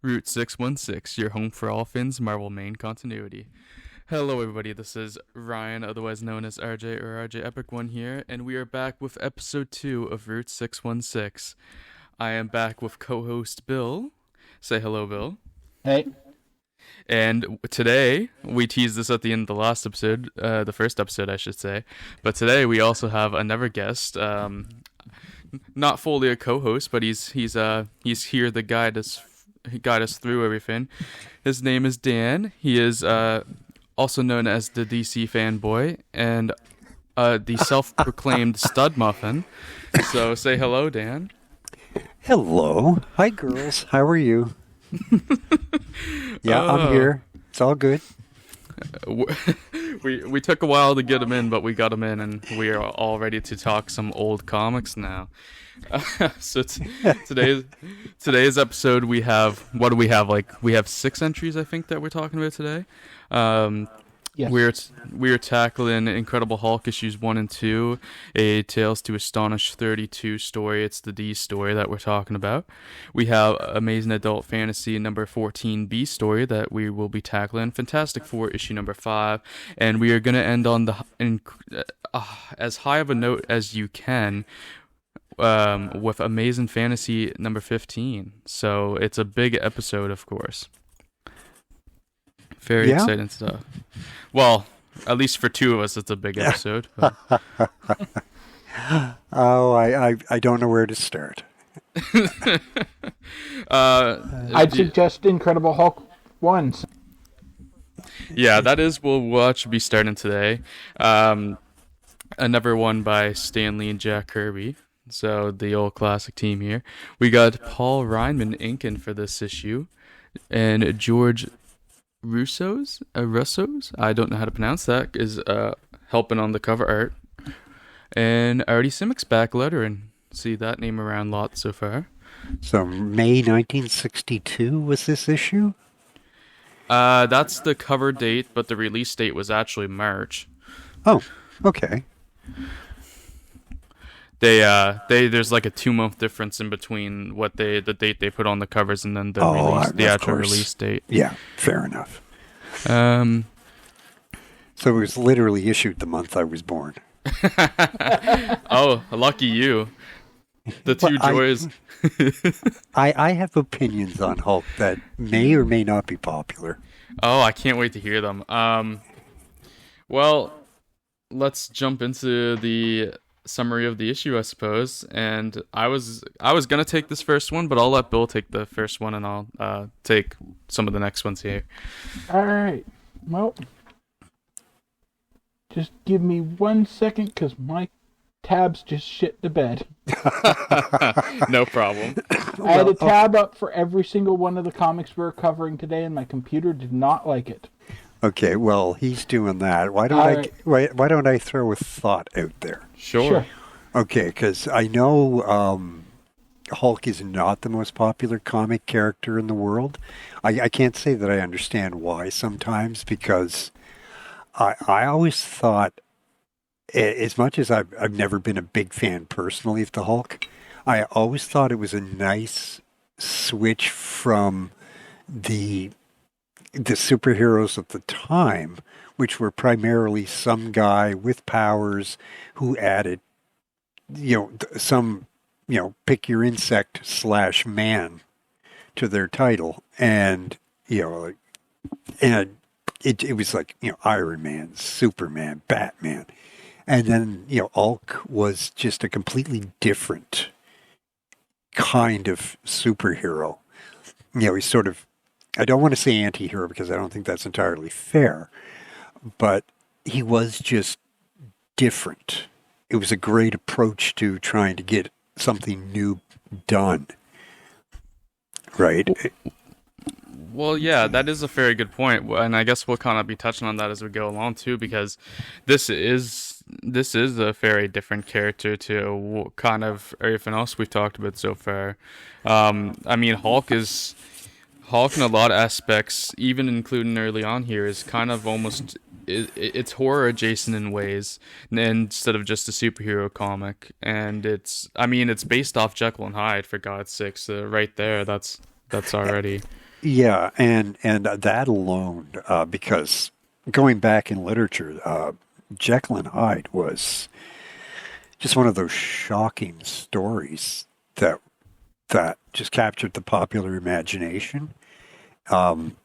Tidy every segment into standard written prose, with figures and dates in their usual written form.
Route 616, your home for all things Marvel main continuity. Hello, everybody. This is Ryan, otherwise known as RJ or RJ Epic One here, and we are back with episode 2 of Route 616. I am back with co host Bill. Say hello, Bill. Hey. And today, we teased this at the end of the last episode, the first episode, I should say. But today, we also have another guest. Not fully a co-host, but he's here to guide us through everything. His name is Dan. He is also known as the DC fanboy and the self-proclaimed stud muffin. So say hello, Dan. Hello. Hi, girls. How are you? Yeah, I'm here. It's all good. We took a while to get him in, but we got him in, and we are all ready to talk some old comics now. So today's episode, we have, what do we have? We have 6 entries, I think, that we're talking about today. Yes. We're tackling Incredible Hulk issues 1 and 2, a Tales to Astonish 32 story. It's the D story that we're talking about. We have Amazing Adult Fantasy number 14 B story that we will be tackling, Fantastic Four issue number 5, and we are going to end on as high of a note as you can with Amazing Fantasy number 15. So it's a big episode, of course. Very exciting stuff. Well, at least for 2 of us, it's a big episode. Oh, I don't know where to start. I'd suggest Incredible Hulk 1. Yeah, that is what we'll actually be starting today. Another one by Stan Lee and Jack Kirby. So the old classic team here. We got Paul Reinman inking for this issue, and George Russo's, I don't know how to pronounce that, is helping on the cover art. And Artie Simic's back lettering. See that name around lots so far. So May 1962 was this issue? That's the cover date, but the release date was actually March. Oh, okay. There's like a 2-month difference in between the date they put on the covers and then the actual release date. Yeah, fair enough. So it was literally issued the month I was born. Oh, lucky you. The two joys. I have opinions on Hulk that may or may not be popular. Oh, I can't wait to hear them. Well, let's jump into the summary of the issue, I suppose. And I was gonna take this first one, but I'll let Bill take the first one, and I'll take some of the next ones here. All right. Well, just give me 1 second, because my tabs just shit the bed. No problem. I had a tab up for every single one of the comics we're covering today, and my computer did not like it. Okay, well, he's doing that. Why don't I throw a thought out there? Sure. Okay, because I know Hulk is not the most popular comic character in the world. I can't say that I understand why sometimes, because I always thought, as much as I've never been a big fan personally of the Hulk, I always thought it was a nice switch from the superheroes of the time, which were primarily some guy with powers who added, some, pick your insect / man to their title. And, and it was like, Iron Man, Superman, Batman. And then, Hulk was just a completely different kind of superhero. He's sort of, I don't want to say anti-hero because I don't think that's entirely fair, but he was just different. It was a great approach to trying to get something new done. Right? Well, yeah, that is a very good point, and I guess we'll kind of be touching on that as we go along too, because this is a very different character to kind of everything else we've talked about so far. I mean, Hulk in a lot of aspects, even including early on here, is kind of almost it's horror adjacent in ways, instead of just a superhero comic. And it's based off Jekyll and Hyde, for God's sakes. Right there, that's already. Yeah, and that alone, because going back in literature, Jekyll and Hyde was just one of those shocking stories that just captured the popular imagination. Um,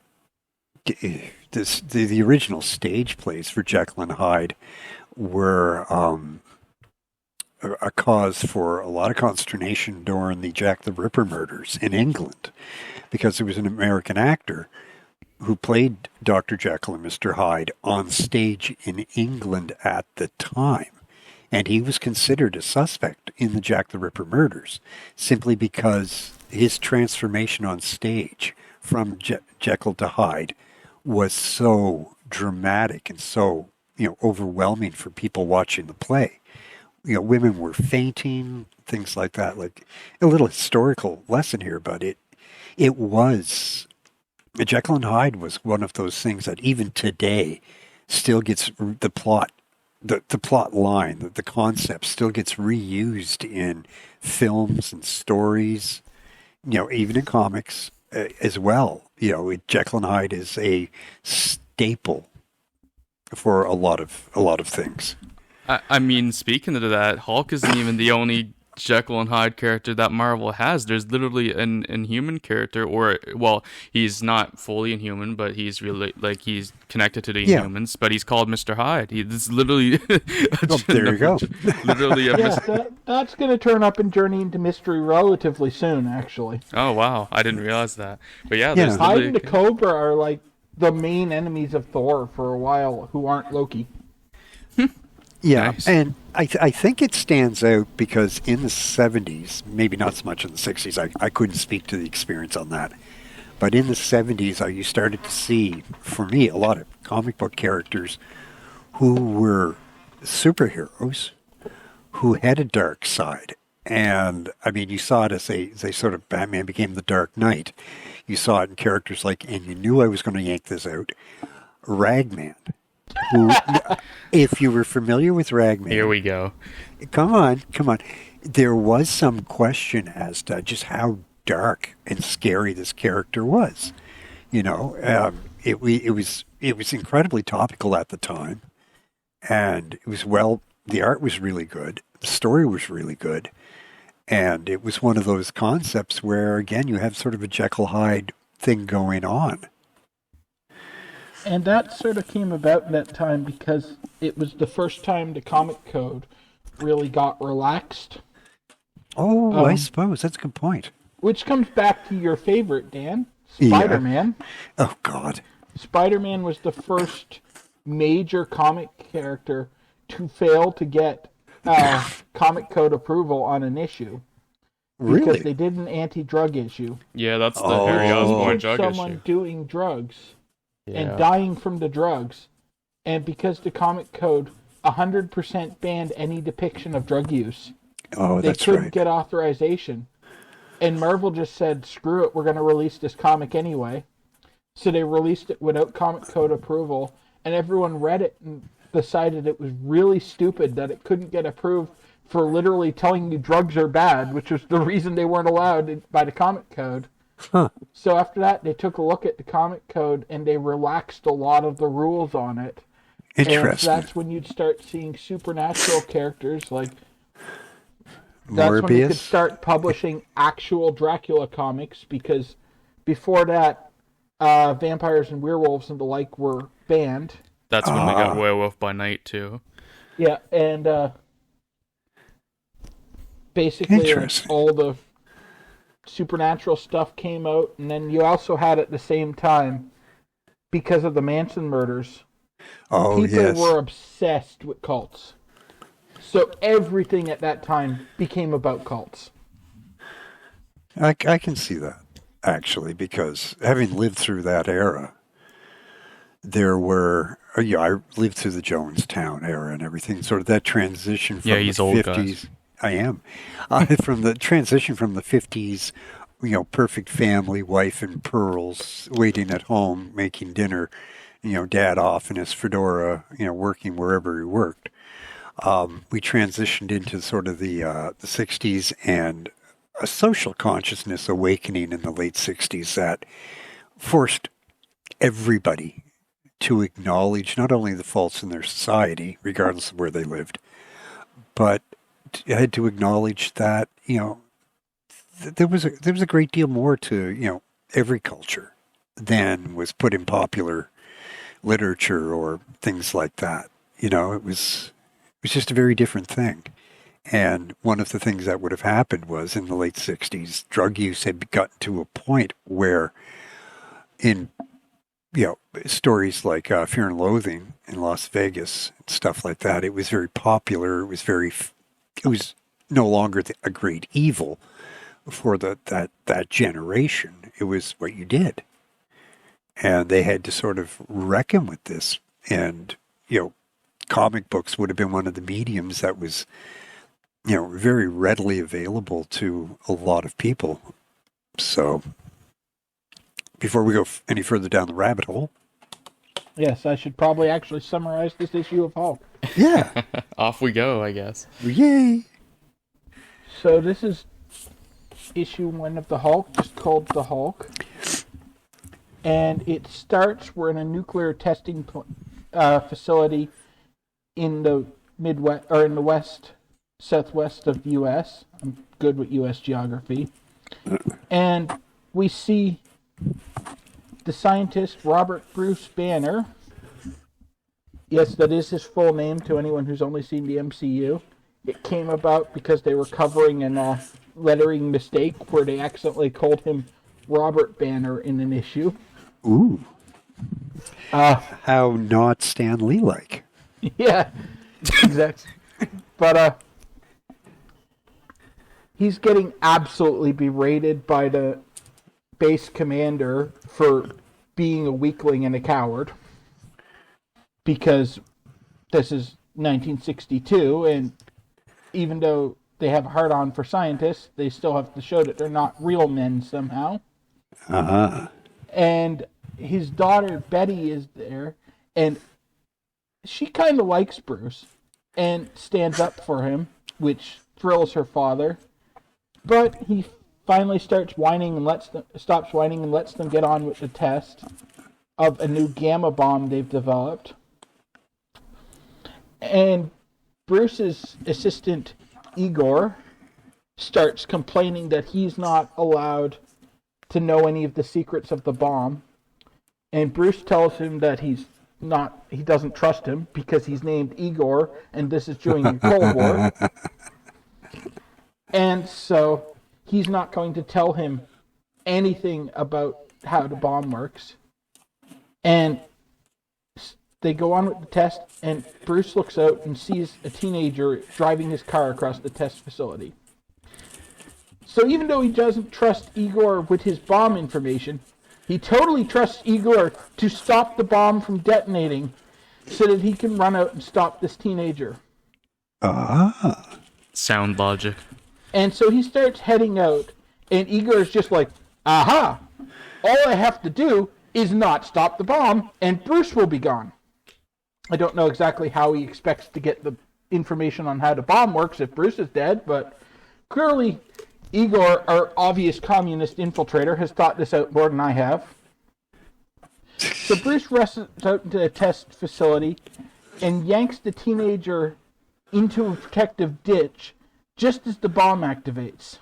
the original stage plays for Jekyll and Hyde were a cause for a lot of consternation during the Jack the Ripper murders in England, because there was an American actor who played Dr. Jekyll and Mr. Hyde on stage in England at the time. And he was considered a suspect in the Jack the Ripper murders simply because his transformation on stage from Jekyll to Hyde was so dramatic and so, overwhelming for people watching the play. Women were fainting, things like that. Like, a little historical lesson here, but it was, Jekyll and Hyde was one of those things that even today still gets the plot, the plot line, the concept still gets reused in films and stories, even in comics as well. Jekyll and Hyde is a staple for a lot of things. I mean, speaking of that, Hulk isn't even the only Jekyll and Hyde character that Marvel has. There's literally an inhuman character, or, well, he's not fully inhuman, but he's really, like, he's connected to the Inhumans, but he's called Mr. Hyde. He's literally... there you go. Literally a that's going to turn up in Journey into Mystery relatively soon, actually. Oh, wow. I didn't realize that. But yeah, there's Hyde literally... and the Cobra are, like, the main enemies of Thor for a while, who aren't Loki. Yeah, Nice. and I think it stands out because in the 70s, maybe not so much in the 60s, I couldn't speak to the experience on that, but in the 70s, you started to see, for me, a lot of comic book characters who were superheroes who had a dark side. And, I mean, you saw it as they sort of, Batman became the Dark Knight. You saw it in characters like, and you knew I was going to yank this out, Ragman. Who, if you were familiar with Ragman, Here we go. Come on. There was some question as to just how dark and scary this character was. It was incredibly topical at the time, and it was the art was really good, the story was really good, and it was one of those concepts where, again, you have sort of a Jekyll Hyde thing going on. And that sort of came about in that time because it was the first time the comic code really got relaxed. Oh, I suppose. That's a good point. Which comes back to your favorite, Dan, Spider-Man. Yeah. Oh, God. Spider-Man was the first major comic character to fail to get comic code approval on an issue. Really? Because they did an anti-drug issue. Yeah, that's the Harry Osborn drug someone issue. doing drugs. Yeah. And dying from the drugs. And because the comic code 100% banned any depiction of drug use, they couldn't get authorization. And Marvel just said, screw it, we're going to release this comic anyway. So they released it without comic code approval, and everyone read it and decided it was really stupid that it couldn't get approved for literally telling you drugs are bad, which was the reason they weren't allowed by the comic code. Huh. So after that, they took a look at the comic code and they relaxed a lot of the rules on it. Interesting. And that's when you'd start seeing supernatural characters like... Morbius? That's when you could start publishing actual Dracula comics, because before that, vampires and werewolves and the like were banned. That's when we got Werewolf by Night, too. Yeah, and basically all the supernatural stuff came out, and then you also had at the same time, because of the Manson murders, people were obsessed with cults. So everything at that time became about cults. I can see that, actually, because having lived through that era, there were... I lived through the Jonestown era and everything, sort of that transition from he's the old, 50s. guys. I am. From the transition from the 50s, perfect family, wife in pearls, waiting at home, making dinner, dad off in his fedora, working wherever he worked. We transitioned into sort of the 60s and a social consciousness awakening in the late 60s that forced everybody to acknowledge not only the faults in their society, regardless of where they lived, but had to acknowledge that, there was a great deal more to, every culture than was put in popular literature or things like that. It was just a very different thing. And one of the things that would have happened was in the late 60s, drug use had gotten to a point where in, stories like Fear and Loathing in Las Vegas, and stuff like that, it was very popular. It was no longer a great evil for that generation. It was what you did. And they had to sort of reckon with this. And, comic books would have been one of the mediums that was, very readily available to a lot of people. So, before we go any further down the rabbit hole. Yes, I should probably actually summarize this issue of Hulk. Yeah. Off we go, I guess. Yay. So this is issue 1 of the Hulk, just called The Hulk. And it starts, we're in a nuclear testing facility in the Midwest, or in the southwest of the U.S. I'm good with U.S. geography. And we see the scientist Robert Bruce Banner. Yes, that is his full name to anyone who's only seen the MCU. It came about because they were covering a lettering mistake where they accidentally called him Robert Banner in an issue. Ooh. How not Stan Lee-like. Yeah, exactly. But he's getting absolutely berated by the base commander for being a weakling and a coward. Because this is 1962, and even though they have a hard-on for scientists, they still have to show that they're not real men somehow. Uh-huh. And his daughter, Betty, is there, and she kind of likes Bruce and stands up for him, which thrills her father. But he finally stops whining and lets them get on with the test of a new gamma bomb they've developed. And Bruce's assistant, Igor, starts complaining that he's not allowed to know any of the secrets of the bomb. And Bruce tells him that he doesn't trust him because he's named Igor, and this is during the Cold War. And so he's not going to tell him anything about how the bomb works. And they go on with the test, and Bruce looks out and sees a teenager driving his car across the test facility. So even though he doesn't trust Igor with his bomb information, he totally trusts Igor to stop the bomb from detonating so that he can run out and stop this teenager. Ah. Sound logic. And so he starts heading out, and Igor's just like, aha! All I have to do is not stop the bomb, and Bruce will be gone. I don't know exactly how he expects to get the information on how the bomb works if Bruce is dead, but clearly Igor, our obvious communist infiltrator, has thought this out more than I have. So Bruce rushes out into a test facility and yanks the teenager into a protective ditch just as the bomb activates.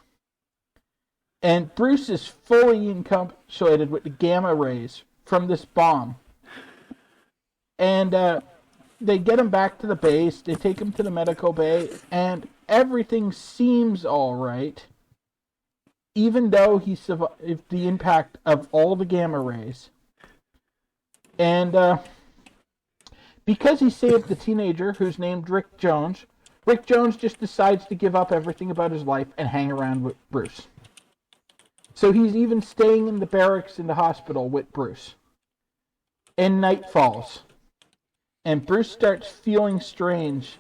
And Bruce is fully encapsulated with the gamma rays from this bomb. And they get him back to the base, they take him to the medical bay, and everything seems all right, even though he survived the impact of all the gamma rays. And because he saved the teenager, who's named Rick Jones just decides to give up everything about his life and hang around with Bruce. So he's even staying in the barracks in the hospital with Bruce. And night falls. And Bruce starts feeling strange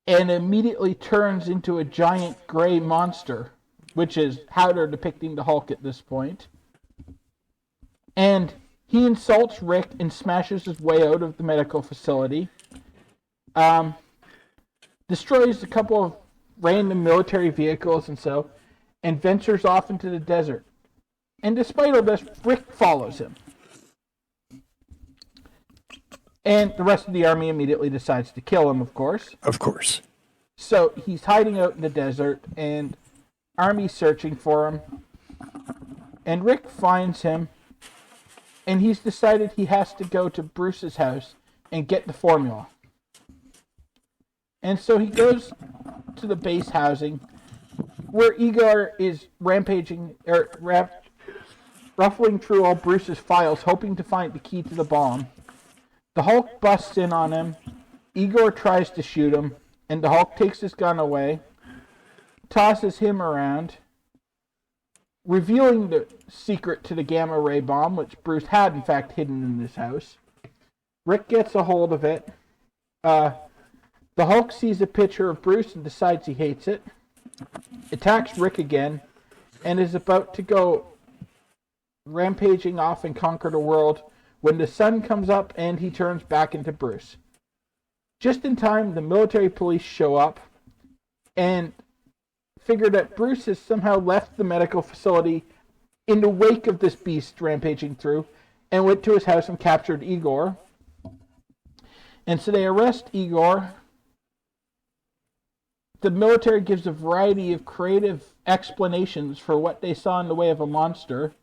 and immediately turns into a giant gray monster, which is how they're depicting the Hulk at this point. And he insults Rick and smashes his way out of the medical facility. Destroys a couple of random military vehicles and ventures off into the desert. And despite all this, Rick follows him. And the rest of the army immediately decides to kill him, of course. Of course. So he's hiding out in the desert, and army's searching for him. And Rick finds him, and he's decided he has to go to Bruce's house and get the formula. And so he goes to the base housing, where Igor is rampaging, ruffling through all Bruce's files, hoping to find the key to the bomb. The Hulk busts in on him. Igor tries to shoot him, and the Hulk takes his gun away, tosses him around, revealing the secret to the gamma ray bomb, which Bruce had in fact hidden in this house. Rick gets a hold of it. The Hulk sees a picture of Bruce and decides he hates it, attacks Rick again, and is about to go rampaging off and conquer the world when the sun comes up and he turns back into Bruce. Just in time, the military police show up and figure that Bruce has somehow left the medical facility in the wake of this beast rampaging through and went to his house and captured Igor. And so they arrest Igor. The military gives a variety of creative explanations for what they saw in the way of a monster.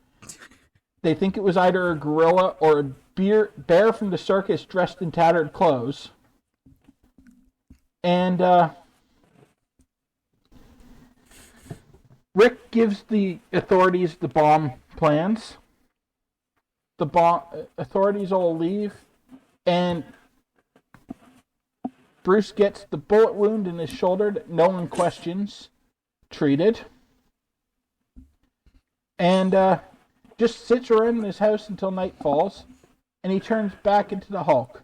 They think it was either a gorilla or a bear from the circus dressed in tattered clothes. And Rick gives the authorities the bomb plans. The authorities all leave, and Bruce gets the bullet wound in his shoulder that no one questions, treated, and just sits around in his house until night falls, and he turns back into the Hulk.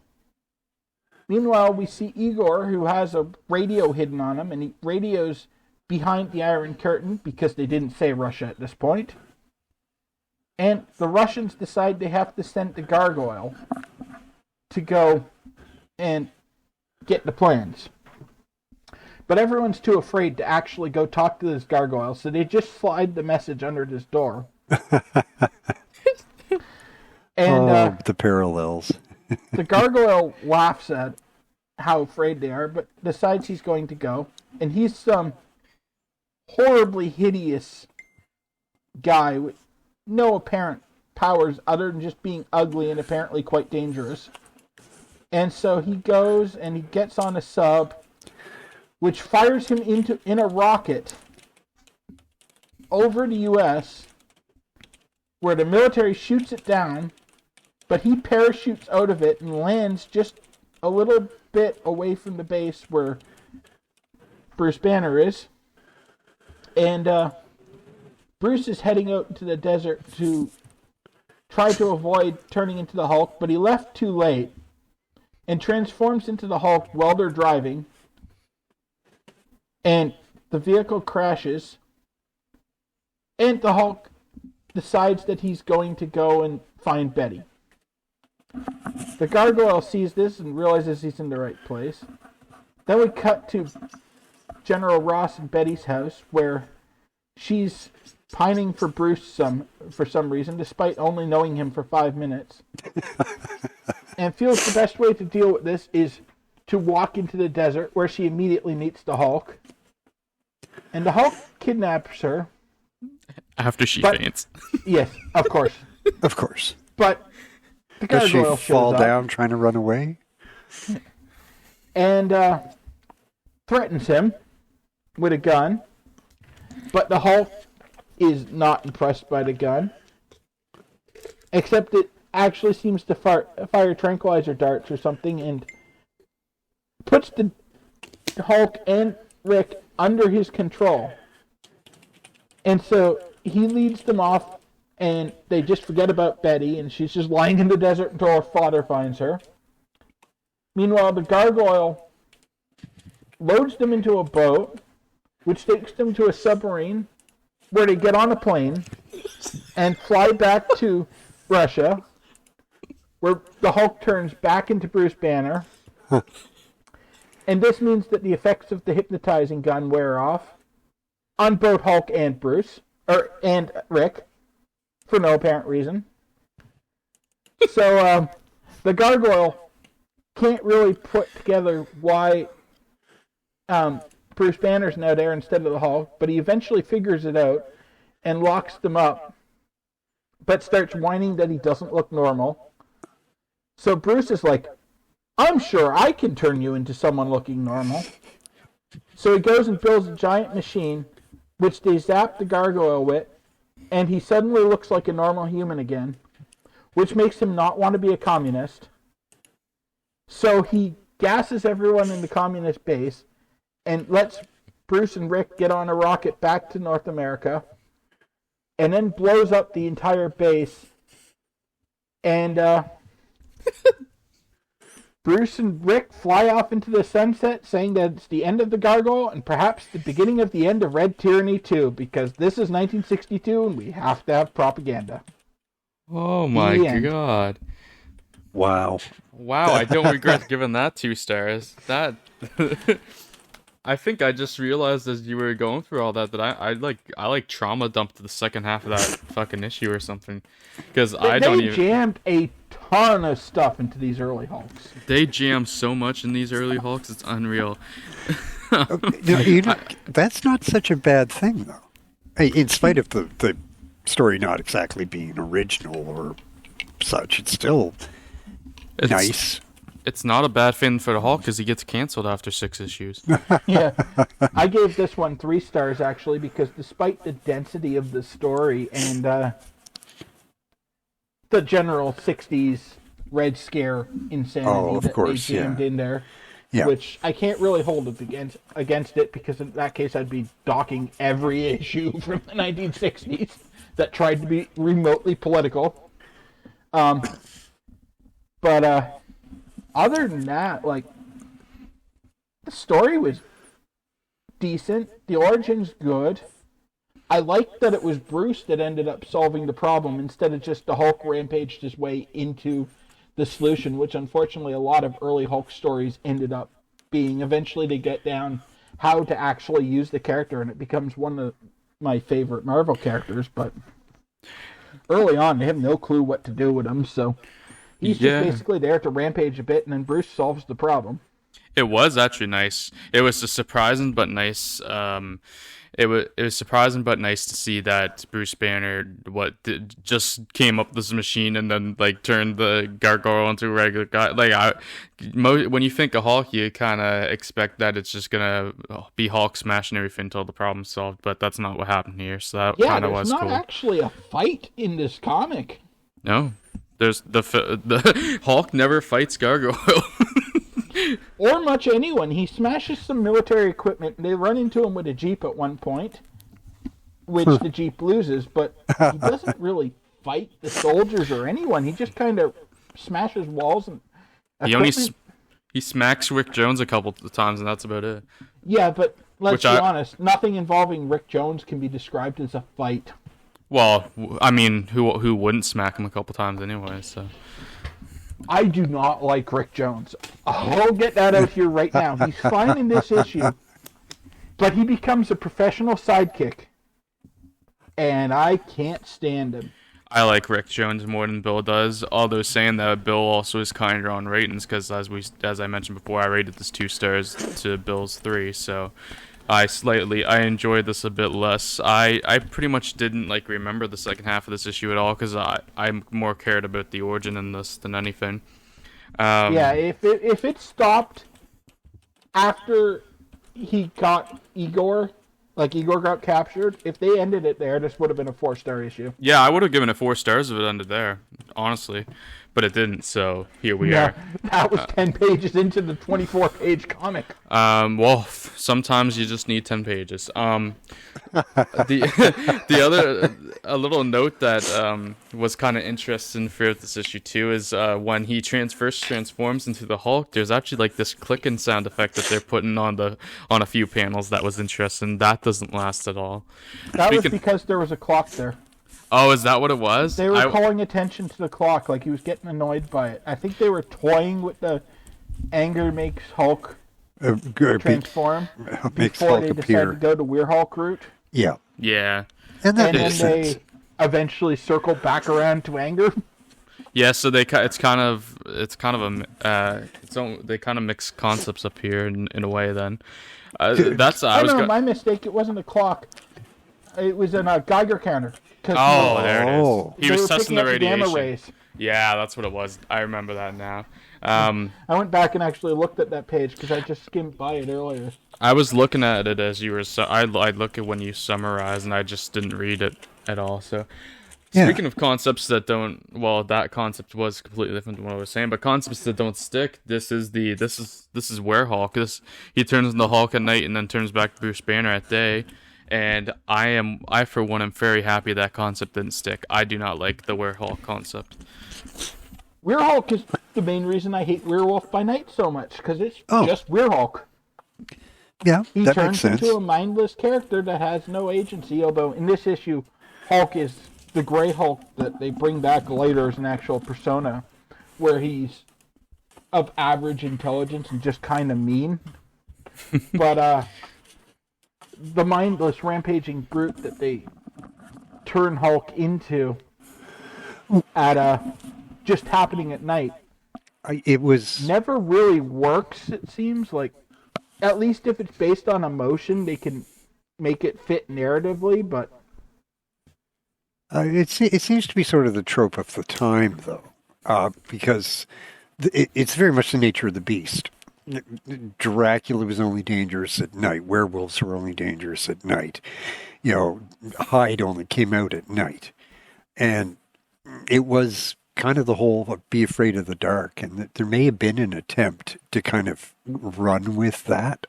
Meanwhile, we see Igor, who has a radio hidden on him, and he radios behind the Iron Curtain, because they didn't say Russia at this point. And the Russians decide they have to send the Gargoyle to go and get the plans. But everyone's too afraid to actually go talk to this Gargoyle, so they just slide the message under this door. And the parallels. The Gargoyle laughs at how afraid they are, but decides he's going to go. And he's some horribly hideous guy with no apparent powers other than just being ugly and apparently quite dangerous. And so he goes and he gets on a sub, which fires him in a rocket over the U.S., where the military shoots it down, but he parachutes out of it and lands just a little bit away from the base where Bruce Banner is. And Bruce is heading out into the desert to try to avoid turning into the Hulk, but he left too late and transforms into the Hulk while they're driving. And the vehicle crashes, and the Hulk decides that he's going to go and find Betty. The Gargoyle sees this and realizes he's in the right place. Then we cut to General Ross and Betty's house, where she's pining for Bruce for some reason, despite only knowing him for 5 minutes. And feels the best way to deal with this is to walk into the desert, where she immediately meets the Hulk. And the Hulk kidnaps her. After she faints. Yes, of course. Of course. But the Does she Gargoyle fall shows up down trying to run away? and threatens him with a gun. But the Hulk is not impressed by the gun, except it actually seems to fire tranquilizer darts or something, and puts the Hulk and Rick under his control. And so he leads them off, and they just forget about Betty, and she's just lying in the desert until her father finds her. Meanwhile, the Gargoyle loads them into a boat, which takes them to a submarine, where they get on a plane and fly back to Russia, where the Hulk turns back into Bruce Banner. And this means that the effects of the hypnotizing gun wear off on both Hulk and Bruce, and Rick, for no apparent reason. So the gargoyle can't really put together why Bruce Banner's now there instead of the Hulk, but he eventually figures it out and locks them up, but starts whining that he doesn't look normal. So Bruce is like, I'm sure I can turn you into someone looking normal. So he goes and builds a giant machine, which they zap the gargoyle with, and he suddenly looks like a normal human again, which makes him not want to be a communist. So he gasses everyone in the communist base and lets Bruce and Rick get on a rocket back to North America, and then blows up the entire base. And Bruce and Rick fly off into the sunset, saying that it's the end of the Gargoyle and perhaps the beginning of the end of Red Tyranny 2, because this is 1962 and we have to have propaganda. Oh my god. Wow. Wow, I don't regret giving that 2 stars. That... I think I just realized as you were going through all that I like trauma dumped the second half of that fucking issue or something, because they jammed a ton of stuff into these early Hulks. They jammed so much in these early Hulks, it's unreal. That's not such a bad thing, though. In spite of the story not exactly being original or such, it's still nice. It's not a bad thing for the Hulk because he gets canceled after 6 issues. Yeah. I gave this one 3 stars, actually, because despite the density of the story and the general 60s Red Scare insanity they jammed in there, which I can't really hold it against it, because in that case I'd be docking every issue from the 1960s that tried to be remotely political. But other than that, like, the story was decent. The origin's good. I liked that it was Bruce that ended up solving the problem instead of just the Hulk rampaged his way into the solution, which unfortunately a lot of early Hulk stories ended up being. Eventually they get down how to actually use the character, and it becomes one of my favorite Marvel characters, but early on they have no clue what to do with him, so... He's just basically there to rampage a bit, and then Bruce solves the problem. It was actually nice. It was a surprising but nice. It was surprising but nice to see that Bruce Banner just came up with this machine and then like turned the gargoyle into a regular guy. Like when you think of Hulk, you kind of expect that it's just gonna be Hulk smashing everything until the problem's solved, but that's not what happened here. So that kind of was cool. Yeah, there's not actually a fight in this comic. No. There's the Hulk never fights Gargoyle. Or much anyone. He smashes some military equipment. They run into him with a Jeep at one point, which the Jeep loses, but he doesn't really fight the soldiers or anyone. He just kind of smashes walls and he smacks Rick Jones a couple of times, and that's about it. Yeah, but let's be honest. Nothing involving Rick Jones can be described as a fight. Well, I mean, who wouldn't smack him a couple times anyway, so... I do not like Rick Jones. I'll get that out here right now. He's fine in this issue, but he becomes a professional sidekick, and I can't stand him. I like Rick Jones more than Bill does, although saying that Bill also is kinder on ratings, because as I mentioned before, I rated this 2 stars to Bill's 3, so... I enjoyed this a bit less. I pretty much didn't remember the second half of this issue at all, because I more cared about the origin in this than anything. If it stopped after he got Igor, Igor got captured, if they ended it there, this would have been a 4-star issue. Yeah, I would have given it 4 stars if it ended there, honestly. But it didn't, so here we are. That was 10 pages into the 24-page comic. Well, sometimes you just need 10 pages. The a little note that was kind of interesting for this issue too is when he first transforms into the Hulk, there's actually this clicking sound effect that they're putting on a few panels that was interesting. That doesn't last at all. That was because there was a clock there. Oh, is that what it was? They were calling attention to the clock, he was getting annoyed by it. I think they were toying with the anger makes Hulk transform makes before Hulk they appear. decided to go the We're Hulk route. Yeah. Yeah. And that makes sense. eventually circle back around to anger. Yeah, so they kind of mix concepts up here in a way. Then my mistake. It wasn't a clock. It was a Geiger counter. Oh, there it is. He was testing the radiation. Gamma rays. Yeah, that's what it was. I remember that now. I went back and actually looked at that page because I just skimmed by it earlier. I was looking at it as you were. I look at when you summarize, and I just didn't read it at all. So. Yeah. Speaking of concepts that don't, well, that concept was completely different than what I was saying, but concepts that don't stick. This is Werehulk. He turns into Hulk at night and then turns back to Bruce Banner at day. And I for one am very happy that concept didn't stick. I do not like the Werehulk concept. Werehulk is the main reason I hate Werewolf by Night so much, because it's just Werehulk. Yeah, he that turns makes sense. into a mindless character that has no agency. Although in this issue, Hulk is the Grey Hulk that they bring back later as an actual persona, where he's of average intelligence and just kind of mean. But the mindless rampaging brute that they turn Hulk into at just happening at night, it was never really works. It seems like, at least if it's based on emotion, they can make it fit narratively, but. It seems to be sort of the trope of the time, though, because it's very much the nature of the beast. Dracula was only dangerous at night. Werewolves were only dangerous at night. Hyde only came out at night. And it was kind of the whole be afraid of the dark. And there may have been an attempt to kind of run with that,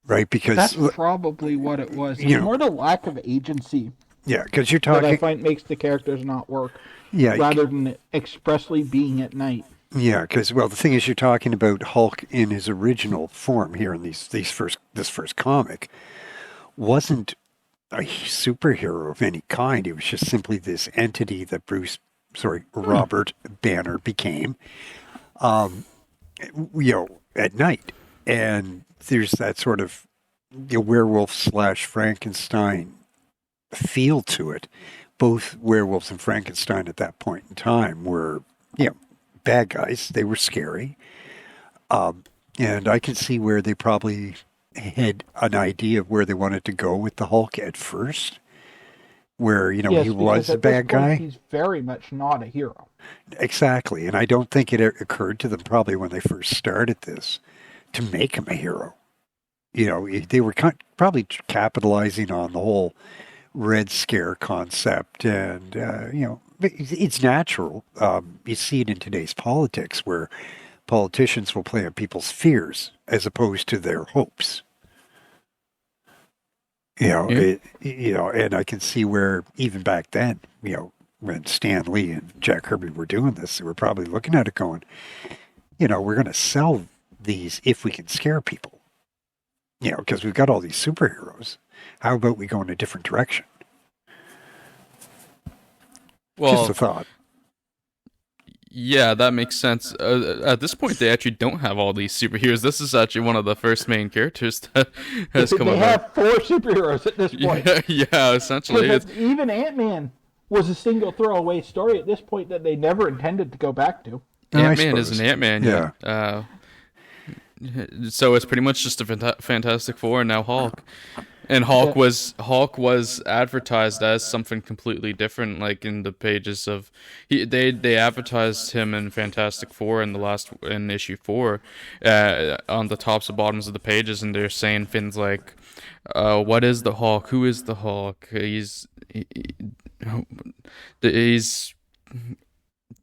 right? Because that's probably what it was. It's more the lack of agency. Yeah, because you're talking. That I find makes the characters not work. Yeah, rather than expressly being at night. Yeah, because the thing is, you're talking about Hulk in his original form here in this first comic wasn't a superhero of any kind. It was just simply this entity that Robert Banner became, at night, and there's that sort of werewolf / Frankenstein feel to it. Both werewolves and Frankenstein at that point in time were, bad guys. They were scary. And I can see where they probably had an idea of where they wanted to go with the Hulk at first, where, he was a bad guy. He's very much not a hero. Exactly. And I don't think it occurred to them probably when they first started this to make him a hero. They were probably capitalizing on the whole Red Scare concept, and it's natural. You see it in today's politics, where politicians will play on people's fears as opposed to their hopes. And I can see where even back then, when Stan Lee and Jack Kirby were doing this, they were probably looking at it going, we're going to sell these if we can scare people. Because we've got all these superheroes. How about we go in a different direction? Well, just a thought. Yeah, that makes sense. At this point, they actually don't have all these superheroes. This is actually one of the first main characters that has come about. They have 4 superheroes at this point. Yeah, essentially. Even Ant-Man was a single throwaway story at this point that they never intended to go back to. Ant-Man is an Ant-Man, yeah. So it's pretty much just a Fantastic Four and now Hulk. And Hulk was advertised as something completely different, like in the pages of they advertised him in Fantastic Four in issue 4, on the tops and bottoms of the pages, and they're saying things like, "What is the Hulk? Who is the Hulk? He's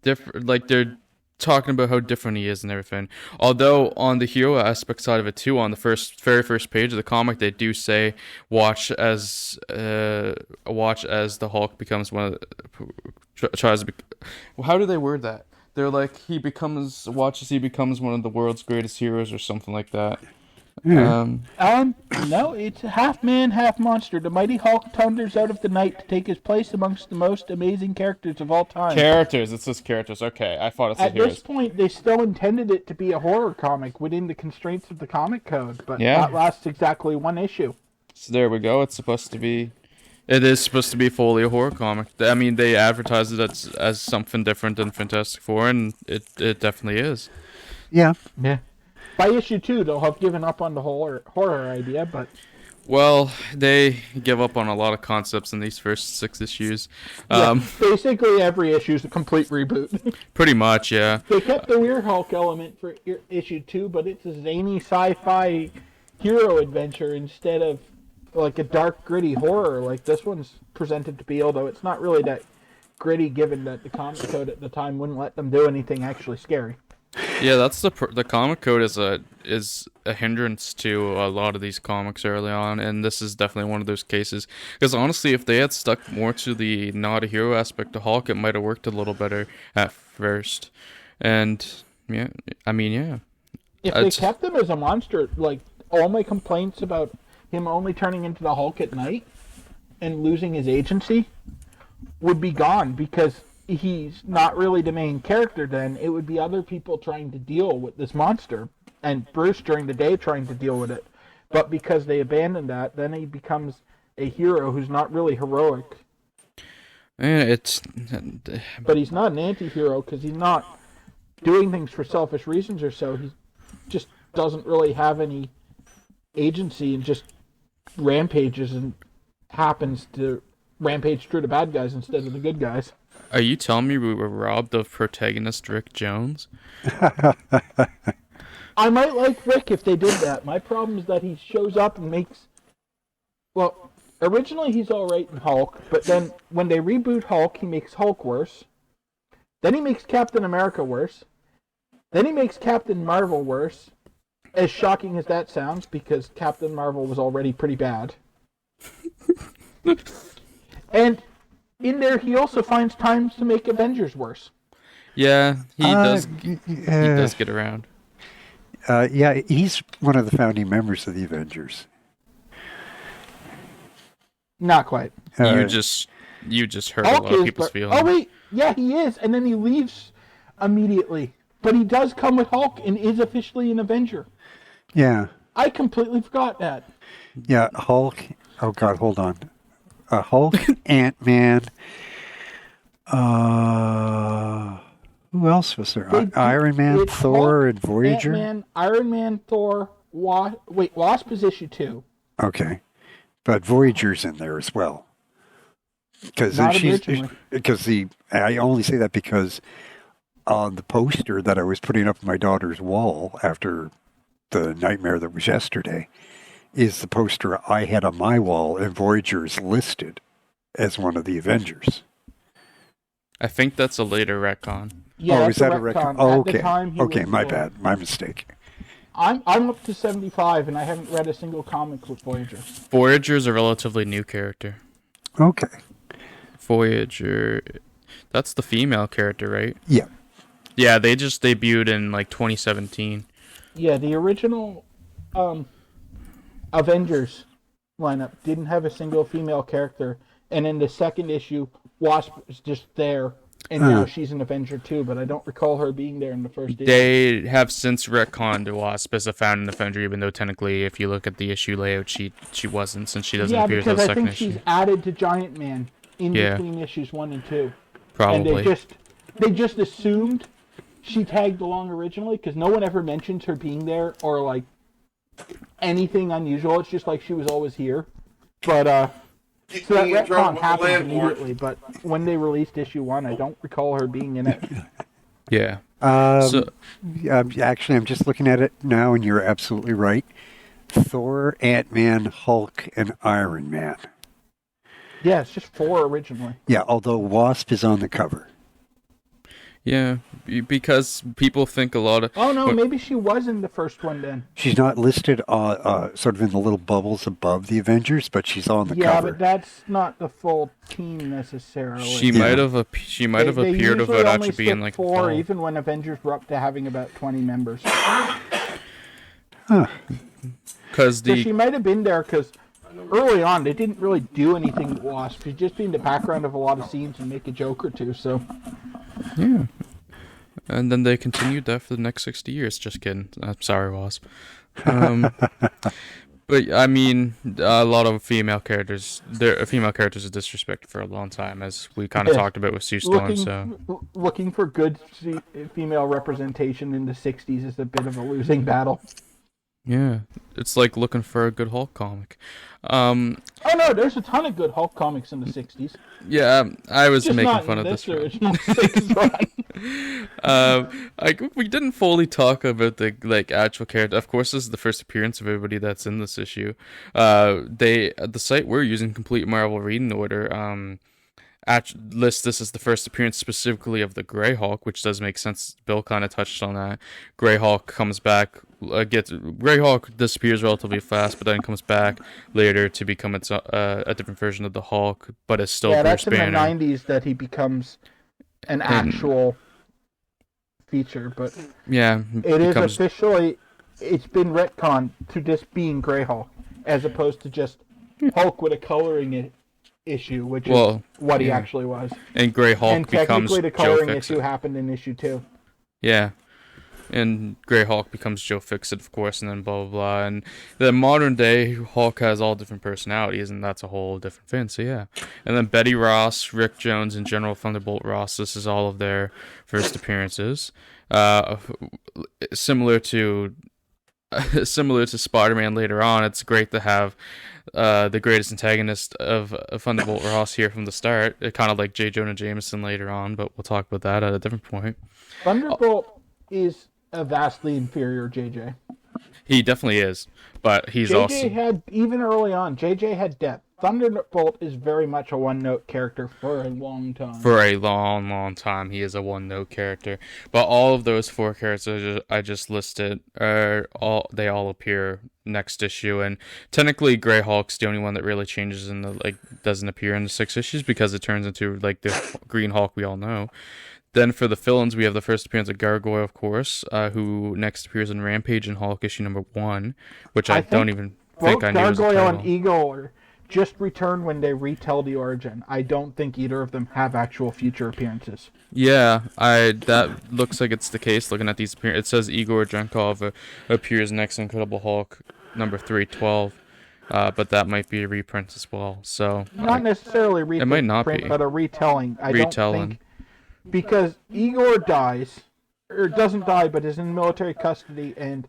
different." Like they're talking about how different he is and everything. Although on the hero aspect side of it too, on the very first page of the comic, they do say watch as the Hulk becomes one of tries to be. How do they word that? They're like he becomes one of the world's greatest heroes or something like that. No, it's half man, half monster. The mighty Hulk thunders out of the night to take his place amongst the most amazing characters of all time. Characters, it says characters. Okay, I thought it said heroes. At this point, they still intended it to be a horror comic within the constraints of the comic code, but that lasts exactly 1 issue. So there we go. It's supposed to be It is supposed to be fully a horror comic. I mean, they advertise it as something different than Fantastic Four, and it definitely is. Yeah. Yeah. By issue 2, they'll have given up on the whole horror idea, but... Well, they give up on a lot of concepts in these first 6 issues. Basically, every issue is a complete reboot. Pretty much, yeah. They kept the Weird Hulk element for issue 2, but it's a zany sci-fi hero adventure instead of like a dark, gritty horror like this one's presented to be, although it's not really that gritty given that the comic code at the time wouldn't let them do anything actually scary. Yeah, that's the comic code is a hindrance to a lot of these comics early on, and this is definitely one of those cases. Because honestly, if they had stuck more to the not a hero aspect of Hulk, it might have worked a little better at first. And yeah, I mean, yeah. If they kept him as a monster, like all my complaints about him only turning into the Hulk at night and losing his agency would be gone, because he's not really the main character then. It would be other people trying to deal with this monster, and Bruce during the day trying to deal with it. But because they abandoned that, then he becomes a hero who's not really heroic. But he's not an anti-hero because he's not doing things for selfish reasons or so. He just doesn't really have any agency and just rampages and happens to rampage through the bad guys instead of the good guys. Are you telling me we were robbed of protagonist Rick Jones? I might like Rick if they did that. My problem is that he shows up and makes... Well, originally he's alright in Hulk, but then when they reboot Hulk, he makes Hulk worse. Then he makes Captain America worse. Then he makes Captain Marvel worse. As shocking as that sounds, because Captain Marvel was already pretty bad. And in there, he also finds times to make Avengers worse. Yeah, he does. He does get around. Yeah, he's one of the founding members of the Avengers. Not quite. You just hurt a lot of people's feelings. Oh wait, yeah, he is, and then he leaves immediately. But he does come with Hulk and is officially an Avenger. Yeah. I completely forgot that. Yeah, Hulk. Oh God, hold on. Hulk, Ant-Man. Who else was there? Iron Man, Thor, Hulk, and Voyager. Ant-Man, Iron Man, Thor. Wasp is issue 2. Okay, but Voyager's in there as well. Because I only say that because on the poster that I was putting up on my daughter's wall after the nightmare that was yesterday is the poster I had on my wall, and Voyager is listed as one of the Avengers. I think that's a later retcon. Yeah, is that a retcon? Oh, okay. Okay, my bad. My mistake. I'm up to 75, and I haven't read a single comic with Voyager. Voyager's a relatively new character. Okay. Voyager, that's the female character, right? Yeah. Yeah, they just debuted in like 2017. Yeah, the original Avengers lineup didn't have a single female character, and in the second issue, Wasp was just there, and now she's an Avenger too, but I don't recall her being there in the first issue. They have since retconned Wasp as a founding Avenger, even though technically, if you look at the issue layout, she wasn't, since she doesn't appear until the second issue. Yeah, because I think she's added to Giant Man in between issues 1 and 2. Probably. And they just assumed she tagged along originally, because no one ever mentions her being there, or like anything unusual. It's just like she was always here. But so that retcon happened immediately, but when they released issue 1, I don't recall her being in it. Yeah. Actually, I'm just looking at it now, and you're absolutely right. Thor, Ant-Man, Hulk, and Iron Man. Yeah, it's just 4 originally. Yeah, although Wasp is on the cover. Yeah, because people think a lot of... Oh, no, maybe she was in the first one then. She's not listed sort of in the little bubbles above the Avengers, but she's on the cover. Yeah, but that's not the full team necessarily. She might have appeared without actually being like 4, even when Avengers were up to having about 20 members. Huh. So she might have been there because early on they didn't really do anything with Wasp. She'd just be in the background of a lot of scenes and make a joke or two, so... Yeah. And then they continued that for the next 60 years. Just kidding. I'm sorry, Wasp. But I mean, a lot of female characters are disrespected for a long time, as we kind of talked about with Sue Storm. Looking for good female representation in the '60s is a bit of a losing battle. Yeah, it's like looking for a good Hulk comic. Oh no, there's a ton of good Hulk comics in the '60s. Yeah, I was just making fun of this original '6 run. We didn't fully talk about the actual character. Of course, this is the first appearance of everybody that's in this issue. The site we're using, Complete Marvel Reading Order, lists this as the first appearance specifically of the Grey Hulk, which does make sense. Bill kind of touched on that. Grey Hulk comes back, Grey Hulk disappears relatively fast, but then comes back later to become a different version of the Hulk, but it's still Bruce Banner. That's in the '90s that he becomes an actual feature, but it is officially, it's been retconned to just being Grey Hulk, as opposed to just Hulk with a coloring issue, which is what he actually was. And Grey Hulk becomes technically the coloring issue happened in issue 2. Yeah. And Grey Hulk becomes Joe Fixit, of course, and then blah, blah, blah. And the modern day Hulk has all different personalities, and that's a whole different thing, so yeah. And then Betty Ross, Rick Jones, and General Thunderbolt Ross, this is all of their first appearances. Similar to Spider-Man later on, it's great to have the greatest antagonist of Thunderbolt Ross here from the start, kind of like J. Jonah Jameson later on, but we'll talk about that at a different point. Thunderbolt is a vastly inferior JJ. He definitely is, but he's JJ had, even early on, JJ had depth. Thunderbolt is very much a one-note character for a long time. For a long, long time, he is a one-note character. But all of those 4 characters I just listed they all appear next issue, and technically Grey Hulk's the only one that really changes in doesn't appear in the 6 issues because it turns into the Green Hulk we all know. Then for the villains, we have the first appearance of Gargoyle, of course, who next appears in Rampage and Hulk issue number 1, which I don't even think I knew was a title. Gargoyle and Eagle are just return when they retell the origin. I don't think either of them have actual future appearances. Yeah, that looks like it's the case looking at these appearances. It says Igor Drenkov appears next in Incredible Hulk number 312. But that might be a reprint as well. So not necessarily a reprint, it might not be, but a retelling. Don't think, because Igor dies, or doesn't die, but is in military custody and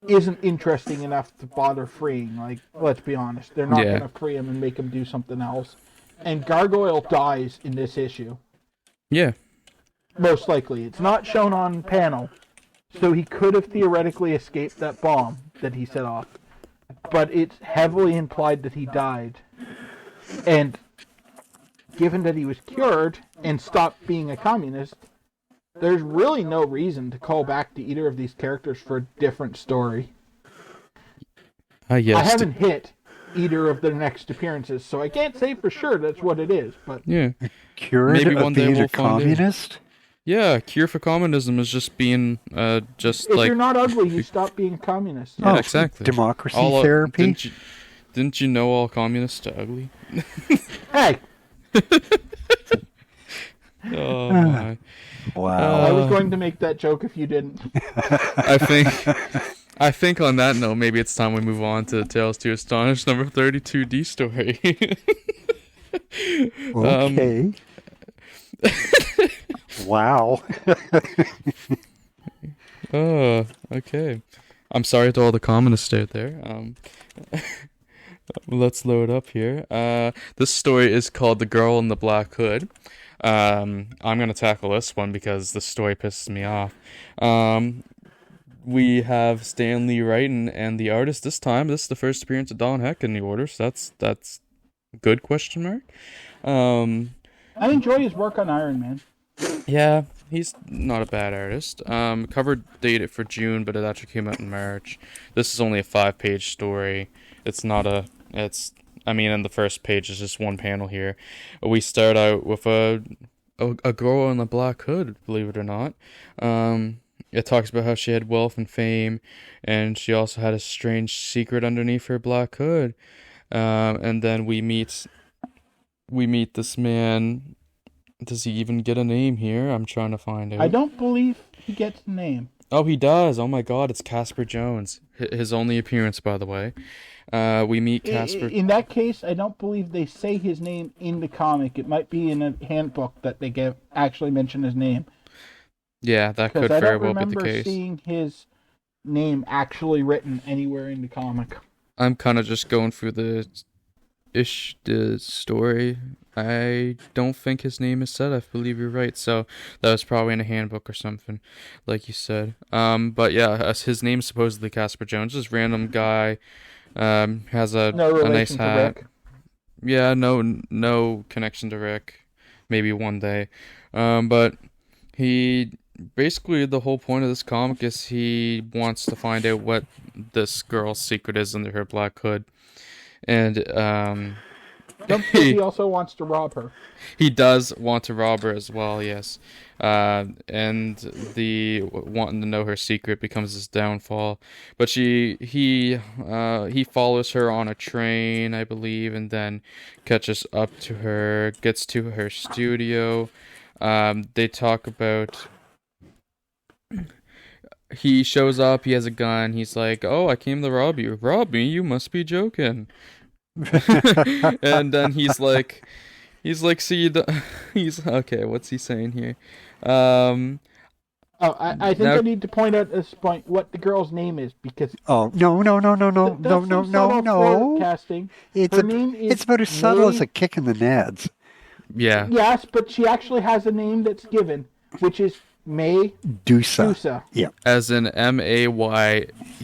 isn't interesting enough to bother freeing. Let's be honest, they're not going to free him and make him do something else. And Gargoyle dies in this issue. Yeah. Most likely. It's not shown on panel, so he could have theoretically escaped that bomb that he set off. But it's heavily implied that he died. And given that he was cured and stopped being a communist, there's really no reason to call back to either of these characters for a different story. Yes. I haven't hit either of their next appearances, so I can't say for sure that's what it is. But yeah, cured maybe one day we'll communist. Yeah, cure for communism is just being just if like... If you're not ugly, you stop being a communist. Yeah, exactly. Democracy therapy. Didn't you know all communists are ugly? Hey! Oh, my. Wow. I was going to make that joke if you didn't. I think on that note, maybe it's time we move on to Tales to Astonish number 32D story. Okay. Wow. Oh, okay. I'm sorry to all the communists out there. Let's load up here. This story is called The Girl in the Black Hood. I'm going to tackle this one because the story pisses me off. We have Stan Lee writing, and the artist this time, this is the first appearance of Don Heck in the order, so that's good, question mark. I enjoy his work on Iron Man. Yeah, he's not a bad artist. Cover dated for June, but it actually came out in March. This is only a 5-page story. It's not in the first page is just one panel here. We start out with a girl in a black hood, believe it or not. It talks about how she had wealth and fame, and she also had a strange secret underneath her black hood. And then we meet this man. Does he even get a name here? I'm trying to find out. I don't believe he gets a name. Oh, he does. Oh my God, it's Casper Jones. His only appearance, by the way. We meet Casper. In that case, I don't believe they say his name in the comic. It might be in a handbook that they actually mention his name. Yeah, that could very well be the case. I don't remember seeing his name actually written anywhere in the comic. I'm kind of just going through the story. I don't think his name is said. I believe you're right. So that was probably in a handbook or something, like you said. But yeah, his name's supposedly Casper Jones. This random guy has a nice hat. Yeah, no connection to Rick. Maybe one day. But he basically, the whole point of this comic is he wants to find out what this girl's secret is under her black hood. And he also wants to rob her. He does want to rob her as well, yes. And the wanting to know her secret becomes his downfall. But he follows her on a train, I believe, and then catches up to her, gets to her studio. They talk about... He shows up, he has a gun, he's like, "Oh, I came to rob you." "Rob me? You must be joking." And then he's like, "See, he's okay." What's he saying here? I think I need to point out at this point what the girl's name is because. Oh no! Casting. It's about as subtle as a kick in the nads. Yeah. Yes, but she actually has a name that's given, which is May Dusa. Yeah. As in May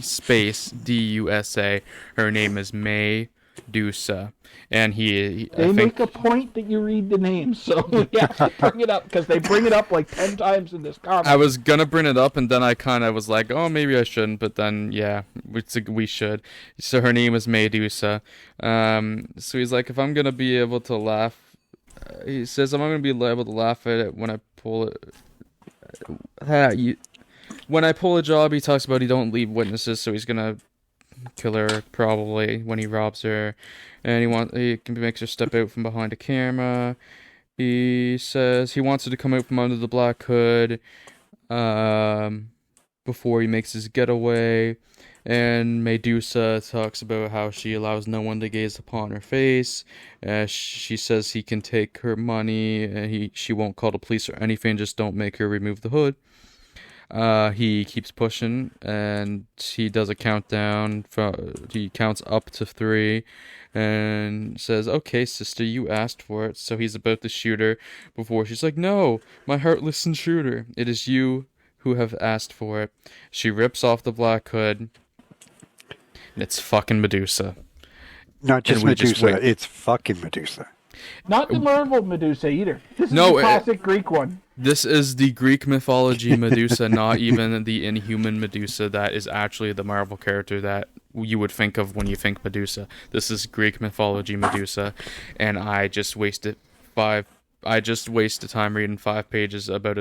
space Dusa. Her name is May Dusa, and they make a point that you read the name, so we have to bring it up because they bring it up like 10 times in this comic. I was gonna bring it up, and then I kind of was like, "Oh, maybe I shouldn't," but then yeah, we should. So her name is Medusa. So he's like, if I'm gonna be able to laugh, he says, I'm gonna be able to laugh at it when I pull it. When I pull a job, he talks about he don't leave witnesses, so he's gonna kill her probably when he robs her, and he makes her step out from behind a camera. He says he wants her to come out from under the black hood before he makes his getaway. And Medusa talks about how she allows no one to gaze upon her face. She says he can take her money, and she won't call the police or anything, just don't make her remove the hood. He keeps pushing, and he does a countdown. He counts up to 3 and says, "Okay, sister, you asked for it." So he's about to shoot her before she's like, "No, my heartless intruder. It is you who have asked for it." She rips off the black hood, and it's fucking Medusa. Not just Medusa, it's fucking Medusa. Not the Marvel Medusa either. This is the classic Greek one. This is the Greek mythology Medusa, not even the Inhuman Medusa that is actually the Marvel character that you would think of when you think Medusa. This is Greek mythology Medusa, and I just wasted time reading 5 pages about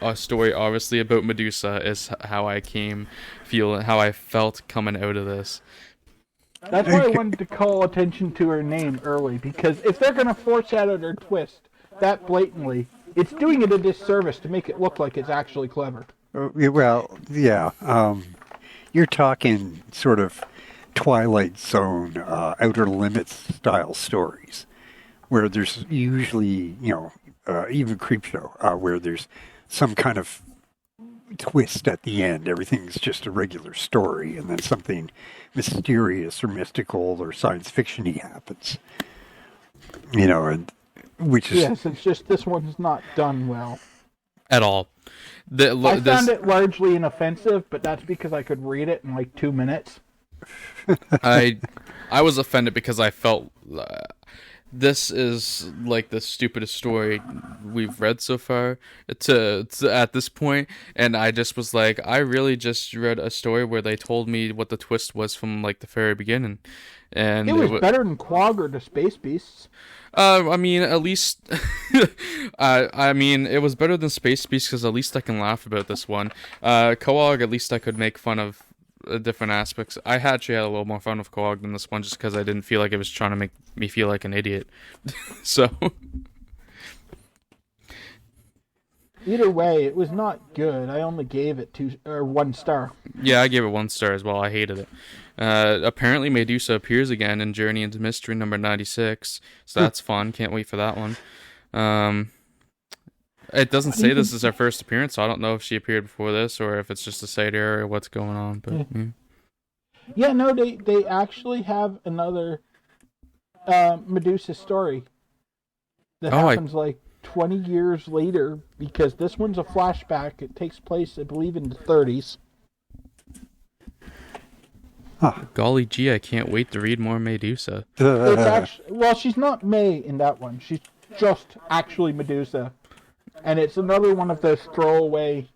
a story obviously about Medusa is how I felt coming out of this. That's why I wanted to call attention to her name early, because if they're going to foreshadow their twist that blatantly, it's doing it a disservice to make it look like it's actually clever. Well, yeah. You're talking sort of Twilight Zone, Outer Limits style stories, where there's usually, even Creepshow, where there's some kind of twist at the end. Everything's just a regular story, and then something mysterious or mystical or science fiction-y happens. And which is... Yes, it's just this one's not done well. At all. I found it largely inoffensive, but that's because I could read it in like 2 minutes. I was offended because I felt... this is like the stupidest story we've read so far to at this point, and I just was like, I really just read a story where they told me what the twist was from like the very beginning, and it was better than Quag or the Space Beasts. I mean, at least, it was better than Space Beasts because at least I can laugh about this one. Quag, at least I could make fun of different aspects. I actually had a little more fun with Quag than this one just because I didn't feel like it was trying to make me feel like an idiot. So Either way, it was not good. I only gave it 1 star. Yeah, I gave it 1 star as well. I hated it. Apparently Medusa appears again in Journey into Mystery number 96, so that's fun. Can't wait for that one. It doesn't say this is her first appearance, so I don't know if she appeared before this or if it's just a side error or what's going on. But yeah, no, they actually have another Medusa story that happens like 20 years later, because this one's a flashback. It takes place, I believe, in the 30s. Huh. Golly gee, I can't wait to read more Medusa. It's actually, well, she's not May in that one. She's just actually Medusa. And it's another one of those throwaway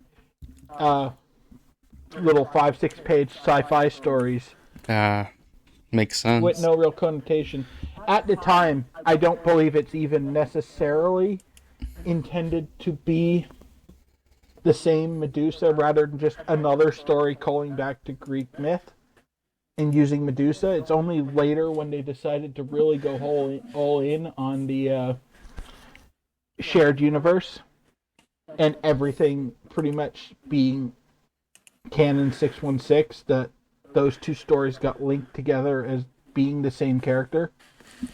little 5-6 page sci-fi stories. Makes sense. With no real connotation. At the time, I don't believe it's even necessarily intended to be the same Medusa, rather than just another story calling back to Greek myth and using Medusa. It's only later when they decided to really go all in on the shared universe and everything pretty much being canon 616 that those two stories got linked together as being the same character,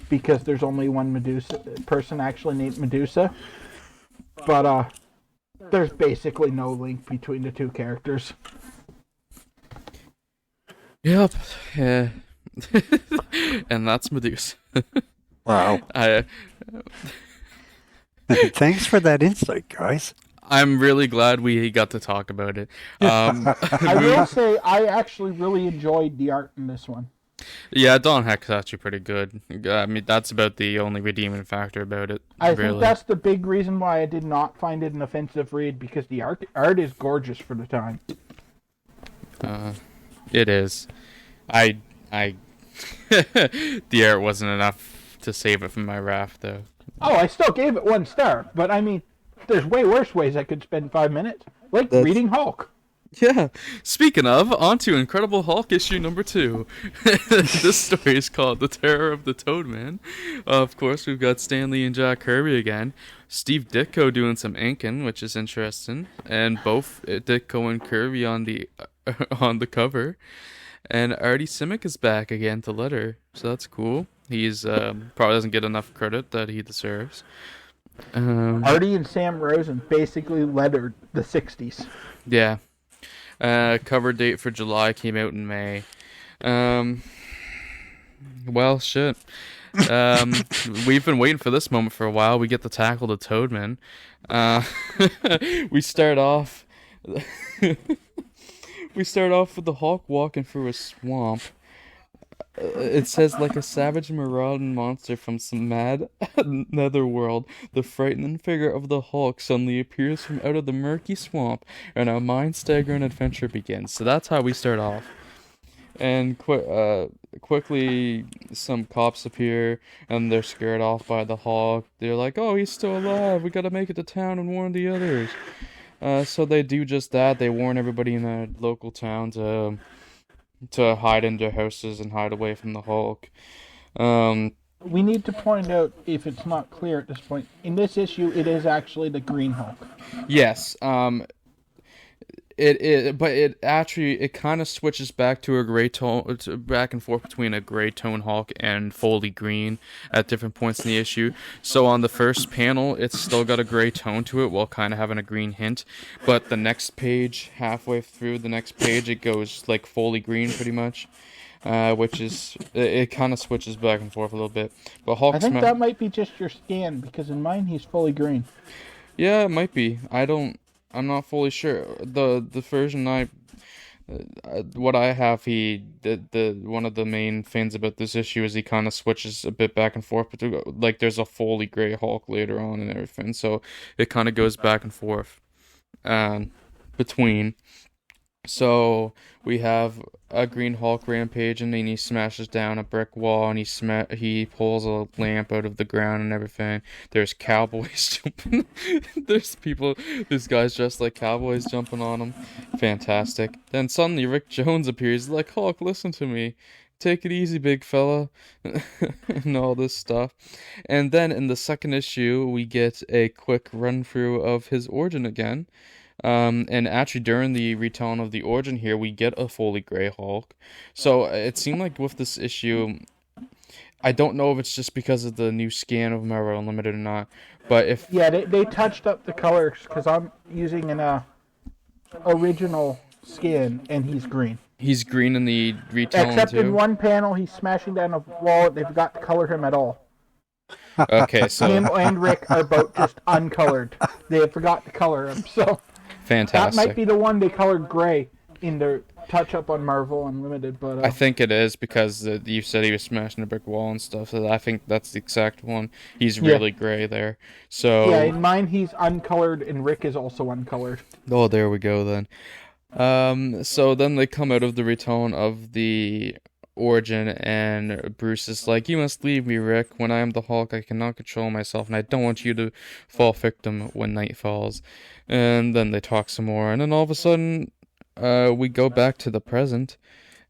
because there's only one Medusa person actually named Medusa. But there's basically no link between the two characters. Yep. Yeah. And that's Medusa. Wow. Thanks for that insight, guys. I'm really glad we got to talk about it. I will say I actually really enjoyed the art in this one. Yeah, Don Heck's actually pretty good. I mean, that's about the only redeeming factor about it. I think that's the big reason why I did not find it an offensive read, because the art is gorgeous for the time. It is. The art wasn't enough to save it from my wrath, though. Oh, I still gave it 1 star, but I mean, there's way worse ways I could spend 5 minutes, like reading Hulk. Yeah. Speaking of, on to Incredible Hulk issue number 2. This story is called The Terror of the Toadman. Of course, we've got Stan Lee and Jack Kirby again. Steve Ditko doing some inking, which is interesting, and both Ditko and Kirby on the cover. And Artie Simek is back again to letter, so that's cool. He's probably doesn't get enough credit that he deserves. Artie and Sam Rosen basically lettered the 60s. Yeah. Cover date for July came out in May. Well, shit. We've been waiting for this moment for a while. We get to tackle the Toadman. We start off with the Hulk walking through a swamp. It says, like a savage marauding monster from some mad netherworld, the frightening figure of the Hulk suddenly appears from out of the murky swamp, and our mind-staggering adventure begins. So that's how we start off. And quickly, some cops appear, and they're scared off by the Hulk. They're like, "Oh, he's still alive. We gotta make it to town and warn the others." So they do just that. They warn everybody in the local town to hide in their houses and hide away from the Hulk. We need to point out, if it's not clear at this point, in this issue, it is actually the Green Hulk. Yes. It kind of switches back to a gray tone, back and forth between a gray tone Hulk and fully green at different points in the issue. So on the first panel, it's still got a gray tone to it while kind of having a green hint. But the next page, halfway through the next page, it goes like fully green pretty much. Which is, it kind of switches back and forth a little bit. But Hulk's I think that might be just your scan, because in mine he's fully green. Yeah, it might be. I'm not fully sure. The version what I have, one of the main things about this issue is he kind of switches a bit back and forth. But like, there's a fully gray Hulk later on and everything, so it kind of goes back and forth between. So we have a Green Hulk rampage, and then he smashes down a brick wall, and he pulls a lamp out of the ground and everything. There's cowboys jumping. There's guys dressed like cowboys jumping on him. Fantastic. Then suddenly Rick Jones appears, like, "Hulk, listen to me." take it easy, big fella, and all this stuff. And then in the second issue, we get a quick run through of his origin again. And actually, during the retelling of the origin here, we get a fully gray Hulk. So it seemed like with this issue, I don't know if it's just because of the new scan of Marvel Unlimited or not, but if they touched up the colors because I'm using an original skin and he's green. He's green in the retelling Except too. in one panel, he's smashing down a wall. They forgot to color him at all. Okay, so him and Rick are both just uncolored. They forgot to color him, so fantastic. that might be the one they colored gray in their touch-up on Marvel Unlimited. But I think it is because you said he was smashing a brick wall and stuff. So I think that's the exact one. He's really gray there. So yeah, in mine he's uncolored, and Rick is also uncolored. Oh, there we go then. So then they come out of the retelling of the origin, and Bruce is like, "You must leave me, Rick. When I am the Hulk, I cannot control myself, and I don't want you to fall victim when night falls." And then they talk some more, and then all of a sudden, we go back to the present.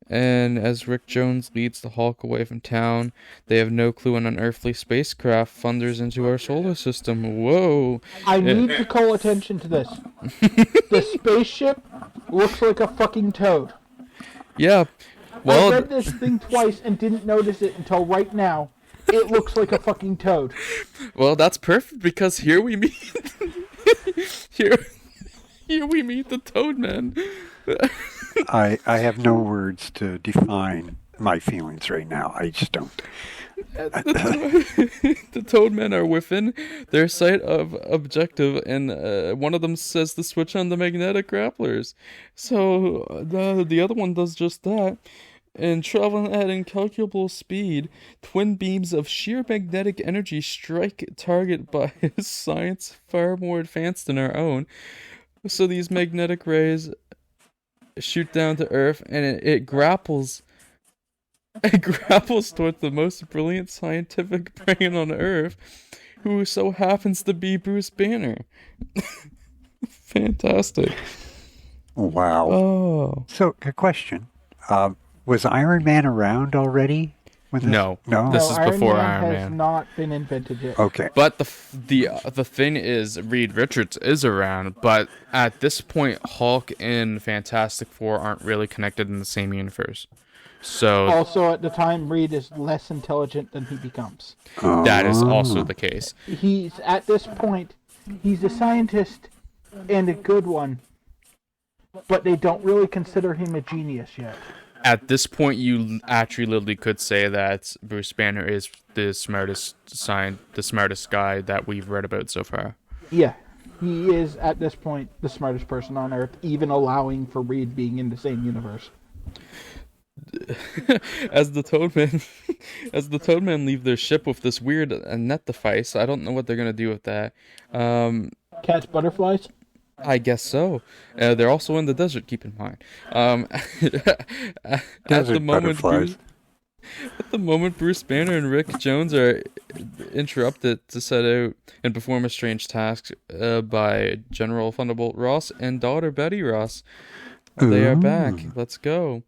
And as Rick Jones leads the Hulk away from town, they have no clue an unearthly spacecraft thunders into our solar system. Whoa! I need to call attention to this. The spaceship looks like a fucking toad. Yeah. Well, I read this thing twice and didn't notice it until right now. It looks like a fucking toad. Well, that's perfect because here we meet here we meet the Toad Man. I have no words to define my feelings right now. I just don't. The Toadmen are within their sight of objective, and one of them says to switch on the magnetic grapplers. So the other one does just that. And traveling at incalculable speed, twin beams of sheer magnetic energy strike target by a science far more advanced than our own. So these magnetic rays shoot down to Earth, and it grapples. It grapples towards the most brilliant scientific brain on Earth, who so happens to be Bruce Banner. Fantastic. Wow. Oh. So, a question. Was Iron Man around already? No. No? This is before Iron Man Man. has not been invented yet. Okay. But the thing is, Reed Richards is around, but at this point, Hulk and Fantastic Four aren't really connected in the same universe. So also, at the time, Reed is less intelligent than he becomes. That is also the case. He's, at this point, he's a scientist and a good one, but they don't really consider him a genius yet. At this point, you actually literally could say that Bruce Banner is the smartest guy that we've read about so far. Yeah, he is, at this point, the smartest person on Earth, even allowing for Reed being in the same universe. As the Toadmen leave their ship with this weird net device, I don't know what they're gonna do with that. Catch butterflies? I guess so. They're also in the desert, keep in mind. At the moment, Bruce Banner and Rick Jones are interrupted to set out and perform a strange task by General Thunderbolt Ross and daughter Betty Ross. They are back. Let's go.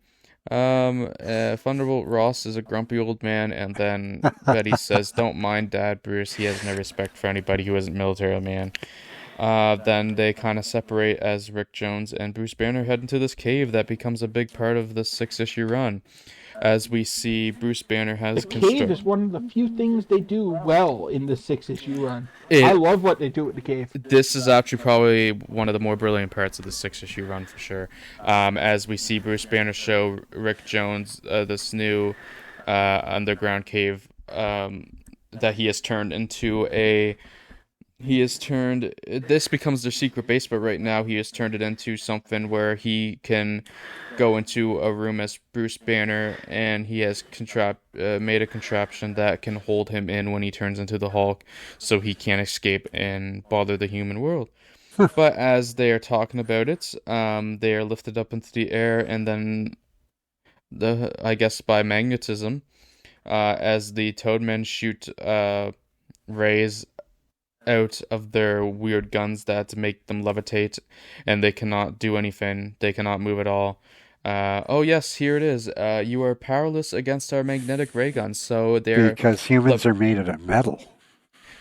Thunderbolt Ross is a grumpy old man, and then Betty says, "Don't mind Dad, Bruce. He has no respect for anybody who isn't military man." Then they kind of separate as Rick Jones and Bruce Banner head into this cave that becomes a big part of the 6-issue run. As we see, Bruce Banner has... The cave is one of the few things they do well in the 6-issue run. I love what they do with the cave. This is actually probably one of the more brilliant parts of the 6-issue run, for sure. As we see Bruce Banner show Rick Jones this new underground cave that he has turned into a... This becomes their secret base, but right now he has turned it into something where he can go into a room as Bruce Banner, and he has made a contraption that can hold him in when he turns into the Hulk, so he can't escape and bother the human world. But as they are talking about it, they are lifted up into the air, and then, I guess by magnetism, as the Toadmen shoot rays out of their weird guns that make them levitate, and they cannot do anything. They cannot move at all. Oh yes, here it is. You are powerless against our magnetic ray guns. So they're because humans are made out of metal.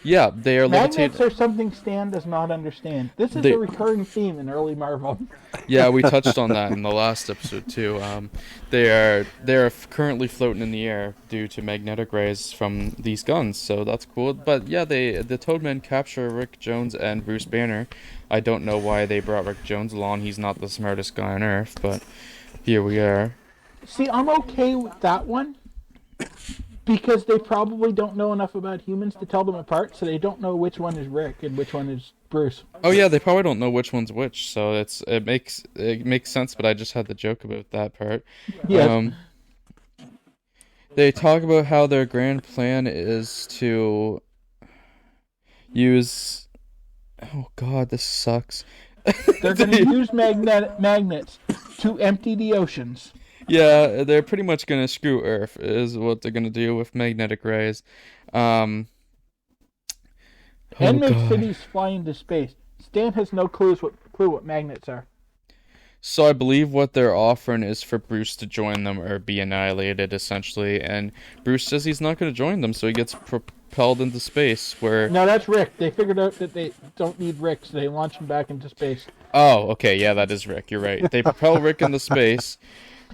Yeah, they are Magnets are something Stan does not understand. This is a recurring theme in early Marvel. Yeah, we touched on that in the last episode too. They are currently floating in the air due to magnetic rays from these guns, so that's cool. But yeah, the Toadmen capture Rick Jones and Bruce Banner. I don't know why they brought Rick Jones along. He's not the smartest guy on Earth, but here we are. See, I'm okay with that one. Because they probably don't know enough about humans to tell them apart, so they don't know which one is Rick and which one is Bruce. Oh yeah, they probably don't know which one's which, so it makes sense. But I just had the joke about that part. Yeah. They talk about how their grand plan is to use. Oh God, this sucks. They're going to use magnets to empty the oceans. Yeah, they're pretty much gonna screw Earth, is what they're gonna do with magnetic rays. And make cities fly into space. Stan has no clue what magnets are. So I believe what they're offering is for Bruce to join them or be annihilated, essentially. And Bruce says he's not gonna join them, so he gets propelled into space. No, that's Rick. They figured out that they don't need Rick, so they launch him back into space. Oh, okay, yeah, that is Rick. You're right. They propel Rick into space.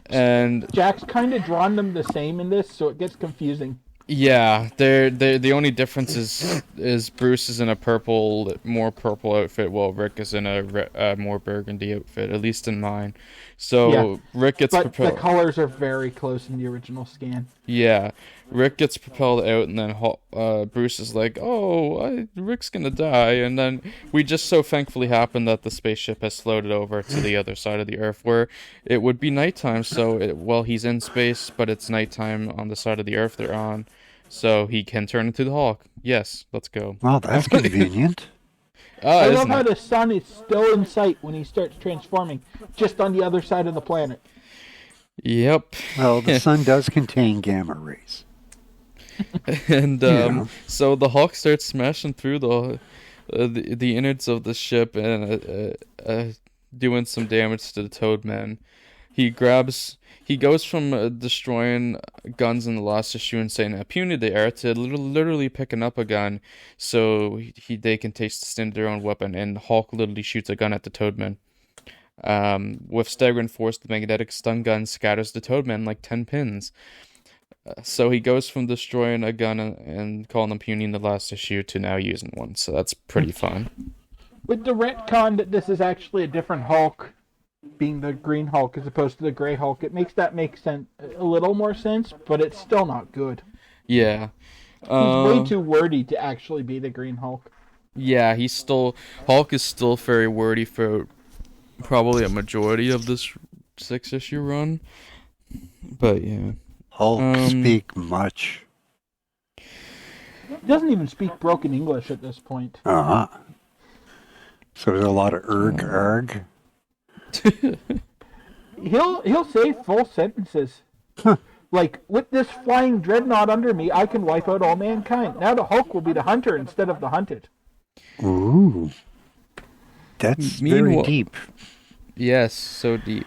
And Jack's kind of drawn them the same in this, so it gets confusing. Yeah, the only difference is Bruce is in a more purple outfit, while Rick is in a more burgundy outfit, at least in mine. So yeah, Rick gets propelled. The colors are very close in the original scan. Yeah, Rick gets propelled out, and then Bruce is like, "Oh, Rick's gonna die," and then we just so thankfully happen that the spaceship has floated over to the other side of the Earth, where it would be nighttime. So he's in space, but it's nighttime on the side of the Earth they're on, so he can turn into the Hulk. Yes, let's go. Well, that's convenient. I love how the sun is still in sight when he starts transforming, just on the other side of the planet. Yep. Well, the sun does contain gamma rays. And so the Hulk starts smashing through the innards of the ship and doing some damage to the Toadmen. He goes from destroying guns in the last issue and saying how puny they are to literally picking up a gun so they can stand their own weapon, and Hulk literally shoots a gun at the Toadmen. With staggering force, the magnetic stun gun scatters the Toadmen like 10 pins. So he goes from destroying a gun and calling them puny in the last issue to now using one, so that's pretty fun. With the retcon that this is actually a different Hulk, being the Green Hulk as opposed to the Gray Hulk, it makes sense, a little more sense, but it's still not good. Yeah. He's way too wordy to actually be the Green Hulk. Yeah, Hulk is still very wordy for probably a majority of this 6-issue run. But yeah. Hulk speak much. He doesn't even speak broken English at this point. Uh-huh. So there's a lot of erg. He'll say full sentences. Like, with this flying dreadnought under me, I can wipe out all mankind. Now the Hulk will be the hunter instead of the hunted. Ooh. That's very deep. Yes, so deep.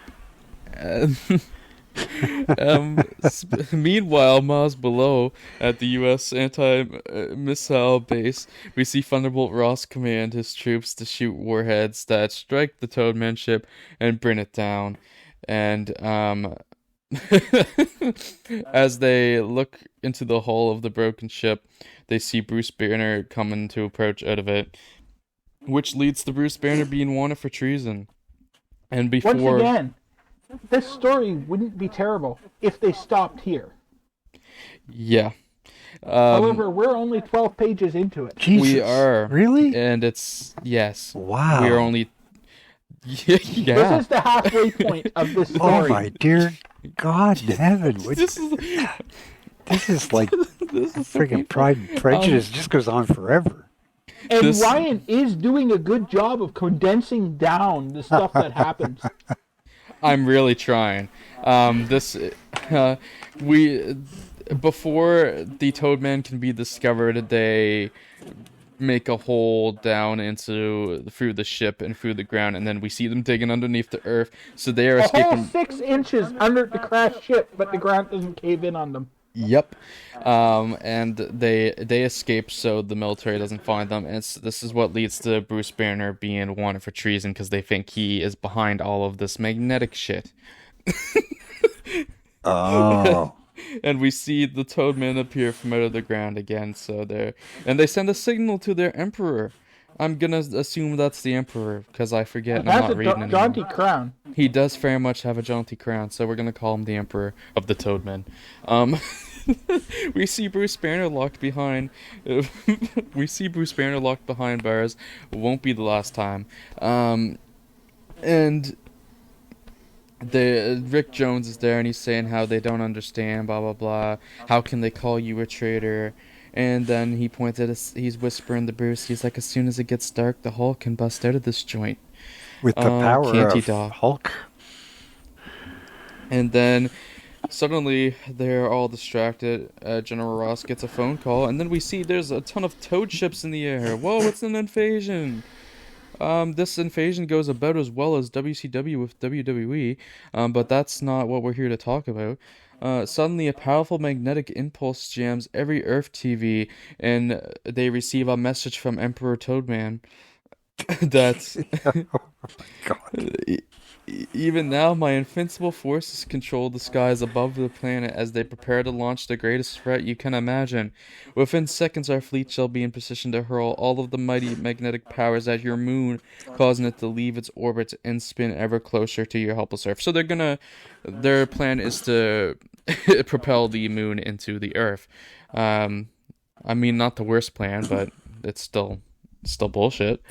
Meanwhile, miles below, at the U.S. anti-missile base, we see Thunderbolt Ross command his troops to shoot warheads that strike the Toadman ship and bring it down. And as they look into the hull of the broken ship, they see Bruce Banner coming to approach out of it, which leads to Bruce Banner being wanted for treason. And before... Once again, this story wouldn't be terrible if they stopped here. Yeah. However, we're only 12 pages into it. Jesus. We are. Really? And it's... Yes. Wow. We're only... Yeah. This is the halfway point of this story. Oh my dear God in heaven. This is like freaking Pride and Prejudice. Just goes on forever. And Ryan is doing a good job of condensing down the stuff that happens. I'm really trying. Before the Toadman can be discovered, they make a hole down through the ship and through the ground, and then we see them digging underneath the earth, so they are escaping. A whole 6 inches under the crashed ship, but the ground doesn't cave in on them. Yep. And they escape, so the military doesn't find them, and this is what leads to Bruce Banner being wanted for treason, because they think he is behind all of this magnetic shit. Oh. And we see the Toadmen appear from out of the ground again, and they send a signal to their emperor. I'm gonna assume that's the emperor, because I forget and I'm not reading anymore. Jaunty crown. He does very much have a jaunty crown, so we're gonna call him the emperor of the Toadmen. We see Bruce Banner locked behind. Bars. Won't be the last time. And Rick Jones is there, and he's saying how they don't understand, blah blah blah. How can they call you a traitor? And then he's whispering to Bruce. He's like, as soon as it gets dark, the Hulk can bust out of this joint with the power of Hulk. And then suddenly they're all distracted. General Ross gets a phone call, and then we see there's a ton of Toad ships in the air. Whoa, it's an invasion! This invasion goes about as well as WCW with WWE, but that's not what we're here to talk about. Suddenly a powerful magnetic impulse jams every Earth TV, and they receive a message from Emperor Toadman. That's... Oh my God. Even now, my invincible forces control the skies above the planet as they prepare to launch the greatest threat you can imagine. Within seconds, our fleet shall be in position to hurl all of the mighty magnetic powers at your moon, causing it to leave its orbit and spin ever closer to your helpless Earth. So their plan is to propel the moon into the Earth. I mean, not the worst plan, but it's still bullshit.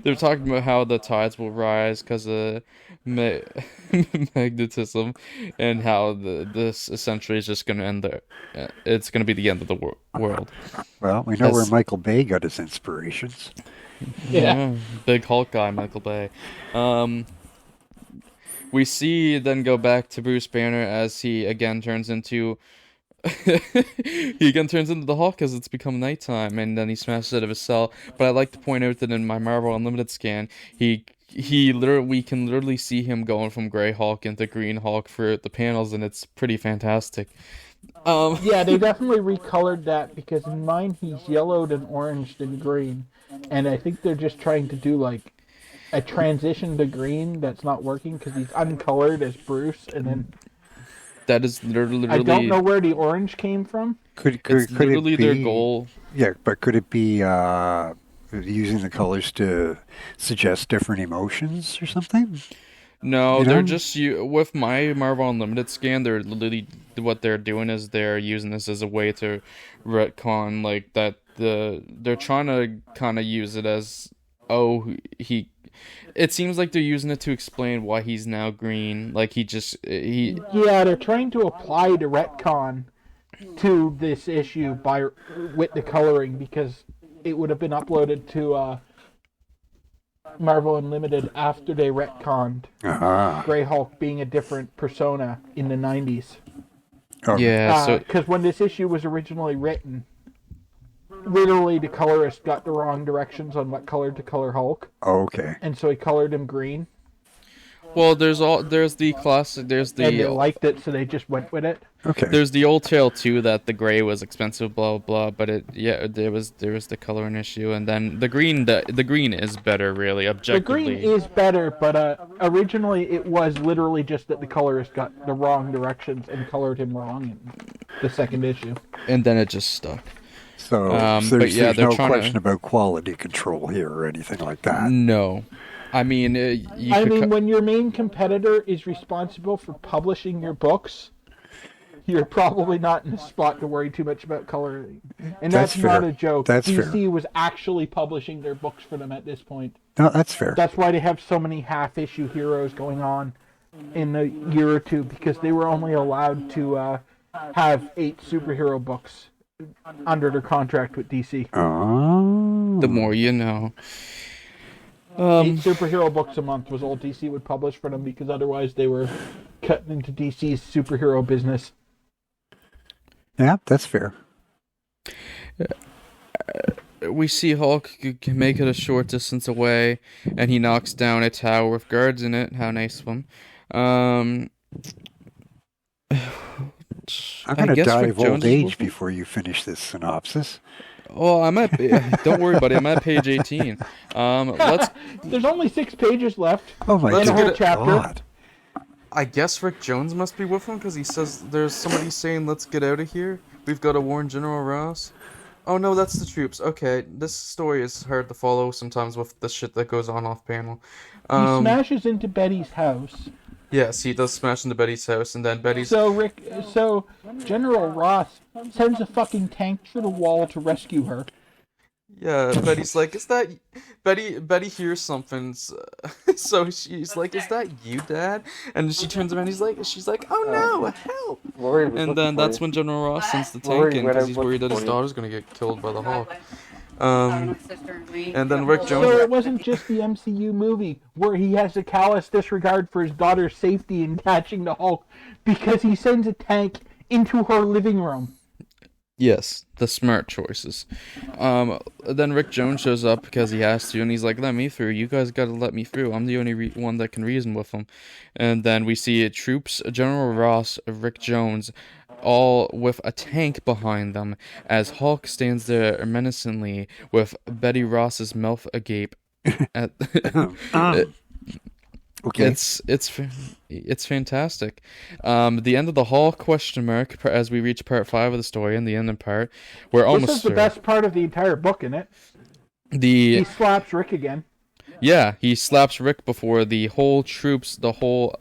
They're talking about how the tides will rise because of magnetism, and how this essentially is just going to end it's going to be the end of the world. Well, we know where Michael Bay got his inspirations. Yeah, big Hulk guy, Michael Bay. We then go back to Bruce Banner as he again turns into the Hulk because it's become nighttime, and then he smashes out of his cell. But I like to point out that in my Marvel Unlimited scan, we can literally see him going from Gray Hulk into Green Hulk for the panels, and it's pretty fantastic. Yeah, they definitely recolored that, because in mine he's yellowed and oranged and green, and I think they're just trying to do like a transition to green that's not working because he's uncolored as Bruce, and then. That is literally. I don't know where the orange came from. Could literally it be, their goal. Yeah, but could it be using the colors to suggest different emotions or something? No, they're just with my Marvel Unlimited scan. They're literally what they're doing is they're using this as a way to retcon like that. They're trying to kind of use it as It seems like they're using it to explain why he's now green. Like Yeah, they're trying to apply the retcon to this issue with the coloring, because it would have been uploaded to Marvel Unlimited after they retconned Grey Hulk being a different persona in the 90s. Yeah, because when this issue was originally written, literally the colorist got the wrong directions on what color to color Hulk. Oh, okay. And so he colored him green. Well, there's the classic, and they liked it, so they just went with it. Okay. There's the old tale too that the gray was expensive, blah blah, but there was the coloring issue, and then the green is better, really, objectively. The green is better, but originally it was literally just that the colorist got the wrong directions and colored him wrong in the second issue. And then it just stuck. So there's no question about quality control here or anything like that. No. I mean, when your main competitor is responsible for publishing your books, you're probably not in a spot to worry too much about coloring. And that's not a joke. DC was actually publishing their books for them at this point. No, that's fair. That's why they have so many half-issue heroes going on in a year or two, because they were only allowed to have 8 superhero books under their contract with DC. Oh. The more you know. 8 superhero books a month was all DC would publish for them, because otherwise they were cutting into DC's superhero business. Yeah, that's fair. we see Hulk can make it a short distance away, and he knocks down a tower with guards in it. How nice of him. I'm going to die of old age before you finish this synopsis. Oh, I'm at. Don't worry, buddy. I'm at page 18. There's only 6 pages left. Oh my God. I guess Rick Jones must be with him because he says there's somebody saying, "Let's get out of here. We've got to warn General Ross." Oh no, that's the troops. Okay, this story is hard to follow sometimes with the shit that goes on off panel. He smashes into Betty's house. Yes, he does smash into Betty's house, and then Betty's... So General Ross sends a fucking tank through the wall to rescue her. Yeah, Betty's like, is that... Betty hears something, so she's like, is that you, Dad? And she turns around, she's like, oh no, help! And then that's when General Ross sends the tank in, because he's worried that his daughter's gonna get killed by the Hulk. And then Rick Jones... So it wasn't just the MCU movie where he has a callous disregard for his daughter's safety in catching the Hulk because he sends a tank into her living room. Yes, the smart choices. Then Rick Jones shows up because he has to, and he's like, let me through. You guys gotta let me through. I'm the only one that can reason with him. And then we see troops, General Ross, Rick Jones, all with a tank behind them, as Hulk stands there menacingly with Betty Ross's mouth agape. Okay. It's fantastic. The end of the Hulk ? As we reach part 5 of the story and the ending part, we're almost. This is the best part of the entire book, isn't it? He slaps Rick again. Yeah, he slaps Rick before the whole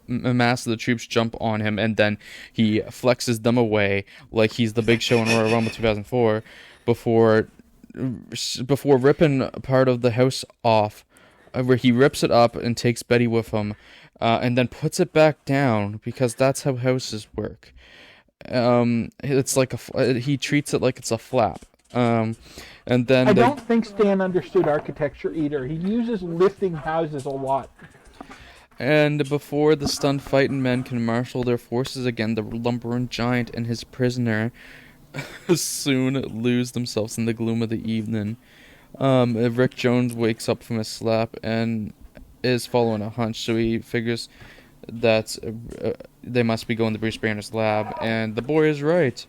mass of the troops jump on him, and then he flexes them away like he's the Big Show in Royal Rumble 2004 before ripping part of the house off, where he rips it up and takes Betty with him, and then puts it back down because that's how houses work. It's like he treats it like it's a flap. And then I don't think Stan understood architecture either. He uses lifting houses a lot. And before the stunned fighting men can marshal their forces again, the lumbering giant and his prisoner soon lose themselves in the gloom of the evening. Rick Jones wakes up from his slap and is following a hunch, so he figures that they must be going to Bruce Banner's lab, and the boy is right.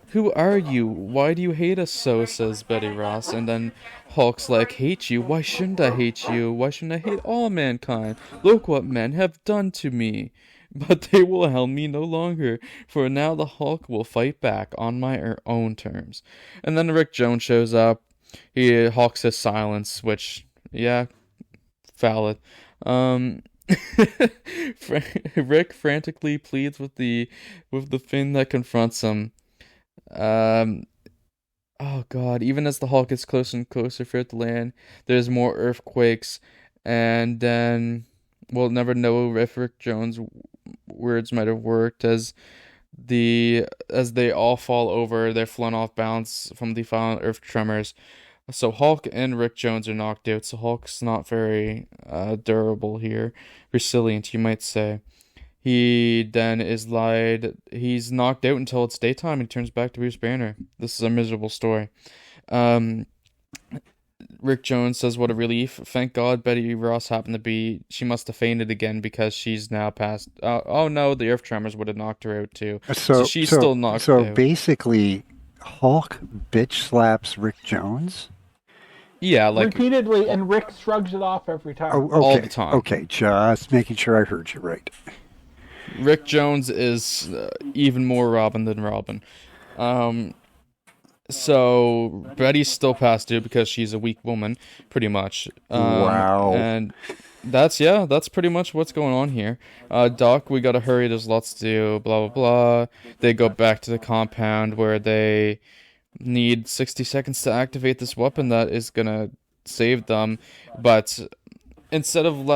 Who are you? Why do you hate us so? Says Betty Ross. And then Hulk's like, hate you? Why shouldn't I hate you? Why shouldn't I hate all mankind? Look what men have done to me. But they will help me no longer, for now the Hulk will fight back on my own terms. And then Rick Jones shows up. Hulk says silence, which, yeah, valid. Rick frantically pleads with the thing that confronts him. Oh god, even as the Hulk gets closer and closer for it to land, there's more earthquakes, and then we'll never know if Rick Jones' words might have worked as they all fall over. They're flown off balance from the violent earth tremors. So Hulk and Rick Jones are knocked out, so Hulk's not very durable here. Resilient, you might say. He then he's knocked out until it's daytime and he turns back to Bruce Banner. This is a miserable story. Rick Jones says, what a relief. Thank God Betty Ross happened to be... She must have fainted again because she's now past... oh no, the earth tremors would have knocked her out too. So she's still knocked out. So basically, Hulk bitch slaps Rick Jones? Yeah, like... repeatedly, and Rick shrugs it off every time. Oh, okay. All the time. Okay, just making sure I heard you right. Rick Jones is even more Robin than Robin. So Betty's still passed due because she's a weak woman, pretty much. Wow. And that's pretty much what's going on here. Doc, we gotta hurry, there's lots to do, blah, blah, blah. They go back to the compound where they need 60 seconds to activate this weapon that is gonna save them, but... instead of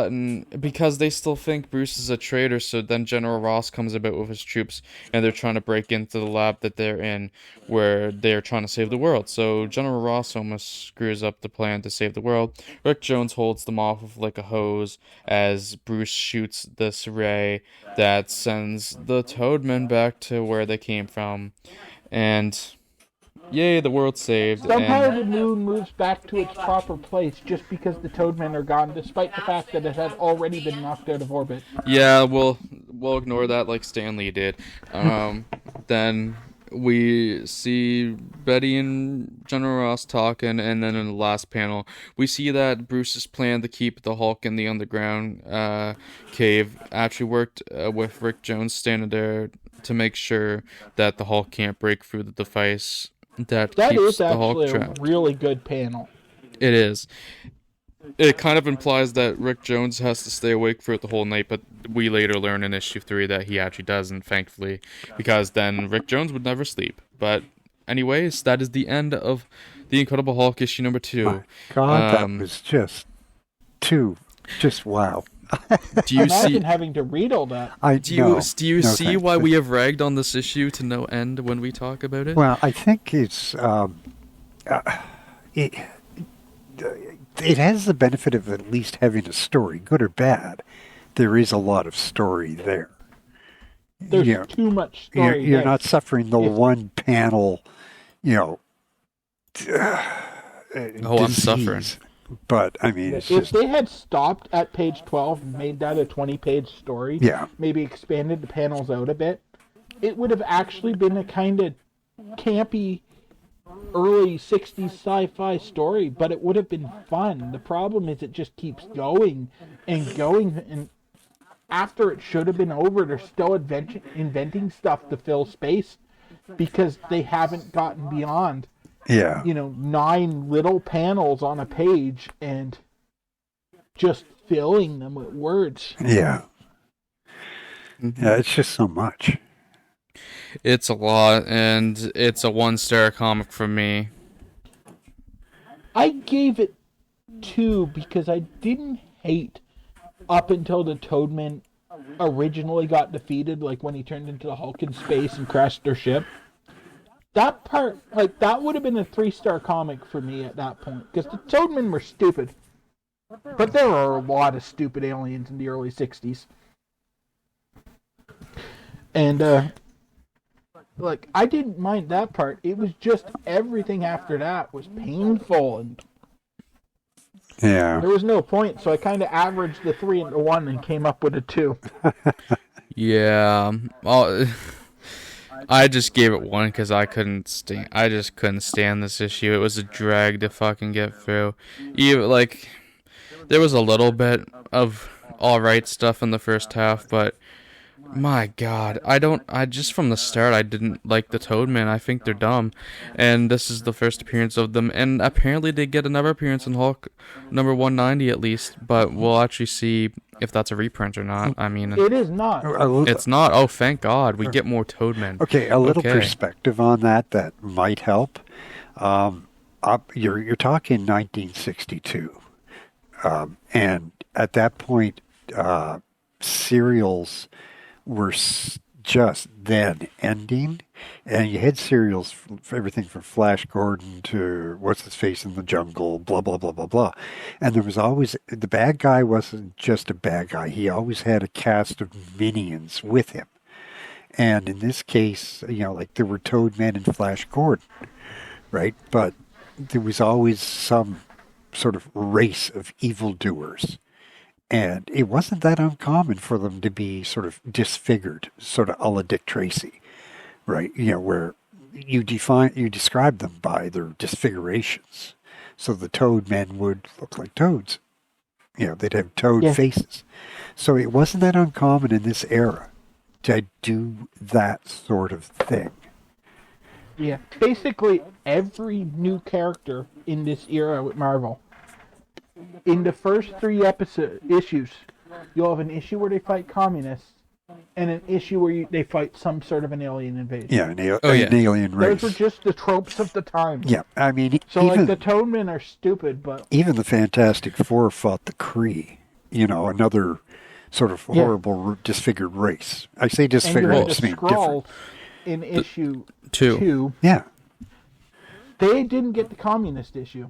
because they still think Bruce is a traitor, so then General Ross comes about with his troops, and they're trying to break into the lab that they're in, where they're trying to save the world. So General Ross almost screws up the plan to save the world. Rick Jones holds them off with like a hose as Bruce shoots this ray that sends the Toadmen back to where they came from. And Yay, the world saved. Somehow the moon moves back to its proper place just because the Toadmen are gone, despite the fact that it had already been knocked out of orbit. Yeah, we'll ignore that like Stanley did. Then we see Betty and General Ross talking, and then in the last panel, we see that Bruce's plan to keep the Hulk in the underground cave actually worked with Rick Jones standing there to make sure that the Hulk can't break through the device that keeps the Hulk trapped. That is actually a really good panel. It is. It kind of implies that Rick Jones has to stay awake for it the whole night, but we later learn in issue 3 that he actually doesn't, thankfully, because then Rick Jones would never sleep. But anyways, that is the end of the Incredible Hulk issue number 2. My God, that was just wow. Do you Imagine having to read all that. Do you see why we have ragged on this issue to no end when we talk about it? Well, I think it's it has the benefit of at least having a story, good or bad. There is a lot of story there. There's too much story. You're not suffering the one panel, I'm suffering. But, I mean, if they had stopped at page 12 and made that a 20-page story, maybe expanded the panels out a bit, it would have actually been a kind of campy early 60s sci-fi story, but it would have been fun. The problem is it just keeps going, and after it should have been over, they're still inventing stuff to fill space because they haven't gotten beyond 9 little panels on a page and just filling them with words. Yeah, it's just so much. It's a lot, and it's a 1-star comic for me. I gave it 2 because I didn't hate up until the Toadmen originally got defeated, like when he turned into the Hulk in space and crashed their ship. That part, that would have been a 3-star comic for me at that point, because the Toadmen were stupid. But there were a lot of stupid aliens in the early 60s. And, I didn't mind that part. It was just everything after that was painful, and there was no point, so I kind of averaged the 3 into 1 and came up with a 2. Yeah. I just gave it 1 because I just couldn't stand this issue. It was a drag to fucking get through. Even, there was a little bit of alright stuff in the first half, but my God, just from the start, I didn't like the Toadmen. I think they're dumb. And this is the first appearance of them. And apparently they get another appearance in Hulk number 190 at least. But we'll actually see if that's a reprint or not. I mean, it is not. It's not. Oh, thank God. We get more Toadmen. Okay, a little perspective on that might help. You're talking 1962. And at that point, serials were just then ending, and you had serials for everything from Flash Gordon to What's His Face in the Jungle, blah, blah, blah, blah, blah. And there was always, the bad guy wasn't just a bad guy. He always had a cast of minions with him. And in this case, there were Toadmen and Flash Gordon, right? But there was always some sort of race of evildoers. And it wasn't that uncommon for them to be sort of disfigured, sort of a la Dick Tracy, right? Where you describe them by their disfigurations. So the Toadmen would look like toads. They'd have toad faces. So it wasn't that uncommon in this era to do that sort of thing. Yeah, basically every new character in this era with Marvel, in the first 3 issues, you'll have an issue where they fight communists, and an issue where they fight some sort of an alien invasion. Yeah, an alien race. Those were just the tropes of the time. Yeah, I mean, so the Toadmen are stupid, but even the Fantastic Four fought the Kree. Another sort of horrible disfigured race. I say disfigured, I just mean different. In issue 2. Yeah, they didn't get the communist issue.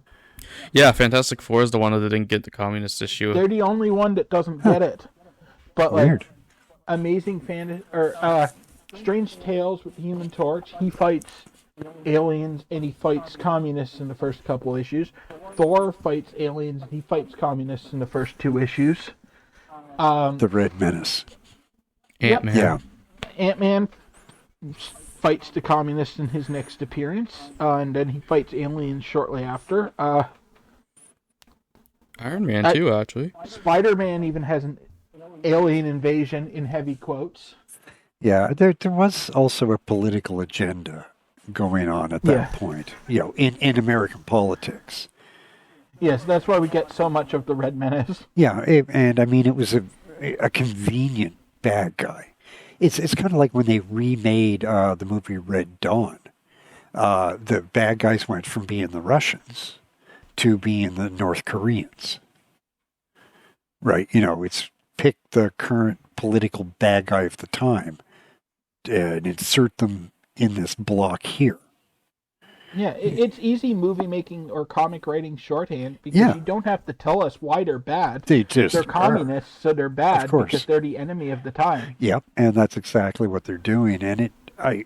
Yeah, Fantastic Four is the one that didn't get the communist issue. They're the only one that doesn't get it. But weird. Strange Tales with the Human Torch, he fights aliens and he fights communists in the first couple issues. Thor fights aliens and he fights communists in the first 2 issues. The Red Menace. Ant-Man. Yeah. Ant-Man fights the communists in his next appearance, and then he fights aliens shortly after. Iron Man too, actually. Spider-Man even has an alien invasion in heavy quotes. Yeah, there was also a political agenda going on at that point, in American politics. Yes, that's why we get so much of the Red Menace. Yeah, and I mean, it was a convenient bad guy. It's kind of like when they remade the movie Red Dawn. The bad guys went from being the Russians to being the North Koreans. Right, it's pick the current political bad guy of the time and insert them in this block here. Yeah, it's easy movie making or comic writing shorthand because you don't have to tell us why they're bad. They're communists, so they're bad because they're the enemy of the time. Yep, and that's exactly what they're doing. And I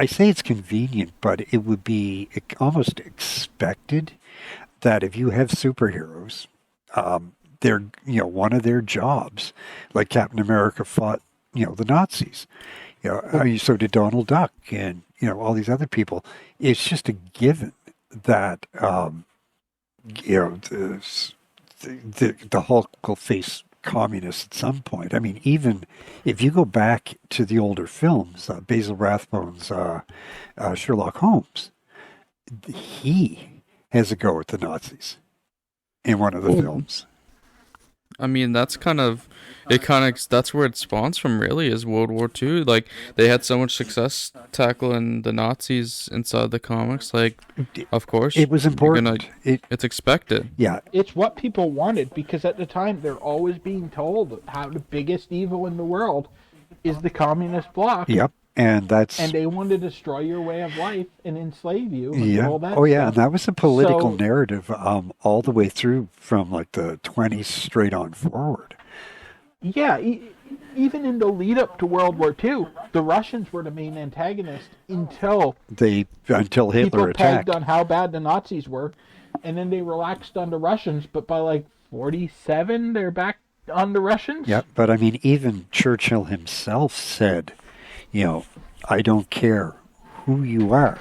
say it's convenient, but it would be almost expected that if you have superheroes, they're one of their jobs, like Captain America fought the Nazis. So did Donald Duck and all these other people. It's just a given that the Hulk will face communists at some point. I mean, even if you go back to the older films, Basil Rathbone's Sherlock Holmes, he has a go at the Nazis in one of the films. I mean, that's that's where it spawns from, really, is World War II. Like, they had so much success tackling the Nazis inside the comics. Like, of course. It was important. It's expected. Yeah. It's what people wanted, because at the time, they're always being told how the biggest evil in the world is the communist bloc. Yep. And they want to destroy your way of life and enslave you. And all that stuff. And that was a political narrative all the way through from like the 20s straight on forward. Yeah, even in the lead up to World War II, the Russians were the main antagonist until Hitler people attacked. pegged on how bad the Nazis were, and then they relaxed on the Russians. But by like 47, they're back on the Russians. Yeah, but I mean, even Churchill himself said, I don't care who you are.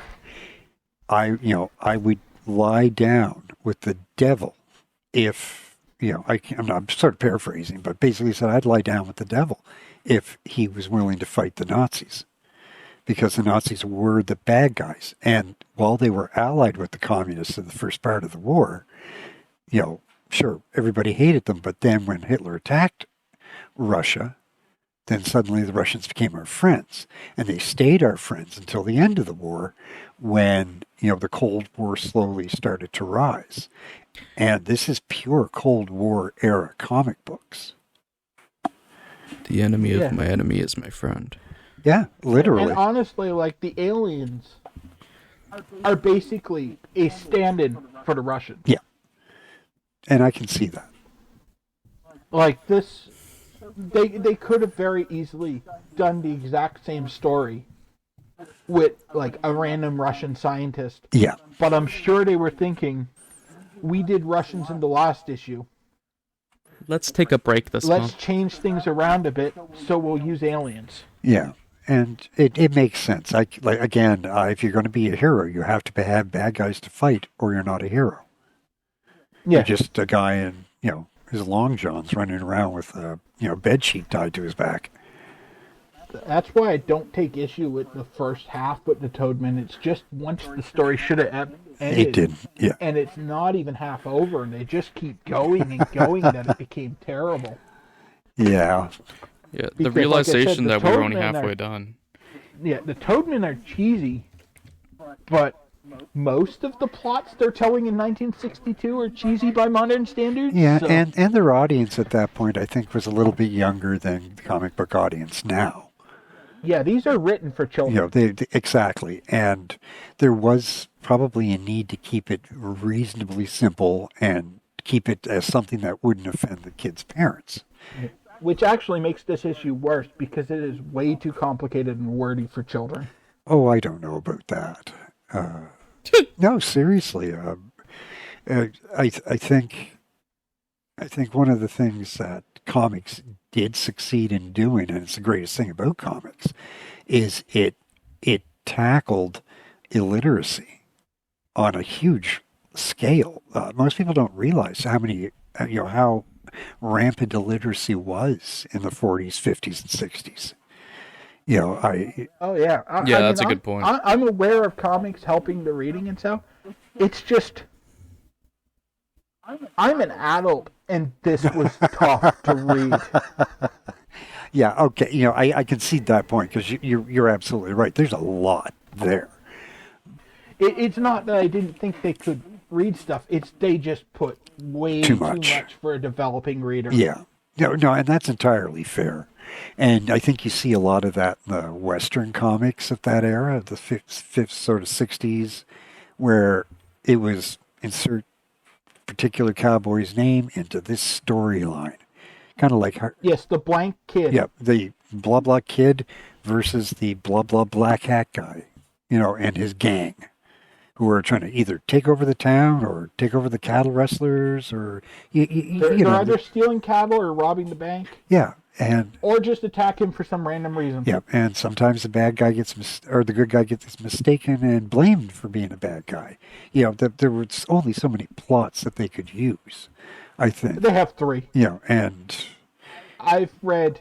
I would lie down with the devil if, I'm sort of paraphrasing, but basically he said I'd lie down with the devil if he was willing to fight the Nazis, because the Nazis were the bad guys. And while they were allied with the communists in the first part of the war, sure, everybody hated them, but then when Hitler attacked Russia, then suddenly the Russians became our friends. And they stayed our friends until the end of the war, when, the Cold War slowly started to rise. And this is pure Cold War era comic books. The enemy of my enemy is my friend. Yeah, literally. And honestly, like, the aliens are basically a stand-in for the Russians. Yeah. And I can see that. Like, this... They could have very easily done the exact same story with, like, a random Russian scientist. Yeah. But I'm sure they were thinking, we did Russians in the last issue. Let's take a break this month. month. Let's change things around a bit, so we'll use aliens. Yeah. And it makes sense. If you're going to be a hero, you have to have bad guys to fight, or you're not a hero. Yeah. You're just a guy in, his long johns running around with a bed sheet tied to his back. That's why I don't take issue with the first half with the Toadman. It's just once the story should have ended. It did, yeah. And it's not even half over, and they just keep going and going that it became terrible. Yeah. Yeah, Because, the realization like I said, that we were only halfway done. Yeah, the Toadmen are cheesy, but most of the plots they're telling in 1962 are cheesy by modern standards. Yeah, so. and their audience at that point, I think, was a little bit younger than the comic book audience now. Yeah, these are written for children. Exactly. And there was probably a need to keep it reasonably simple and keep it as something that wouldn't offend the kids' parents. Which actually makes this issue worse, because it is way too complicated and wordy for children. Oh, I don't know about that. No, seriously. I think one of the things that comics did succeed in doing, and it's the greatest thing about comics, is it tackled illiteracy on a huge scale. Most people don't realize how rampant illiteracy was in the 40s, 50s, and 60s. That's a good point. I'm aware of comics helping the reading and so. It's just, I'm an adult, and this was tough to read. Yeah, okay. I concede that point because you're absolutely right. There's a lot there. It's not that I didn't think they could read stuff. It's they just put way too much for a developing reader. Yeah. No, and that's entirely fair. And I think you see a lot of that in the Western comics of that era, the fifth sort of 60s, where it was insert particular cowboy's name into this storyline. Kind of like... Yes, the blank kid. Yeah, the blah blah kid versus the blah blah black hat guy, and his gang, who are trying to either take over the town or take over the cattle rustlers, or... They're either stealing cattle or robbing the bank. Yeah. Or just attack him for some random reason. Yeah, and sometimes the bad guy or the good guy gets mistaken and blamed for being a bad guy. There was only so many plots that they could use, I think. They have 3. And... I've read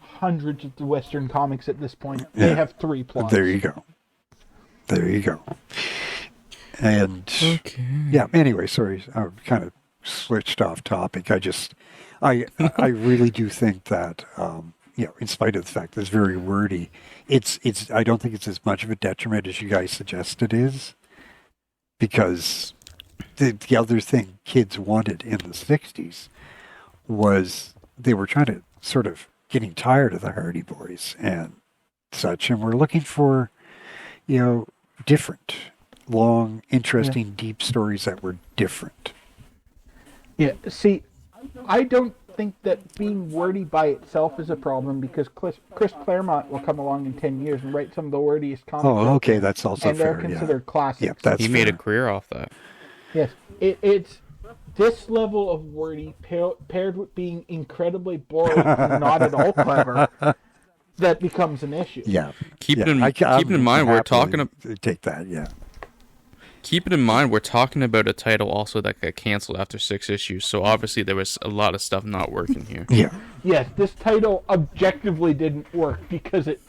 hundreds of the Western comics at this point. They have 3 plots. There you go. And... Okay. Yeah, anyway, sorry, I kind of switched off topic. I really do think that, in spite of the fact that it's very wordy, I don't think it's as much of a detriment as you guys suggest it is, because the other thing kids wanted in the 60s was they were trying to sort of getting tired of the Hardy Boys and such, and were looking for, different, long, interesting, deep stories that were different. Yeah, see... I don't think that being wordy by itself is a problem, because Chris Claremont will come along in 10 years and write some of the wordiest comics. Oh, okay, that's also and fair. And they're considered classics. Yeah, he made a career off that. Yes, it's this level of wordy paired with being incredibly boring and not at all clever that becomes an issue. Yeah, keeping in mind we're talking take that. Yeah. Keep it in mind, we're talking about a title also that got canceled after 6 issues, so obviously there was a lot of stuff not working here. Yeah. Yes, this title objectively didn't work because it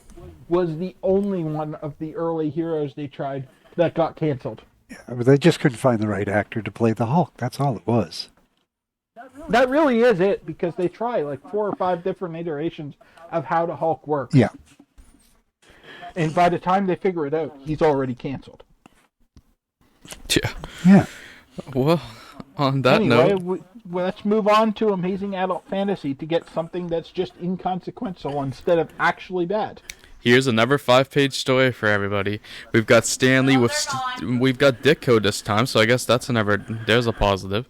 was the only one of the early heroes they tried that got canceled. Yeah, but they just couldn't find the right actor to play the Hulk. That's all it was. That really is it, because they try like 4 or 5 different iterations of how the Hulk works. Yeah. And by the time they figure it out, he's already canceled. Yeah. Well, on that note, let's move on to Amazing Adult Fantasy to get something that's just inconsequential instead of actually bad. Here's another 5-page story for everybody. We've got Stanley we've got Ditko this time, so I guess there's a positive.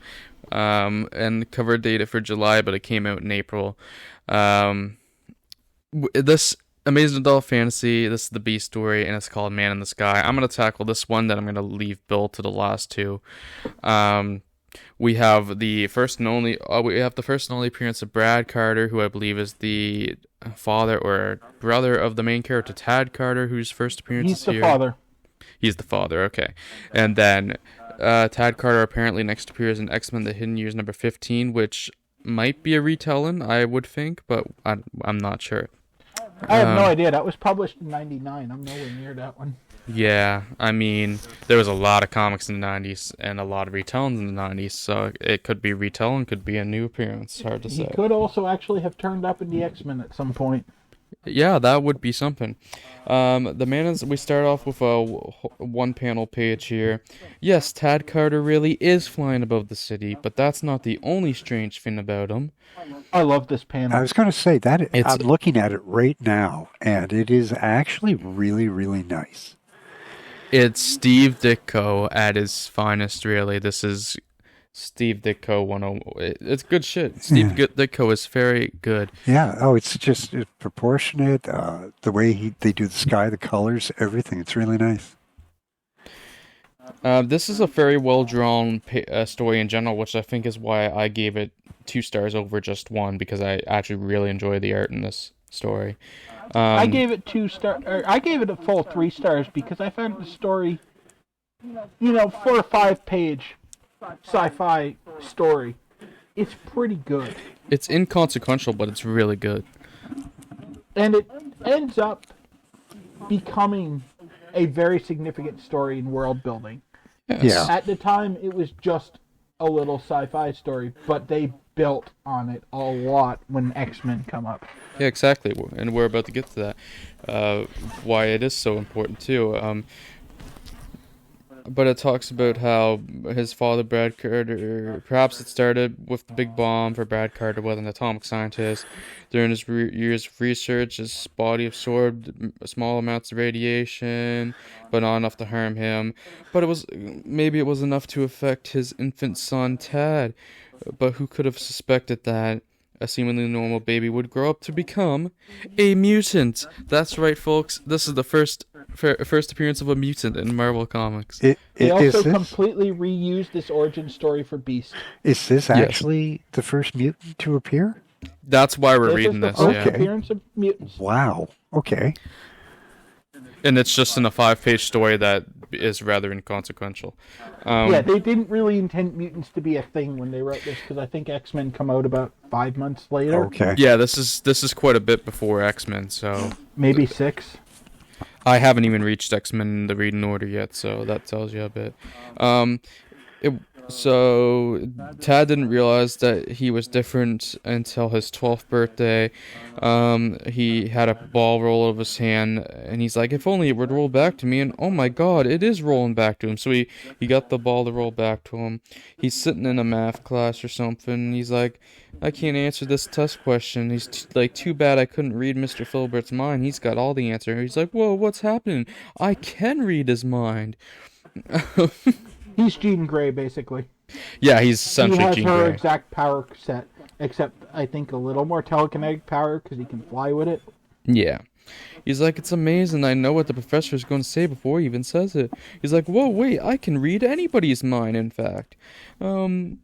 And cover date for July, but it came out in April. This Amazing Adult Fantasy, this is the B story, and it's called Man in the Sky. I'm going to tackle this one, then I'm going to leave Bill to the last 2. We have the first and only appearance of Brad Carter, who I believe is the father or brother of the main character, Tad Carter, whose first appearance is here. He's the father. He's the father, okay. And then Tad Carter apparently next appears in X-Men The Hidden Years number 15, which might be a retelling, I would think, but I'm not sure. I have no idea. That was published in 99. I'm nowhere near that one. Yeah, I mean, there was a lot of comics in the 90s and a lot of retellings in the 90s, so it could be retelling, could be a new appearance. Hard to say. He could also actually have turned up in the X-Men at some point. Yeah, that would be something. We start off with a one-panel page here. Yes, Tad Carter really is flying above the city, but that's not the only strange thing about him. I love this panel. I was going to say that I'm looking at it right now, and it is actually really, really nice. It's Steve Ditko at his finest, really. This is Steve Ditko 101. It's good shit. Steve Ditko is very good. Yeah. Oh, it's just proportionate. The way they do the sky, the colors, everything. It's really nice. This is a very well drawn story in general, which I think is why I gave it 2 stars over just 1, because I actually really enjoy the art in this story. I gave it 2 stars. I gave it a full 3 stars because I found the story, 4 or 5 page sci-fi story. It's pretty good. It's inconsequential, but it's really good. And it ends up becoming a very significant story in world building. Yes. Yeah. At the time, it was just a little sci-fi story, but they built on it a lot when X-Men come up. Yeah, exactly. And we're about to get to that. Why it is so important, too. But it talks about how his father, Brad Carter, perhaps it started with the big bomb for Brad Carter was an atomic scientist. During his years of research, his body absorbed small amounts of radiation, but not enough to harm him. But maybe it was enough to affect his infant son, Tad. But who could have suspected that a seemingly normal baby would grow up to become a mutant? That's right, folks. This is the first appearance of a mutant in Marvel Comics. They also completely reused this origin story for Beast. Is this actually the first mutant to appear? That's why we're reading this. Okay. Appearance of mutants. Wow. Okay. And it's just in a 5-page story that is rather inconsequential. They didn't really intend mutants to be a thing when they wrote this, because I think X-Men come out about 5 months later. Okay. Yeah, this is quite a bit before X-Men, so maybe 6. I haven't even reached X-Men in the reading order yet, so that tells you a bit. So Tad didn't realize that he was different until his 12th birthday. He had a ball roll out of his hand, and he's like, if only it would roll back to me, and oh my god, it is rolling back to him. So he got the ball to roll back to him. He's sitting in a math class or something, and he's like, I can't answer this test question. He's too bad I couldn't read Mr. Filbert's mind. He's got all the answer. He's like, whoa, what's happening? I can read his mind. He's Jean Grey, basically. Yeah, he's essentially Jean Grey. He has her exact power set, except I think a little more telekinetic power because he can fly with it. Yeah. He's like, it's amazing. I know what the professor is going to say before he even says it. He's like, whoa, wait, I can read anybody's mind, in fact. And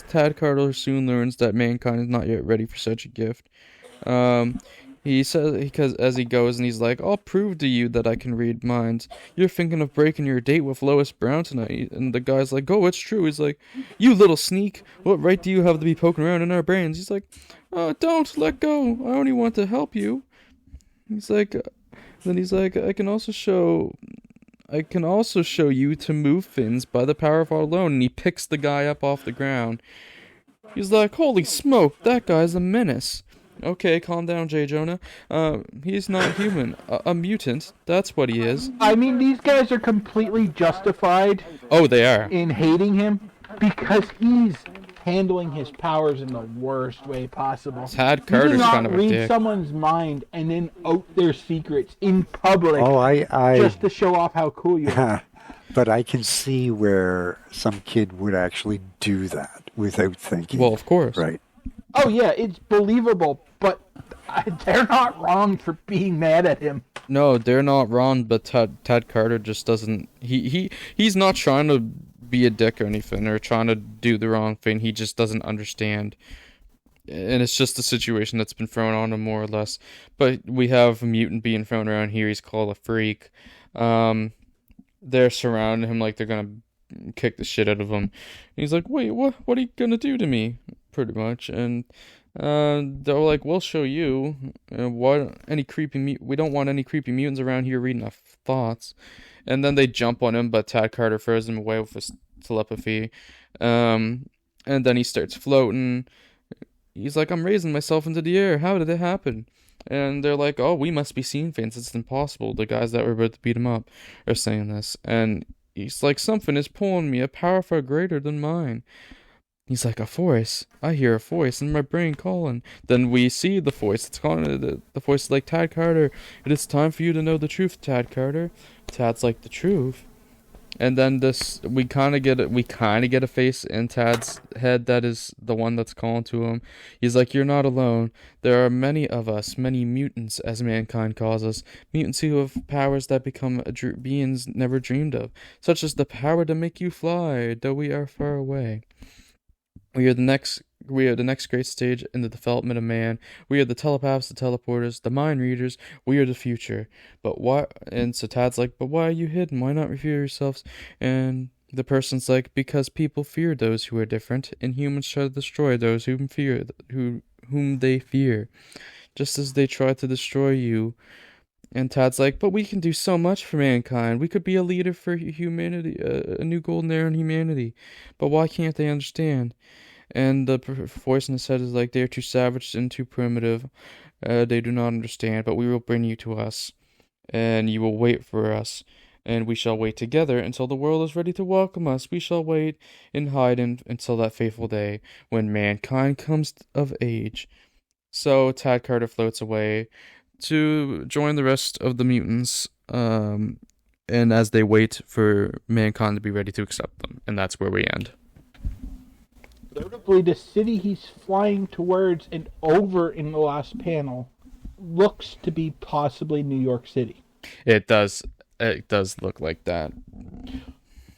Tad Carter soon learns that mankind is not yet ready for such a gift. He says, because as he goes, and he's like, I'll prove to you that I can read minds. You're thinking of breaking your date with Lois Brown tonight. And the guy's like, oh, it's true. He's like, you little sneak. What right do you have to be poking around in our brains? He's like, don't let go. I only want to help you. He's like, I can also show you to move things by the power of our alone. And he picks the guy up off the ground. He's like, holy smoke, that guy's a menace. Okay, calm down, J. Jonah. He's not human. A mutant. That's what he is. I mean, these guys are completely justified. Oh, they are. In hating him because he's handling his powers in the worst way possible. Tad Carter's kind of a dick. You do not read someone's mind and then out their secrets in public. I just to show off how cool you are. But I can see where some kid would actually do that without thinking. Well, of course. Right. Oh, yeah, it's believable, but they're not wrong for being mad at him. No, they're not wrong, but Tad Carter just doesn't... He's not trying to be a dick or anything, or trying to do the wrong thing. He just doesn't understand. And it's just a situation that's been thrown on him, more or less. But we have a mutant being thrown around here. He's called a freak. They're surrounding him like they're going to kick the shit out of him. And he's like, wait, what are you going to do to me? Pretty much, and they're like, "We'll show you. We don't want any creepy mutants around here reading our thoughts." And then they jump on him, but Tad Carter throws him away with his telepathy. And then he starts floating. He's like, "I'm raising myself into the air. How did it happen?" And they're like, "Oh, we must be seeing things. It's impossible." The guys that were about to beat him up are saying this, and he's like, "Something is pulling me. A power far greater than mine." He's like, a voice. I hear a voice in my brain calling. Then we see the voice. It's calling. The voice is like, Tad Carter, it is time for you to know the truth, Tad Carter. Tad's like, the truth? And then we kind of get a face in Tad's head that is the one that's calling to him. He's like, "You're not alone. There are many of us, many mutants, as mankind calls us, mutants who have powers that become beings never dreamed of, such as the power to make you fly, though we are far away. We are the next great stage in the development of man. We are the telepaths, the teleporters, the mind readers. We are the future. But why?" And so Tad's like, "But why are you hidden? Why not reveal yourselves?" And the person's like, "Because people fear those who are different, and humans try to destroy those whom they fear, just as they try to destroy you." And Tad's like, "But we can do so much for mankind. We could be a leader for humanity, a new golden era in humanity. But why can't they understand?" And the voice in his head is like, "They are too savage and too primitive. They do not understand, but we will bring you to us, and you will wait for us, and we shall wait together until the world is ready to welcome us. We shall wait and hide until that fateful day when mankind comes of age." So Tad Carter floats away to join the rest of the mutants, and as they wait for mankind to be ready to accept them, and that's where we end. Notably, the city he's flying towards and over in the last panel looks to be possibly New York City. It does look like that.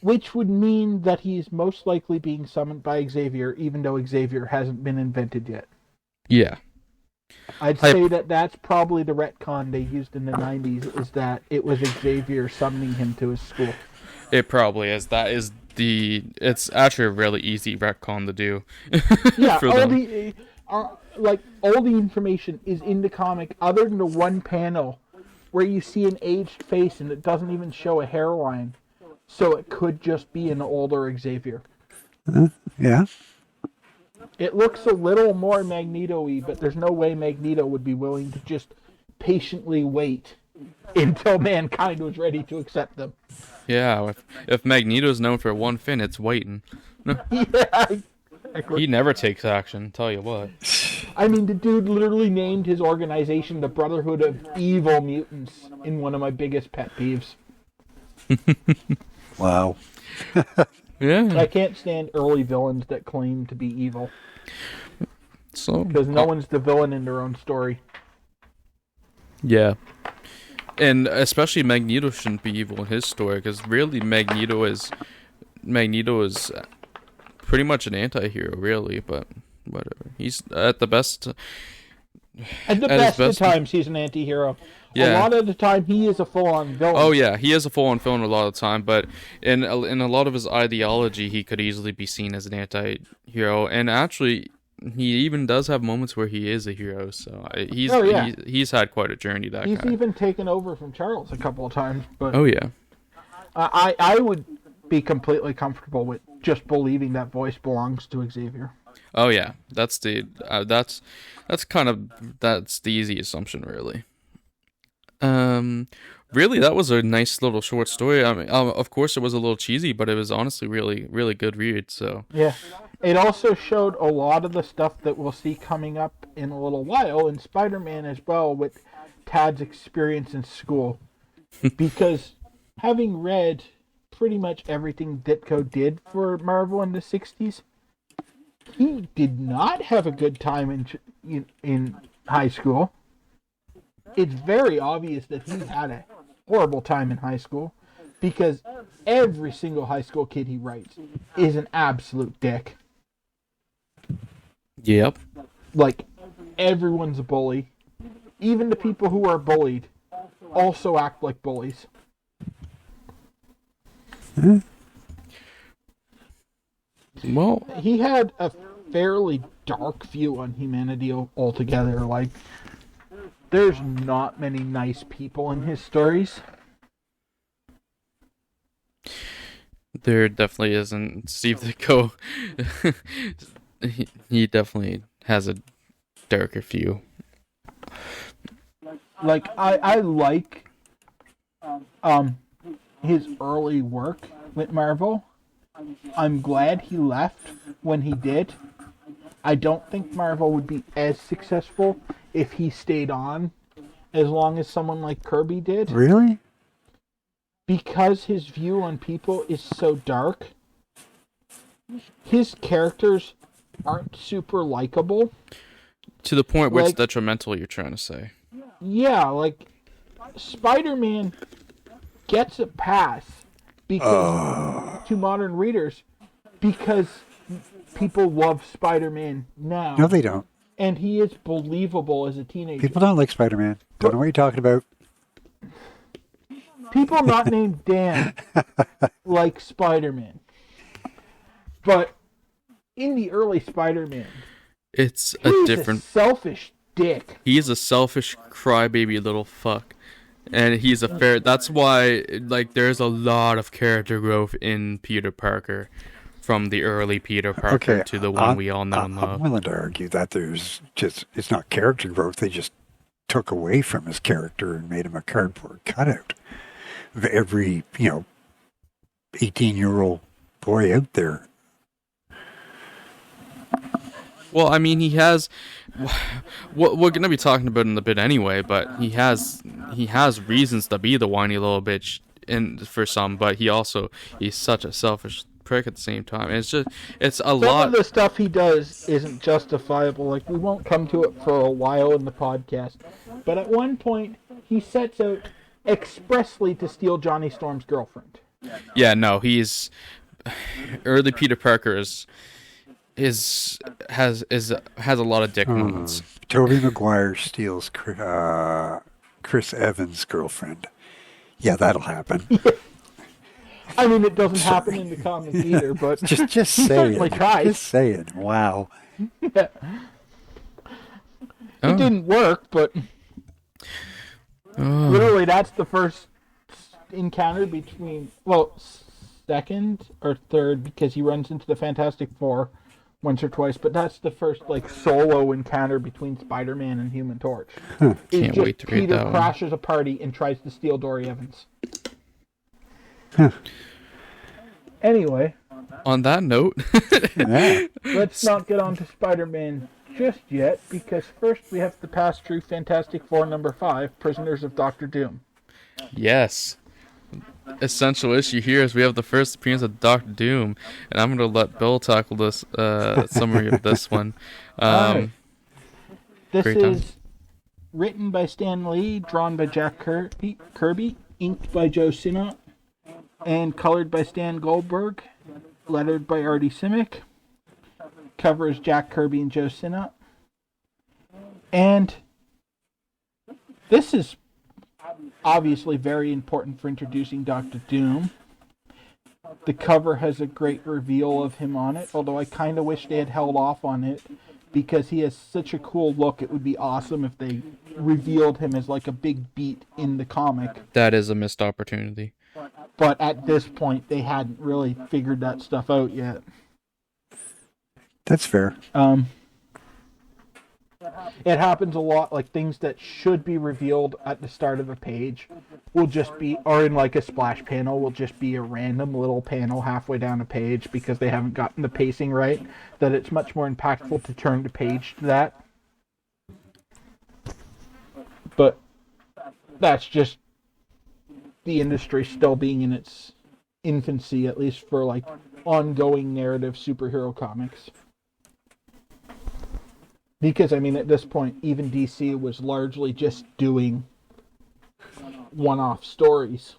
Which would mean that he's most likely being summoned by Xavier, even though Xavier hasn't been invented yet. Yeah. I'd say that's probably the retcon they used in the 90s, is that it was Xavier summoning him to his school. It probably is. It's actually a really easy retcon to do. Yeah, all the information is in the comic, other than the one panel where you see an aged face and it doesn't even show a hairline. So it could just be an older Xavier. Yeah. It looks a little more Magneto-y, but there's no way Magneto would be willing to just patiently wait until mankind was ready to accept them. Yeah, if Magneto's known for one thing, it's waiting. Yeah. He never takes action, tell you what. I mean, the dude literally named his organization the Brotherhood of Evil Mutants in one of my biggest pet peeves. Wow. Yeah. I can't stand early villains that claim to be evil. So because no one's the villain in their own story. Yeah. And especially Magneto shouldn't be evil in his story, because really Magneto is pretty much an anti-hero, really, but whatever. He's at the best. At the best of times, he's an anti-hero. Yeah. A lot of the time, he is a full-on villain. Oh yeah, he is a full-on villain a lot of the time, but in a lot of his ideology, he could easily be seen as an anti-hero, and actually, he even does have moments where he is a hero. So he's had quite a journey. He's even taken over from Charles a couple of times. But oh yeah, I would be completely comfortable with just believing that voice belongs to Xavier. Oh yeah, that's the easy assumption, really. Really, that was a nice little short story. I mean, of course, it was a little cheesy, but it was honestly really, really good read. So yeah, it also showed a lot of the stuff that we'll see coming up in a little while in Spider-Man as well, with Tad's experience in school, because having read pretty much everything Ditko did for Marvel in the 60s, he did not have a good time in high school. It's very obvious that he had a horrible time in high school, because every single high school kid he writes is an absolute dick. Yep. Like, everyone's a bully. Even the people who are bullied also act like bullies. Well, he had a fairly dark view on humanity altogether. Like, there's not many nice people in his stories. There definitely isn't. Steve Ditko, he definitely has a darker view. Like, I like his early work with Marvel. I'm glad he left when he did. I don't think Marvel would be as successful if he stayed on as long as someone like Kirby did. Really? because his view on people is so dark, his characters aren't super likable. To the point where it's detrimental, you're trying to say. Yeah, like, Spider-Man gets a pass because to modern readers because people love Spider-Man now. No, they don't. And he is believable as a teenager. People don't like Spider-Man. Don't know what you're talking about. People not named Dan like Spider-Man. But in the early Spider-Man, it's he's a selfish dick. He's a selfish crybaby little fuck. And he's a fair... That's why, like, there's a lot of character growth in Peter Parker. From the early Peter Parker to the one we all know and love. I'm willing to argue that it's not character growth. They just took away from his character and made him a cardboard cutout of every, 18-year-old boy out there. Well, I mean, he has... We're going to be talking about it in a bit anyway, but he has reasons to be the whiny little bitch for some, but he's such a selfish prick at the same time. It's a lot. Some of the stuff he does isn't justifiable. Like, we won't come to it for a while in the podcast, but at one point he sets out expressly to steal Johnny Storm's girlfriend. Yeah, no, he's early Peter Parker has a lot of dick moments. Tobey Maguire steals Chris Evans' girlfriend. Yeah, that'll happen. I mean, it doesn't happen in the comics either, but just saying. Just saying. Wow. Yeah. It didn't work, but literally that's the first encounter between, second or third, because he runs into the Fantastic Four once or twice, but that's the first solo encounter between Spider-Man and Human Torch. Can't wait to read that one. Peter crashes a party and tries to steal Dory Evans. Anyway, on that note, let's not get on to Spider-Man just yet, because first we have to pass through Fantastic Four number 5, Prisoners of Dr. Doom. Yes. Essential issue here is we have the first appearance of Dr. Doom, and I'm going to let Bill tackle this summary of this one. This is written by Stan Lee, drawn by Jack Kirby, inked by Joe Sinnott, and colored by Stan Goldberg, lettered by Artie Simic. Cover is Jack Kirby and Joe Sinnott. And this is obviously very important for introducing Dr. Doom. The cover has a great reveal of him on it, although I kind of wish they had held off on it, because he has such a cool look. It would be awesome if they revealed him as a big beat in the comic. That is a missed opportunity. But at this point, they hadn't really figured that stuff out yet. That's fair. It happens a lot, things that should be revealed at the start of a page will just be, or in a splash panel, will just be a random little panel halfway down a page because they haven't gotten the pacing right, that it's much more impactful to turn the page to that. But that's just the industry still being in its infancy, at least for ongoing narrative superhero comics. Because, at this point, even DC was largely just doing one-off stories.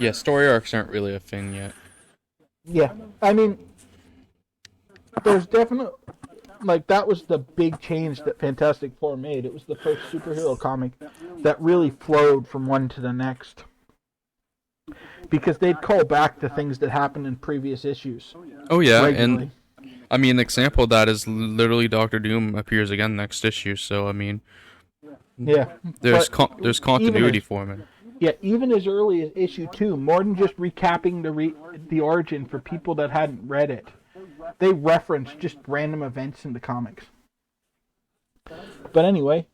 Yeah, story arcs aren't really a thing yet. Yeah, there's definitely... that was the big change that Fantastic Four made. It was the first superhero comic that really flowed from one to the next. Because they'd call back the things that happened in previous issues. Oh, yeah, regularly. And an example of that is literally Dr. Doom appears again next issue, so yeah, there's continuity for him. Yeah, even as early as issue 2, more than just recapping the origin for people that hadn't read it, they reference just random events in the comics. But anyway,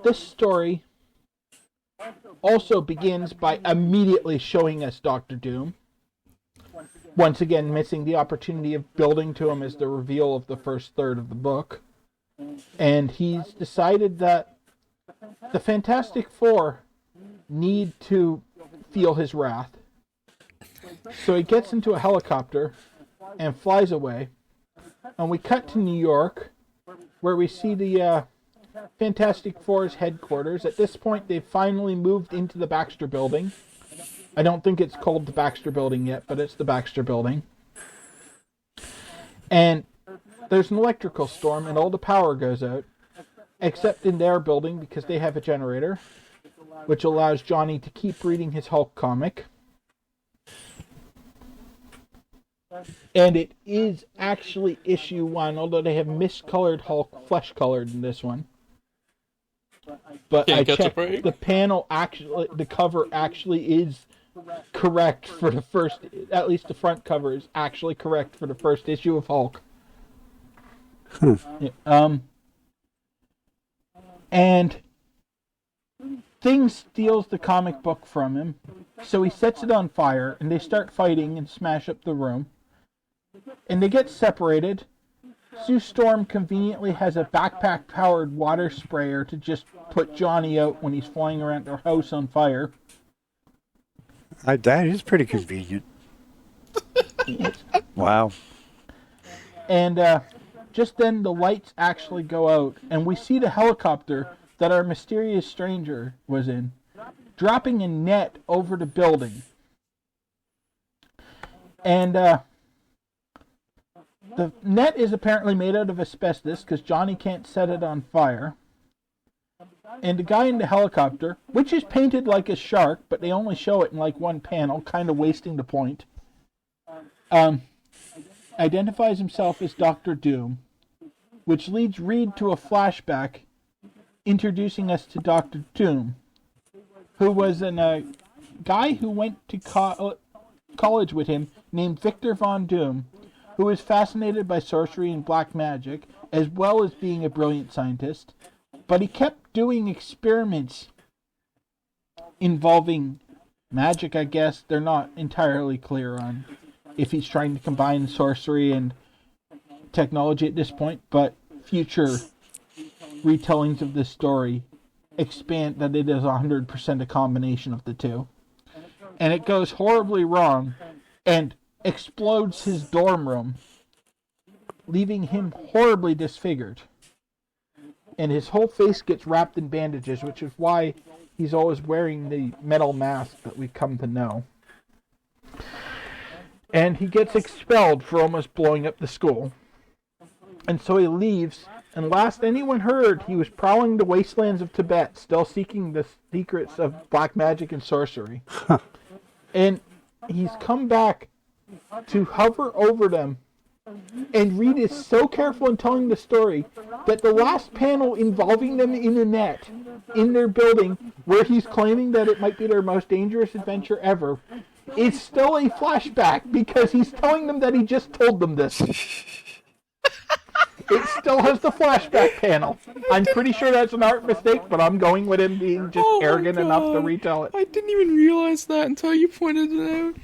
this story also begins by immediately showing us Dr. Doom. Once again, missing the opportunity of building to him as the reveal of the first third of the book. And he's decided that the Fantastic Four need to feel his wrath. So he gets into a helicopter and flies away. And we cut to New York, where we see the Fantastic Four's headquarters. At this point, they've finally moved into the Baxter Building. I don't think it's called the Baxter Building yet, but it's the Baxter Building. And there's an electrical storm, and all the power goes out, except in their building, because they have a generator, which allows Johnny to keep reading his Hulk comic. And it is actually issue 1, although they have miscolored Hulk flesh-colored in this one. But I checked, the panel actually, the cover actually is correct for the first, at least the front cover is actually correct for the first issue of Hulk. And Thing steals the comic book from him, so he sets it on fire, and they start fighting and smash up the room. And they get separated. Sue Storm conveniently has a backpack-powered water sprayer to just put Johnny out when he's flying around their house on fire. That is pretty convenient. Wow. And just then the lights actually go out, and we see the helicopter that our mysterious stranger was in, dropping a net over the building. And the net is apparently made out of asbestos, because Johnny can't set it on fire. And the guy in the helicopter, which is painted like a shark, but they only show it in like one panel, kind of wasting the point, identifies himself as Dr. Doom, which leads Reed to a flashback introducing us to Dr. Doom, who was a guy who went to college with him named Victor Von Doom, who was fascinated by sorcery and black magic, as well as being a brilliant scientist, but he kept doing experiments involving magic, I guess. They're not entirely clear on if he's trying to combine sorcery and technology at this point, but future retellings of this story expand that it is 100% a combination of the two. And it goes horribly wrong and explodes his dorm room, leaving him horribly disfigured. And his whole face gets wrapped in bandages, which is why he's always wearing the metal mask that we've come to know. And he gets expelled for almost blowing up the school. And so he leaves, and last anyone heard, he was prowling the wastelands of Tibet, still seeking the secrets of black magic and sorcery. And he's come back to hover over them. And Reed is so careful in telling the story that the last panel involving them in a net in their building, where he's claiming that it might be their most dangerous adventure ever, is still a flashback because he's telling them that he just told them this. It still has the flashback panel. I'm pretty sure that's an art mistake, but I'm going with him being just arrogant enough to retell it. I didn't even realize that until you pointed it out.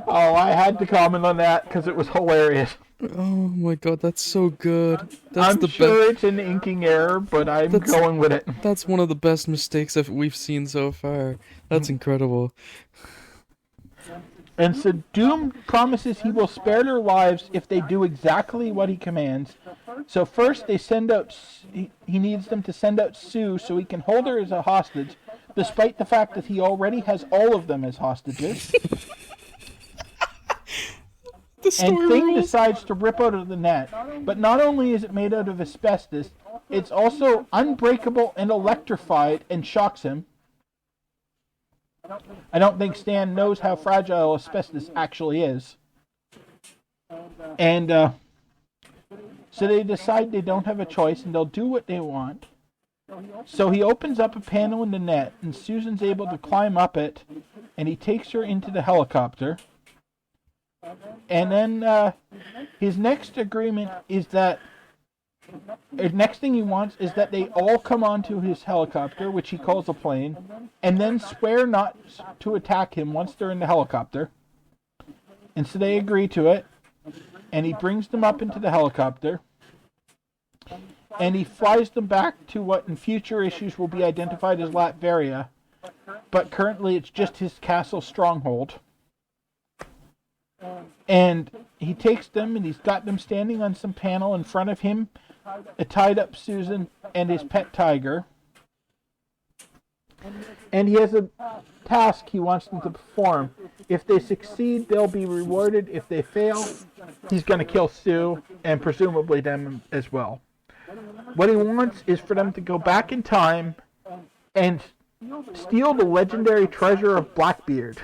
Oh, I had to comment on that because it was hilarious. Oh my god, that's so good. I'm sure it's an inking error, but I'm going with it. That's one of the best mistakes we've seen so far. That's incredible. And so Doom promises he will spare their lives if they do exactly what he commands. So first they send out, he needs them to send out Sue so he can hold her as a hostage, despite the fact that he already has all of them as hostages. And Thing decides to rip out of the net, but not only is it made out of asbestos, it's also unbreakable and electrified and shocks him. I don't think Stan knows how fragile asbestos actually is. And so they decide they don't have a choice and they'll do what they want. So he opens up a panel in the net and Susan's able to climb up it and he takes her into the helicopter. And then his next agreement is that the next thing he wants is that they all come onto his helicopter, which he calls a plane, and then swear not to attack him once they're in the helicopter. And so they agree to it, and he brings them up into the helicopter, and he flies them back to what in future issues will be identified as Latveria, but currently it's just his castle stronghold. And he takes them, and he's got them standing on some panel in front of him, tied up Susan and his pet tiger. And he has a task he wants them to perform. If they succeed, they'll be rewarded. If they fail, he's going to kill Sue and presumably them as well. What he wants is for them to go back in time and steal the legendary treasure of Blackbeard,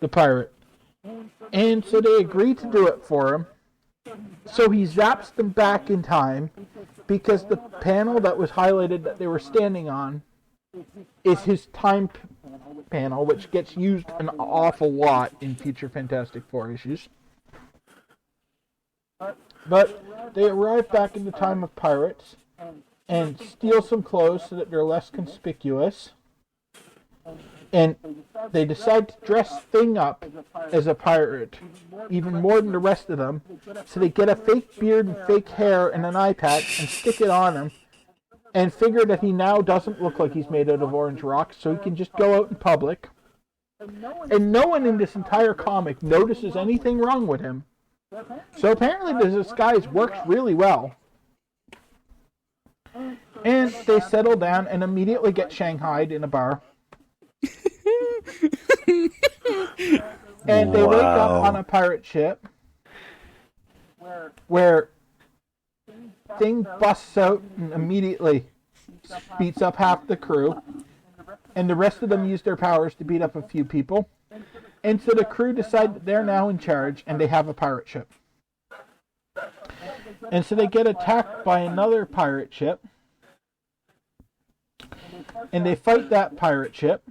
the pirate. And so they agree to do it for him. So he zaps them back in time because the panel that was highlighted that they were standing on is his time panel, which gets used an awful lot in future Fantastic Four issues. But they arrive back in the time of pirates and steal some clothes so that they're less conspicuous. And they decide to dress Thing up as a pirate, even more than the rest of them. So they get a fake beard and fake hair and an eye patch and stick it on him, and figure that he now doesn't look like he's made out of orange rock, so he can just go out in public. And no one in this entire comic notices anything wrong with him. So apparently the disguise works really well. And they settle down and immediately get shanghaied in a bar. And they wake up on a pirate ship where Thing busts out and immediately beats up half the crew, and the rest of them use their powers to beat up a few people. And so the crew decide that they're now in charge and they have a pirate ship. And so they get attacked by another pirate ship, and they fight that pirate ship.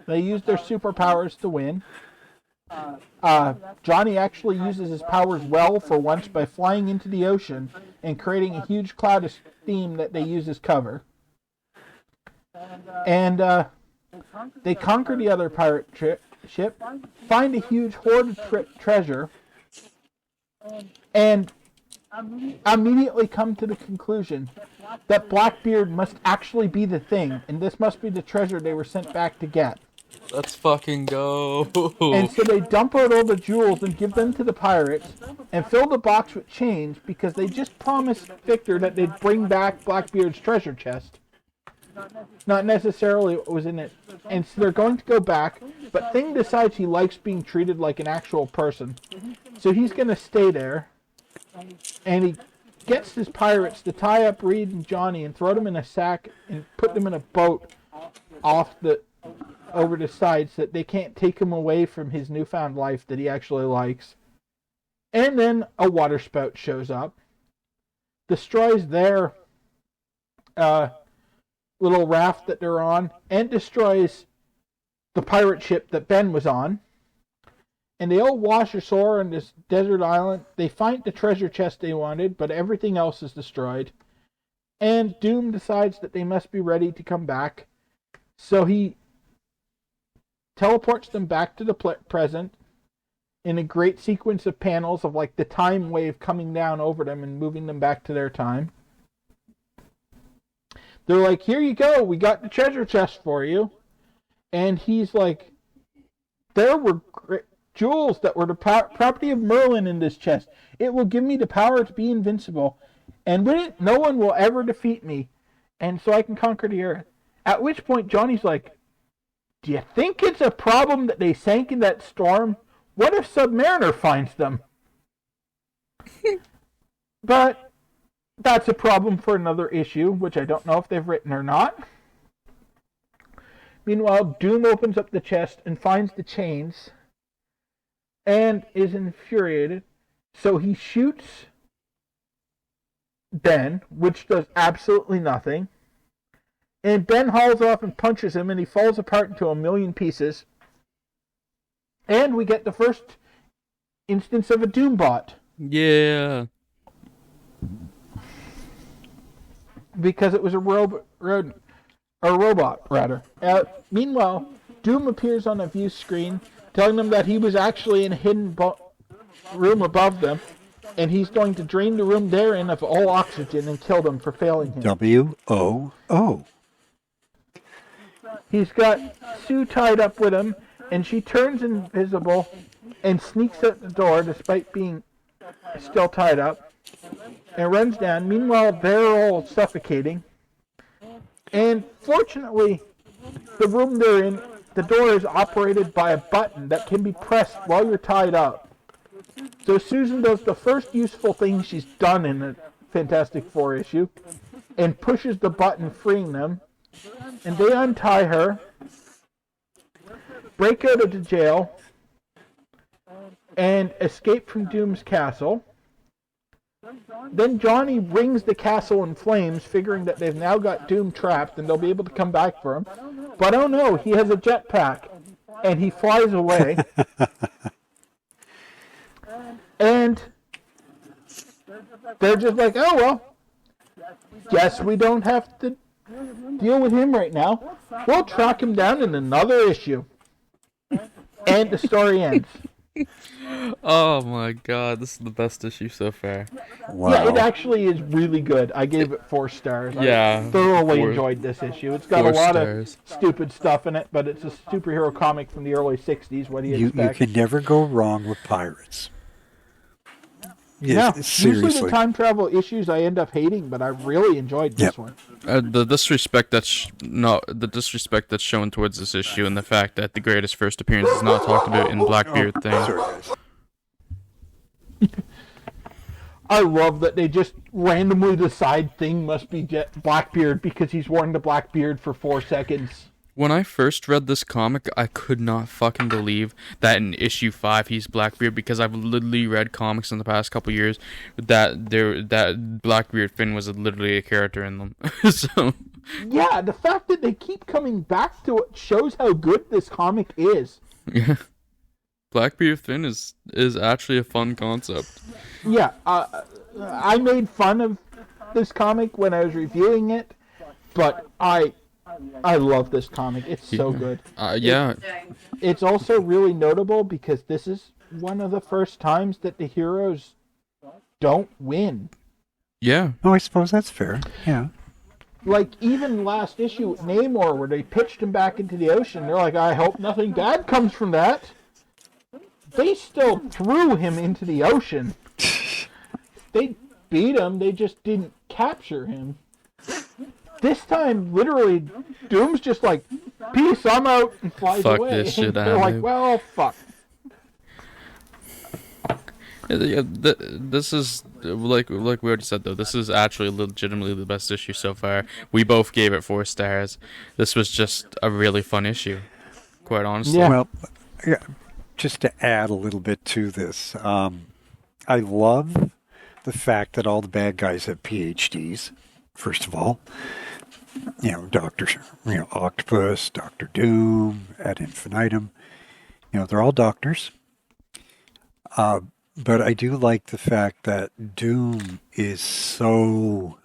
They use their superpowers to win. Johnny actually uses his powers well for once by flying into the ocean and creating a huge cloud of steam that they use as cover. And they conquer the other pirate ship, find a huge hoard of treasure, and immediately come to the conclusion that Blackbeard must actually be the Thing, and this must be the treasure they were sent back to get. Let's fucking go. And so they dump out all the jewels and give them to the pirates and fill the box with change because they just promised Victor that they'd bring back Blackbeard's treasure chest. Not necessarily what was in it. And so they're going to go back, but Thing decides he likes being treated like an actual person. So he's going to stay there. And he gets his pirates to tie up Reed and Johnny and throw them in a sack and put them in a boat over the side so that they can't take him away from his newfound life that he actually likes. And then a water spout shows up, destroys their little raft that they're on, and destroys the pirate ship that Ben was on. And they all wash ashore on this desert island. They find the treasure chest they wanted, but everything else is destroyed. And Doom decides that they must be ready to come back. So he teleports them back to the present in a great sequence of panels of like the time wave coming down over them and moving them back to their time. They're like, here you go, we got the treasure chest for you. And he's like, there were jewels that were the property of Merlin in this chest. It will give me the power to be invincible. And with it, no one will ever defeat me. And so I can conquer the earth. At which point Johnny's like, do you think it's a problem that they sank in that storm? What if Submariner finds them? But that's a problem for another issue, which I don't know if they've written or not. Meanwhile, Doom opens up the chest and finds the chains and is infuriated. So he shoots Ben, which does absolutely nothing. And Ben hauls off and punches him, and he falls apart into a million pieces. And we get the first instance of a Doombot. Yeah. Because it was a robot, rather. Meanwhile, Doom appears on a view screen, telling them that he was actually in a hidden room above them, and he's going to drain the room they're in of all oxygen and kill them for failing him. W-O-O. He's got Sue tied up with him, and she turns invisible and sneaks out the door despite being still tied up and runs down. Meanwhile, they're all suffocating. And fortunately, the room they're in, the door is operated by a button that can be pressed while you're tied up. So Susan does the first useful thing she's done in a Fantastic Four issue and pushes the button, freeing them. And they untie her, break out of the jail, and escape from Doom's castle. Then Johnny rings the castle in flames, figuring that they've now got Doom trapped and they'll be able to come back for him. But oh no, he has a jetpack, and he flies away. And they're just like, oh well, guess we don't have to deal with him right now. We'll track him down in another issue. And the story ends. Oh my god, this is the best issue so far. Wow. Yeah, it actually is really good. I gave it 4 stars. Yeah, I thoroughly enjoyed this issue. It's got a lot stars. of stupid stuff in it, but it's a superhero comic from the early 60s. What do you expect? You can never go wrong with pirates. Yeah, seriously. usually the time travel issues I end up hating, but I really enjoyed this one. The disrespect that's shown towards this issue, and the fact that the greatest first appearance is not talked about in Blackbeard thing. Sorry, guys. I love that they just randomly decide thing must be Blackbeard because he's worn the Blackbeard for 4 seconds. When I first read this comic, I could not fucking believe that in issue 5 he's Blackbeard, because I've literally read comics in the past couple years that Blackbeard Finn was literally a character in them. So yeah, the fact that they keep coming back to it shows how good this comic is. yeah, Blackbeard Finn is actually a fun concept. Yeah, I made fun of this comic when I was reviewing it, but I love this comic. It's so good. Yeah. It's also really notable because this is one of the first times that the heroes don't win. Yeah. Oh, I suppose that's fair. Yeah. Like, even last issue with Namor, where they pitched him back into the ocean, they're like, I hope nothing bad comes from that. They still threw him into the ocean. They beat him, they just didn't capture him. This time, literally, Doom's just like, peace, I'm out, and flies Fuck away. this shit, they're like, well, fuck. Yeah, this is, like we already said, though, this is actually legitimately the best issue so far. We both gave it 4 stars. This was just a really fun issue, quite honestly. Yeah. Well, just to add a little bit to this, I love the fact that all the bad guys have PhDs, first of all. You know, Octopus, Dr. Doom, ad infinitum. You know, they're all doctors. But I do like the fact that Doom is so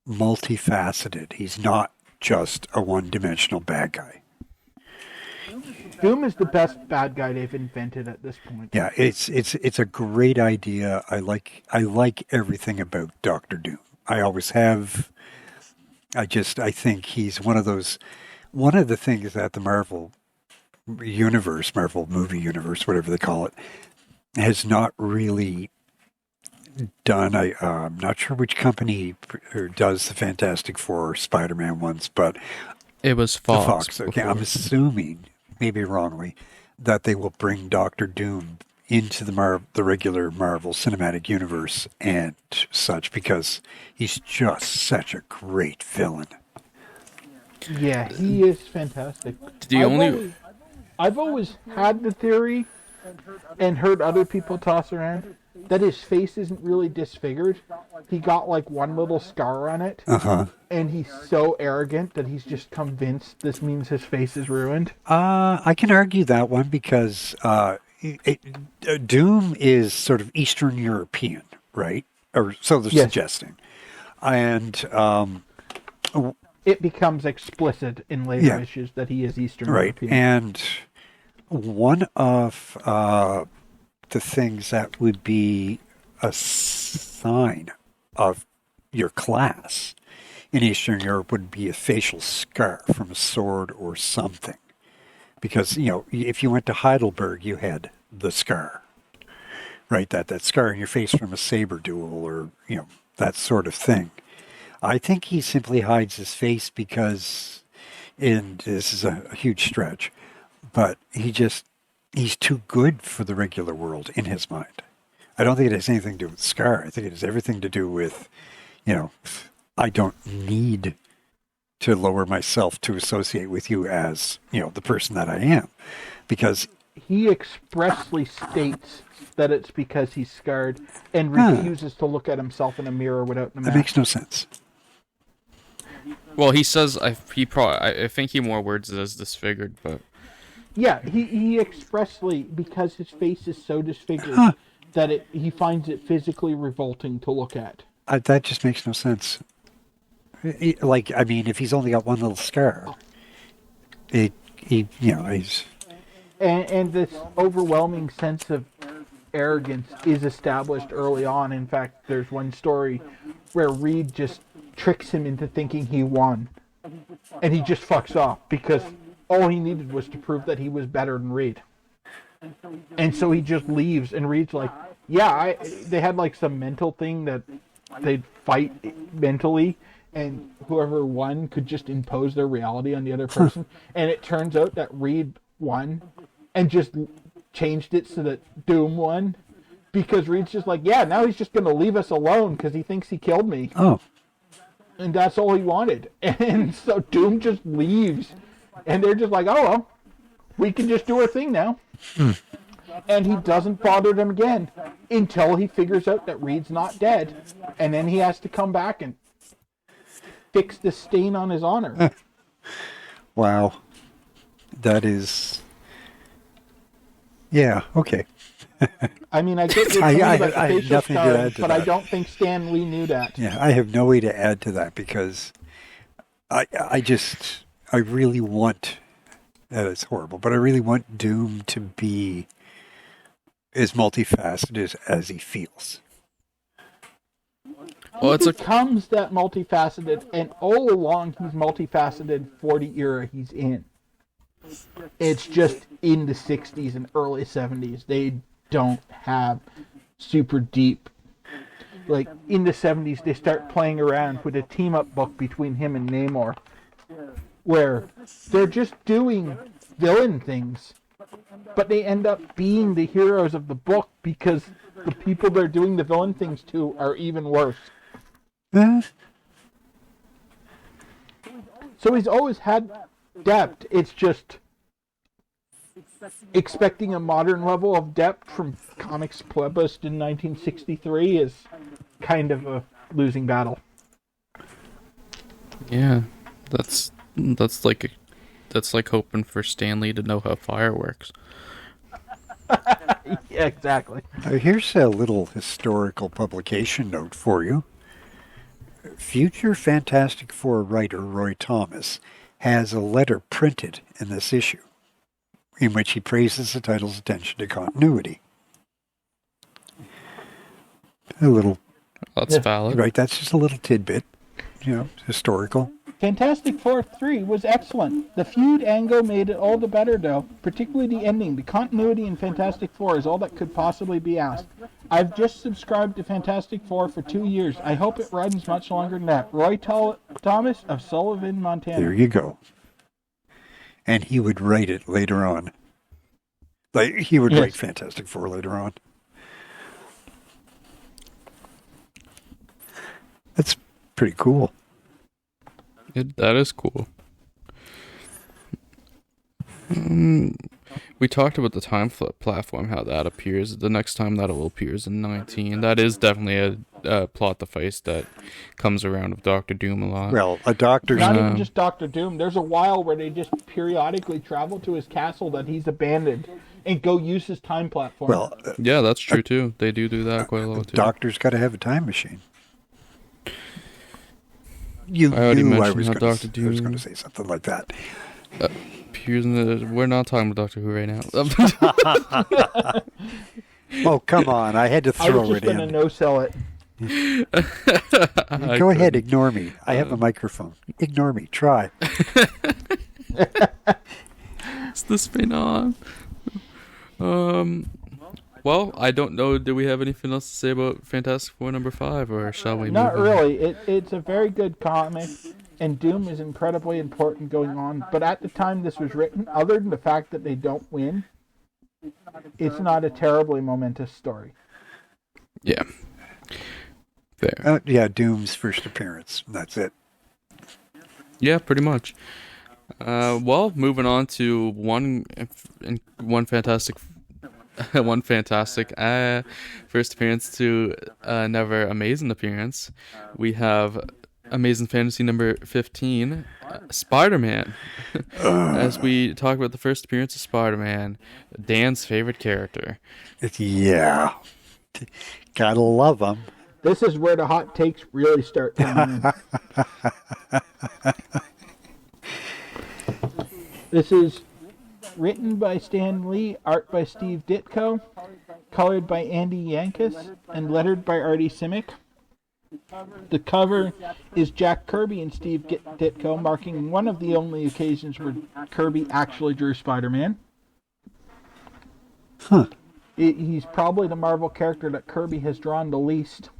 multifaceted. He's not just a one-dimensional bad guy. Doom is the best bad guy they've invented at this point. Yeah, it's a great idea. I like everything about Dr. Doom. I always have. I think he's one of the things that the Marvel universe, Marvel movie universe, whatever they call it, has not really done. I'm not sure which company does the Fantastic Four Spider-Man ones, but It was Fox. the Fox. Okay, I'm assuming, maybe wrongly, that they will bring Doctor Doom into the regular Marvel Cinematic Universe and such, because he's just such a great villain. Yeah, he is fantastic. I've always had the theory and heard other people toss around that his face isn't really disfigured. He got like one little scar on it. And he's so arrogant that he's just convinced this means his face is ruined. I can argue that one because Doom is sort of Eastern European, right? Or so they're suggesting. And it becomes explicit in later issues that he is Eastern European. And one of the things that would be a sign of your class in Eastern Europe would be a facial scar from a sword or something. Because, if you went to Heidelberg, you had the scar, right? That scar in your face from a saber duel or, that sort of thing. I think he simply hides his face because, and this is a huge stretch, but he's too good for the regular world in his mind. I don't think it has anything to do with Scar. I think it has everything to do with, I don't need to lower myself to associate with you as, the person that I am. Because he expressly states that it's because he's scarred and refuses to look at himself in a mirror without the mask. That makes no sense. Well, he says I think he more words it as disfigured, but yeah, he expressly, because his face is so disfigured that he finds it physically revolting to look at. That just makes no sense. If he's only got one little scar, he's and this overwhelming sense of arrogance is established early on. In fact, there's one story where Reed just tricks him into thinking he won, and he just fucks off because all he needed was to prove that he was better than Reed. And so he just leaves, and Reed's like, yeah, they had like some mental thing that they'd fight mentally, and whoever won could just impose their reality on the other person. And it turns out that Reed won and just changed it so that Doom won, because Reed's just like, yeah, now he's just going to leave us alone because he thinks he killed me. Oh. And that's all he wanted. And so Doom just leaves. And they're just like, oh, well, we can just do our thing now. And he doesn't bother them again until he figures out that Reed's not dead. And then he has to come back and fix the stain on his honor. Wow. That is... Yeah, okay. I mean, I get your point about the facial scars, but I don't think Stan Lee knew that. Yeah, I have no way to add to that because I really want, that is horrible, but I really want Doom to be as multifaceted as he feels. Well, he becomes that multifaceted, and all along he's multifaceted for the era he's in. It's just in the 60s and early 70s, they don't have super deep. Like, in the 70s, they start playing around with a team-up book between him and Namor, where they're just doing villain things, but they end up being the heroes of the book because the people they're doing the villain things to are even worse. So he's always had depth. It's just expecting a modern level of depth from comics published in 1963 is kind of a losing battle. Yeah, that's like hoping for Stan Lee to know how fire works. Yeah, exactly. Here's a little historical publication note for you. Future Fantastic Four writer Roy Thomas has a letter printed in this issue in which he praises the title's attention to continuity. That's valid. Right, that's just a little tidbit, historical. Fantastic Four 3 was excellent. The feud angle made it all the better, though. Particularly the ending. The continuity in Fantastic Four is all that could possibly be asked. I've just subscribed to Fantastic Four for 2 years. I hope it runs much longer than that. Roy Thomas of Sullivan, Montana. There you go. And he would write it later on. Like, he would write Fantastic Four later on. That's pretty cool. That is cool. We talked about the time flip platform, how that appears. The next time that it will appears in 19. That is definitely a plot device that comes around with Doctor Doom a lot. Well, a Doctor's... Not even just Doctor Doom. There's a while where they just periodically travel to his castle that he's abandoned and go use his time platform. Well, yeah, that's true too. They do that quite a lot too. Doctor's got to have a time machine. You I already knew mentioned I was going to say something like that. We're not talking about Doctor Who right now. Oh, come on. I had to throw it in. I was just going to no-sell it. Go ahead, ignore me. I have a microphone. Ignore me. Try. Is this thing on? Well, I don't know. Do we have anything else to say about Fantastic Four number 5, or shall we? Not move on? really. It's a very good comic, and Doom is incredibly important going on. But at the time this was written, other than the fact that they don't win, it's not a terribly momentous story. Yeah. Fair. Yeah, Doom's first appearance. That's it. Yeah, pretty much. Well, moving on to one fantastic first appearance to another amazing appearance. We have Amazing Fantasy number 15, Spider-Man. As we talk about the first appearance of Spider-Man, Dan's favorite character. Yeah. Gotta love him. This is where the hot takes really start coming in. This is written by Stan Lee, art by Steve Ditko, colored by Andy Yankas, and lettered by Artie Simic. The cover is Jack Kirby and Steve Ditko, marking one of the only occasions where Kirby actually drew Spider-Man. Huh. He's probably the Marvel character that Kirby has drawn the least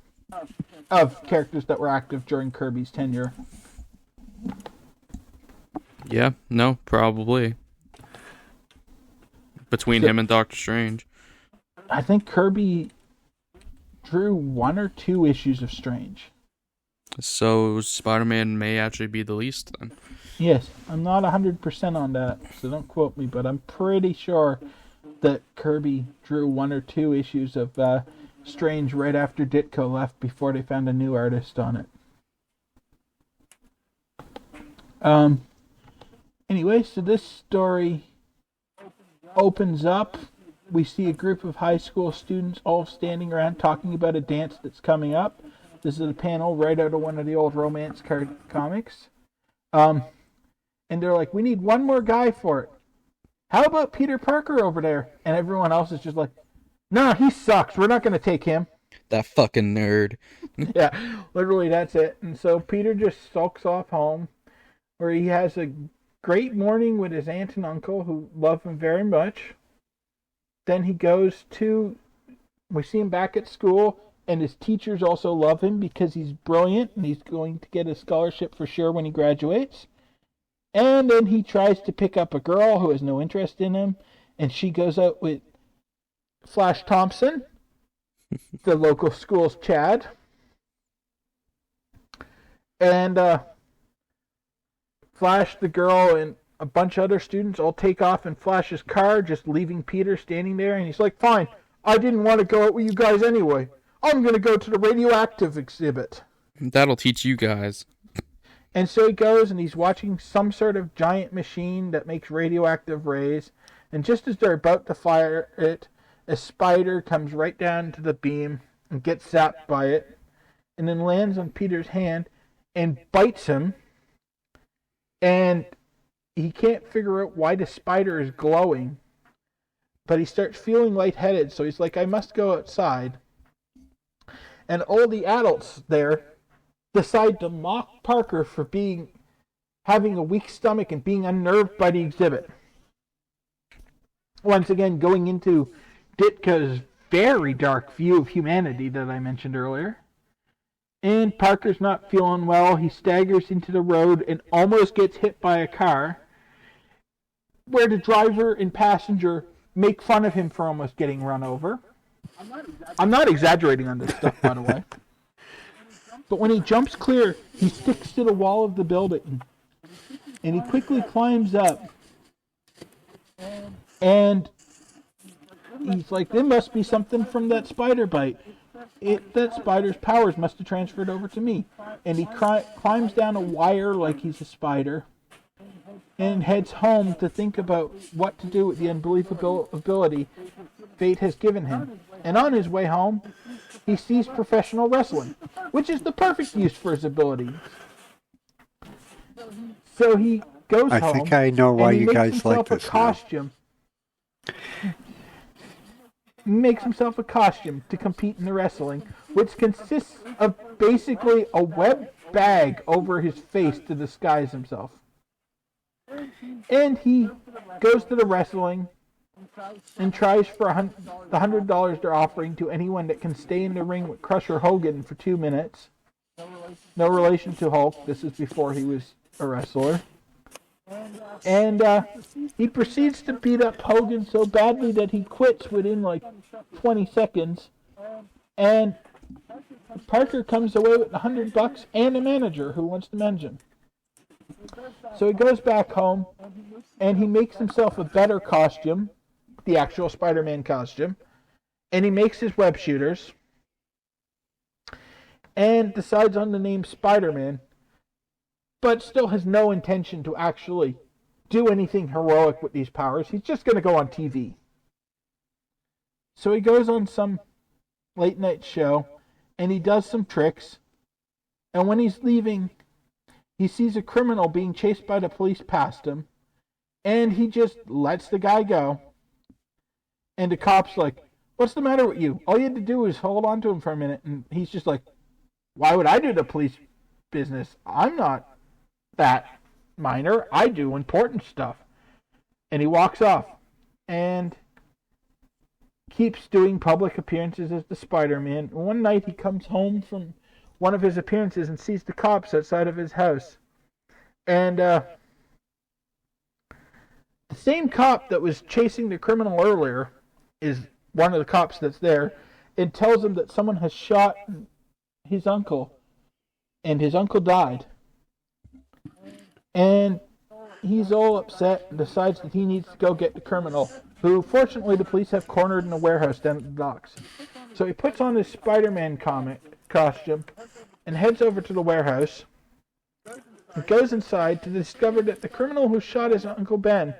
of characters that were active during Kirby's tenure. Yeah, no, probably. Between him and Doctor Strange. I think Kirby drew 1 or 2 issues of Strange. So Spider-Man may actually be the least then. Yes, I'm not 100% on that, so don't quote me, but I'm pretty sure that Kirby drew 1 or 2 issues of Strange right after Ditko left before they found a new artist on it. Anyway, so this story opens up. We see a group of high school students all standing around talking about a dance that's coming up. This is a panel right out of one of the old romance comics. And they're like, we need one more guy for it. How about Peter Parker over there? And everyone else is just like, no, he sucks. We're not going to take him. That fucking nerd. Yeah, literally that's it. And so Peter just sulks off home, where he has a great morning with his aunt and uncle who love him very much. Then he goes to, we see him back at school, and his teachers also love him because he's brilliant and he's going to get a scholarship for sure when he graduates. And then he tries to pick up a girl who has no interest in him, and she goes out with Flash Thompson, the local school's Chad. And Flash, the girl, and a bunch of other students all take off in Flash's car, just leaving Peter standing there. And he's like, fine, I didn't want to go out with you guys anyway. I'm going to go to the radioactive exhibit. That'll teach you guys. And so he goes and he's watching some sort of giant machine that makes radioactive rays. And just as they're about to fire it, a spider comes right down to the beam and gets zapped by it. And then lands on Peter's hand and bites him. And he can't figure out why the spider is glowing. But he starts feeling lightheaded. So he's like, I must go outside. And all the adults there decide to mock Parker for having a weak stomach and being unnerved by the exhibit. Once again, going into Ditka's very dark view of humanity that I mentioned earlier. And Parker's not feeling well. He staggers into the road and almost gets hit by a car, where the driver and passenger make fun of him for almost getting run over. I'm not exaggerating on this stuff, by the way. But when he jumps clear, he sticks to the wall of the building. And he quickly climbs up. And he's like, there must be something from that spider bite. That spider's powers must have transferred over to me. And he climbs down a wire like he's a spider. And heads home to think about what to do with the unbelievable ability fate has given him. And on his way home, he sees professional wrestling, which is the perfect use for his abilities. So he goes home. I think I know why you guys like this costume. he makes himself a costume to compete in the wrestling, which consists of basically a web bag over his face to disguise himself. And he goes to the wrestling and tries for the $100 they're offering to anyone that can stay in the ring with Crusher Hogan for 2 minutes. No relation to Hulk. This is before he was a wrestler. And he proceeds to beat up Hogan so badly that he quits within like 20 seconds. And Parker comes away with $100 and a manager who wants to manage him. So he goes back home and he makes himself a better costume, the actual Spider-Man costume, and he makes his web shooters and decides on the name Spider-Man, but still has no intention to actually do anything heroic with these powers. He's just going to go on TV. So he goes on some late night show and he does some tricks, and when he's leaving, he sees a criminal being chased by the police past him, and he just lets the guy go. And the cop's like, "What's the matter with you? All you had to do is hold on to him for a minute." And he's just like, "Why would I do the police business? I'm not that minor. I do important stuff." And he walks off and keeps doing public appearances as the Spider-Man. One night he comes home from one of his appearances and sees the cops outside of his house. And the same cop that was chasing the criminal earlier is one of the cops that's there, and tells him that someone has shot his uncle, and his uncle died. And he's all upset and decides that he needs to go get the criminal, who fortunately the police have cornered in a warehouse down at the docks. So he puts on his Spider-Man costume and heads over to the warehouse and goes inside to discover that the criminal who shot his Uncle Ben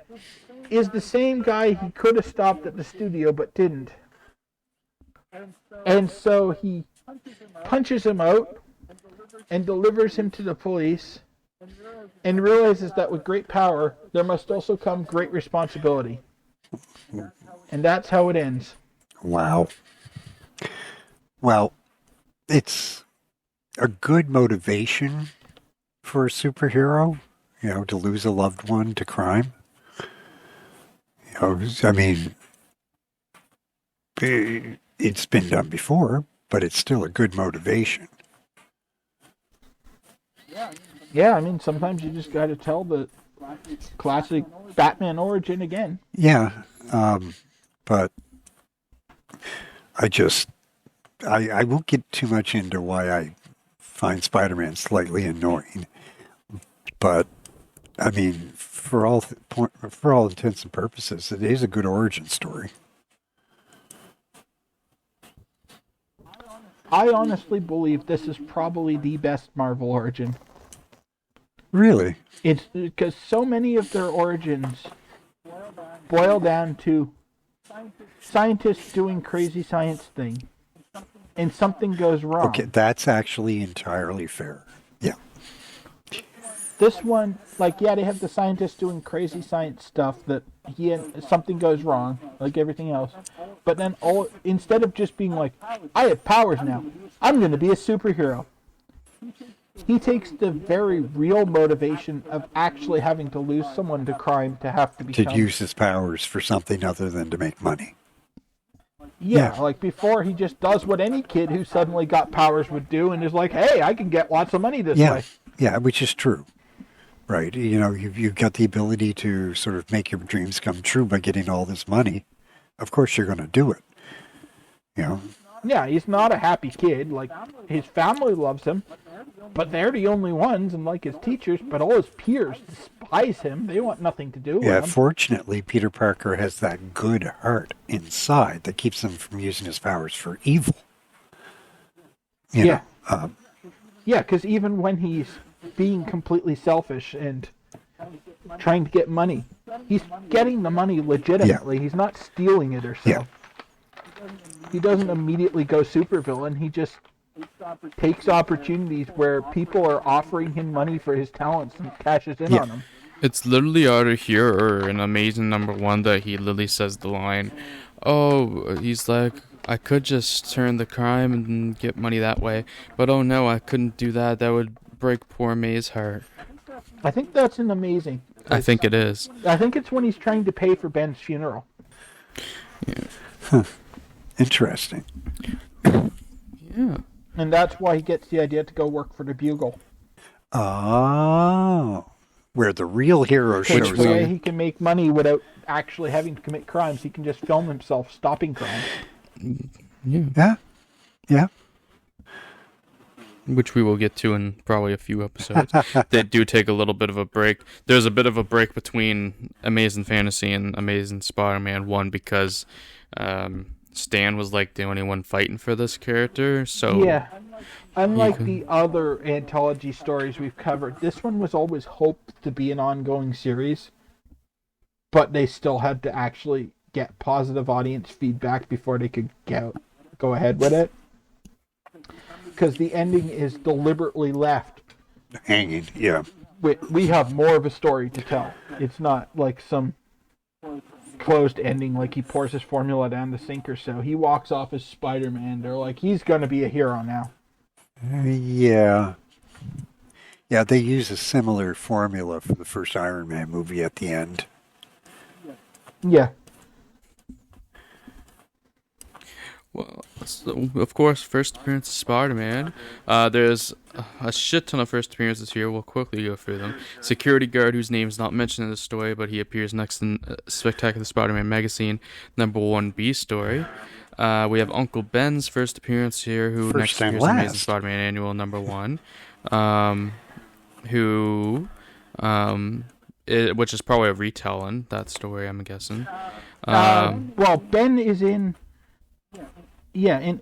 is the same guy he could have stopped at the studio but didn't. And so he punches him out and delivers him to the police, and realizes that with great power there must also come great responsibility. And that's how it ends. Wow. Well, it's a good motivation for a superhero, to lose a loved one to crime. I mean, it's been done before, but it's still a good motivation. Yeah, I mean, sometimes you just got to tell the classic Batman origin again. Yeah, but I won't get too much into why I find Spider-Man slightly annoying, but I mean, for all intents and purposes, it is a good origin story. I honestly believe this is probably the best Marvel origin. Really? It's because so many of their origins boil down to scientists doing crazy science thing, and something goes wrong. Okay, that's actually entirely fair. Yeah. This one, they have the scientists doing crazy science stuff that something goes wrong, like everything else. But then, instead of just being like, "I have powers now, I'm going to be a superhero," he takes the very real motivation of actually having to lose someone to crime to have to become... To use his powers for something other than to make money. Yeah, like before he just does what any kid who suddenly got powers would do and is like, "Hey, I can get lots of money this way." Yeah, which is true. Right. You've got the ability to sort of make your dreams come true by getting all this money. Of course you're going to do it. Yeah, he's not a happy kid. Like, his family loves him, but they're the only ones, and like his teachers, but all his peers despise him. They want nothing to do with him. Yeah, fortunately, Peter Parker has that good heart inside that keeps him from using his powers for evil. Yeah, because even when he's being completely selfish and trying to get money, he's getting the money legitimately. Yeah. He's not stealing it or so. Yeah. He doesn't immediately go supervillain. He just takes opportunities where people are offering him money for his talents and cashes in on them. It's literally out of here, or an Amazing #1, that he literally says the line, oh, he's like, I could just turn the crime and get money that way, but oh no, I couldn't do that. That would break poor May's heart. I think that's an amazing. I think it is. I think it's when he's trying to pay for Ben's funeral. Yeah. Huh. Interesting. Yeah. And that's why he gets the idea to go work for the Bugle. Oh. Where the real hero shows Which way up. he can make money without actually having to commit crimes. He can just film himself stopping crimes. Yeah. Yeah. Which we will get to in probably a few episodes. They do take a little bit of a break. There's a bit of a break between Amazing Fantasy and Amazing Spider-Man 1 because Stan was like the only one fighting for this character. So yeah. Unlike the other anthology stories we've covered, this one was always hoped to be an ongoing series, but they still had to actually get positive audience feedback before they could go ahead with it. Because the ending is deliberately left hanging. Yeah. We have more of a story to tell. It's not like some closed ending, like he pours his formula down the sink or so. He walks off as Spider-Man. They're like, he's going to be a hero now. Yeah. Yeah, they use a similar formula for the first Iron Man movie at the end. Yeah. Well, so, of course, first appearance of Spider-Man. There's a shit ton of first appearances here. We'll quickly go through them. Security guard, whose name is not mentioned in the story, but he appears next in Spectacular Spider-Man magazine, #1 B story. We have Uncle Ben's first appearance here, who next appears in Amazing Spider-Man Annual #1. Which is probably a retelling, that story, I'm guessing. Well, Ben is in... Yeah,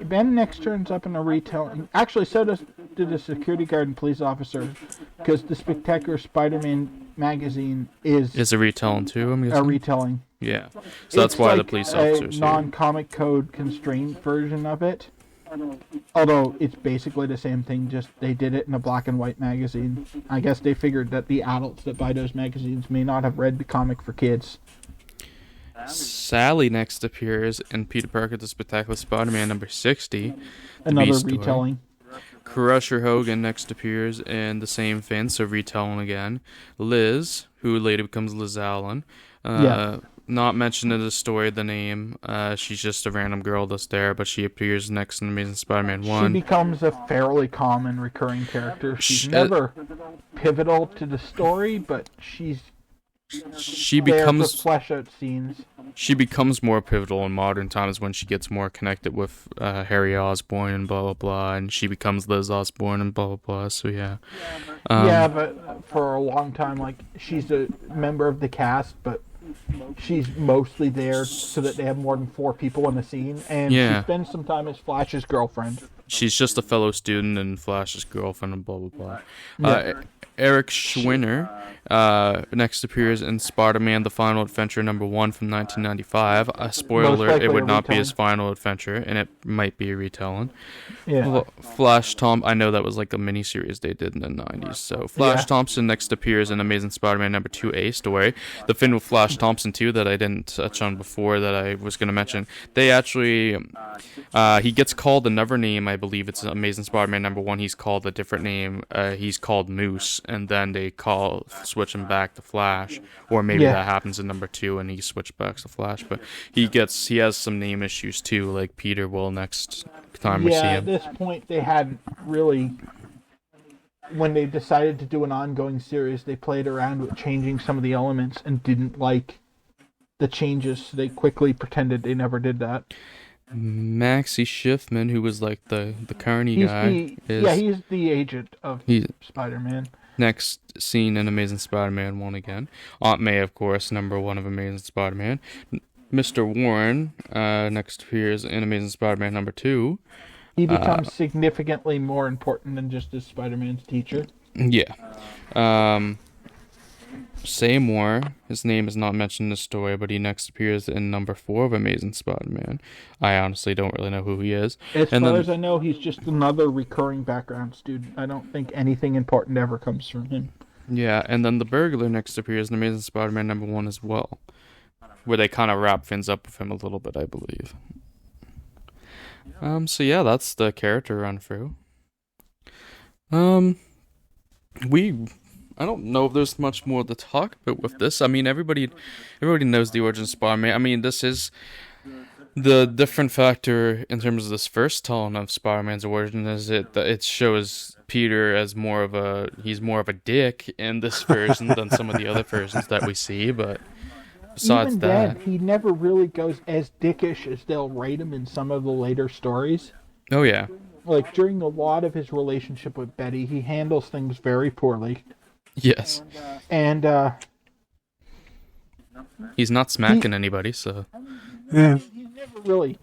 Ben next turns up in a retelling. Actually, so did the security guard and police officer, because the Spectacular Spider-Man magazine is a retelling too, I'm guessing? A retelling. Yeah, so that's why the police officers a non-comic code constrained version of it. Although it's basically the same thing, just they did it in a black and white magazine. I guess they figured that the adults that buy those magazines may not have read the comic for kids. Sally next appears in Peter Parker the Spectacular Spider-Man #60. Another retelling. Crusher Hogan next appears in the same fin, so retelling again. Liz, who later becomes Liz Allen. Not mentioned in the story, the name. She's just a random girl that's there, but she appears next in Amazing Spider-Man 1. She becomes a fairly common recurring character. She's never pivotal to the story, but she becomes to flesh out scenes. She becomes more pivotal in modern times when she gets more connected with Harry Osborn and blah blah blah, and she becomes Liz Osborn and blah blah blah. So yeah. But for a long time, like, she's a member of the cast, but she's mostly there so that they have more than 4 people in the scene, and she spends some time as Flash's girlfriend. She's just a fellow student and Flash's girlfriend and blah blah blah. Eric Schwinner next appears in Spider-Man The Final Adventure #1 from 1995. Spoiler alert, it would not be his final adventure, and it might be a retelling. Yeah. Flash Thompson, I know that was like a miniseries they did in the 90s. So Flash Thompson next appears in Amazing Spider-Man #2A story. The fin with Flash Thompson too that I didn't touch on before that I was going to mention. They actually, he gets called another name, I believe it's Amazing Spider-Man #1. He's called a different name. He's called Moose. And then they switch him back to Flash, or maybe that happens in #2 and he switched back to Flash. But he has some name issues too, like Peter will next time we see him. Yeah, at this point they hadn't really. When they decided to do an ongoing series, they played around with changing some of the elements and didn't like the changes. So they quickly pretended they never did that. Maxie Schiffman, who was like the Carney guy, he's the agent of Spider-Man. Next seen in Amazing Spider-Man 1 again. Aunt May, of course, #1 of Amazing Spider-Man. Mr. Warren next appears in Amazing Spider-Man #2. He becomes significantly more important than just as Spider-Man's teacher. Yeah. Seymour, his name is not mentioned in the story, but he next appears in #4 of Amazing Spider-Man. I honestly don't really know who he is. As far as I know, he's just another recurring background student. I don't think anything important ever comes from him. Yeah, and then the burglar next appears in Amazing Spider-Man #1 as well. where they kind of wrap things up with him a little bit, I believe. So yeah, that's the character run through. I don't know if there's much more to talk about with this. I mean, everybody knows the origin of Spider-Man. I mean, this is the different factor in terms of this first telling of Spider-Man's origin is it shows Peter as more of a dick in this version than some of the other versions that we see, but besides even that, then, he never really goes as dickish as they'll write him in some of the later stories. Oh yeah. Like during a lot of his relationship with Betty, he handles things very poorly. Yes. And he's not smacking anybody, so Yeah. he never really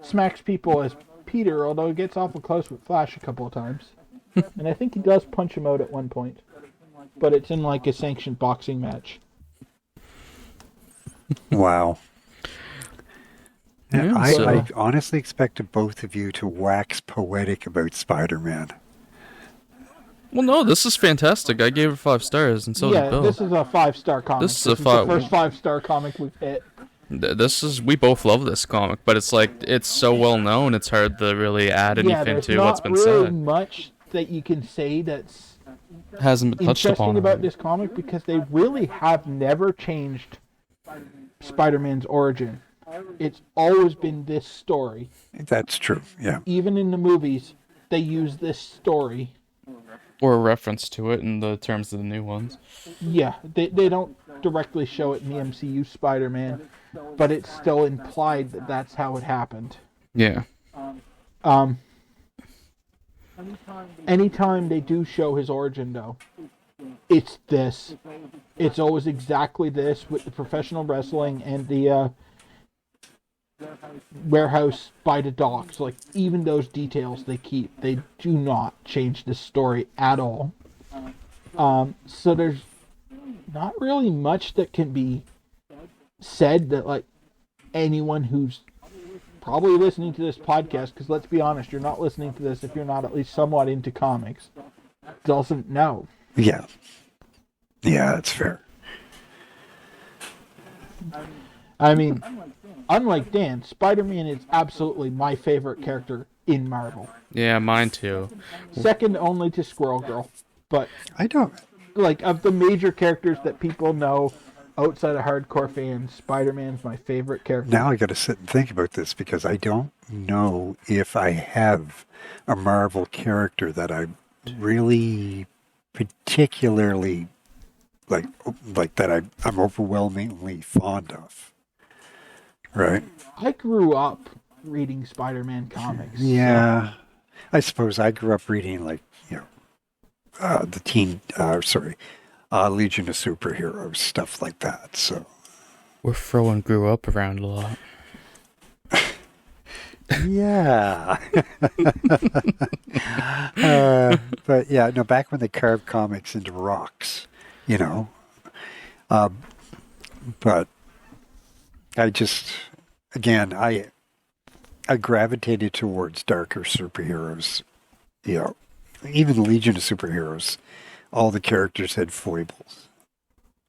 smacks people as Peter, although he gets awful close with Flash a couple of times. And I think he does punch him out at one point. But it's in like a sanctioned boxing match. Wow. Yeah, I honestly expected both of you to wax poetic about Spider-Man. Well, no, this is fantastic. I gave it 5 stars, and so did Bill. This is a 5-star comic. This is the first 5-star comic we've hit. We both love this comic, but it's like it's so well known. It's hard to really add anything to what's been said. There's not really said. much that you can say that's Hasn't been touched upon. interesting about this comic because they really have never changed Spider-Man's origin. It's always been this story. That's true, yeah. Even in the movies, they use this story. Or a reference to it in the terms of the new ones. Yeah, they don't directly show it in the MCU Spider-Man, but it's still implied that that's how it happened. Yeah. Anytime they do show his origin, though, it's this. It's always exactly this with the professional wrestling and the warehouse by the docks. Like, even those details they keep. They do not change the story at all. So there's not really much that can be said that, like, anyone who's probably listening to this podcast, because let's be honest, you're not listening to this if you're not at least somewhat into comics, doesn't know. Yeah. Yeah, that's fair. I mean, unlike Dan, Spider-Man is absolutely my favorite character in Marvel. Yeah, mine too. Second only to Squirrel Girl. But I don't... like, of the major characters that people know outside of hardcore fans, Spider-Man's my favorite character. Now I got to sit and think about this because I don't know if I have a Marvel character that I really particularly like that I'm overwhelmingly fond of. Right? I grew up reading Spider-Man comics. Yeah. I suppose I grew up reading, like, you know, Legion of Superheroes, stuff like that. So We're throwing grew up around a lot. yeah. But yeah, no, back when they carved comics into rocks, you know. But I just, again, I gravitated towards darker superheroes. You know, even Legion of Superheroes, all the characters had foibles.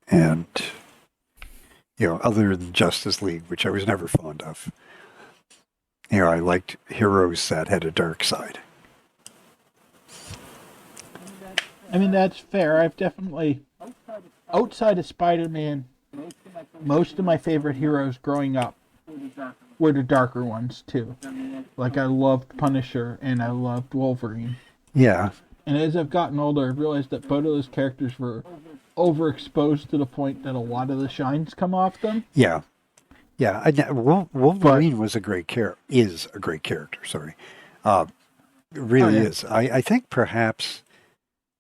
And, you know, other than Justice League, which I was never fond of, you know, I liked heroes that had a dark side. I mean, that's fair. I've definitely, outside of Spider-Man, most of my favorite heroes growing up were the darker ones, too. Like, I loved Punisher and I loved Wolverine. Yeah. And as I've gotten older, I've realized that both of those characters were overexposed to the point that a lot of the shines come off them. Yeah. Yeah. Wolverine was a great character, is a great character, sorry. Really is. I think perhaps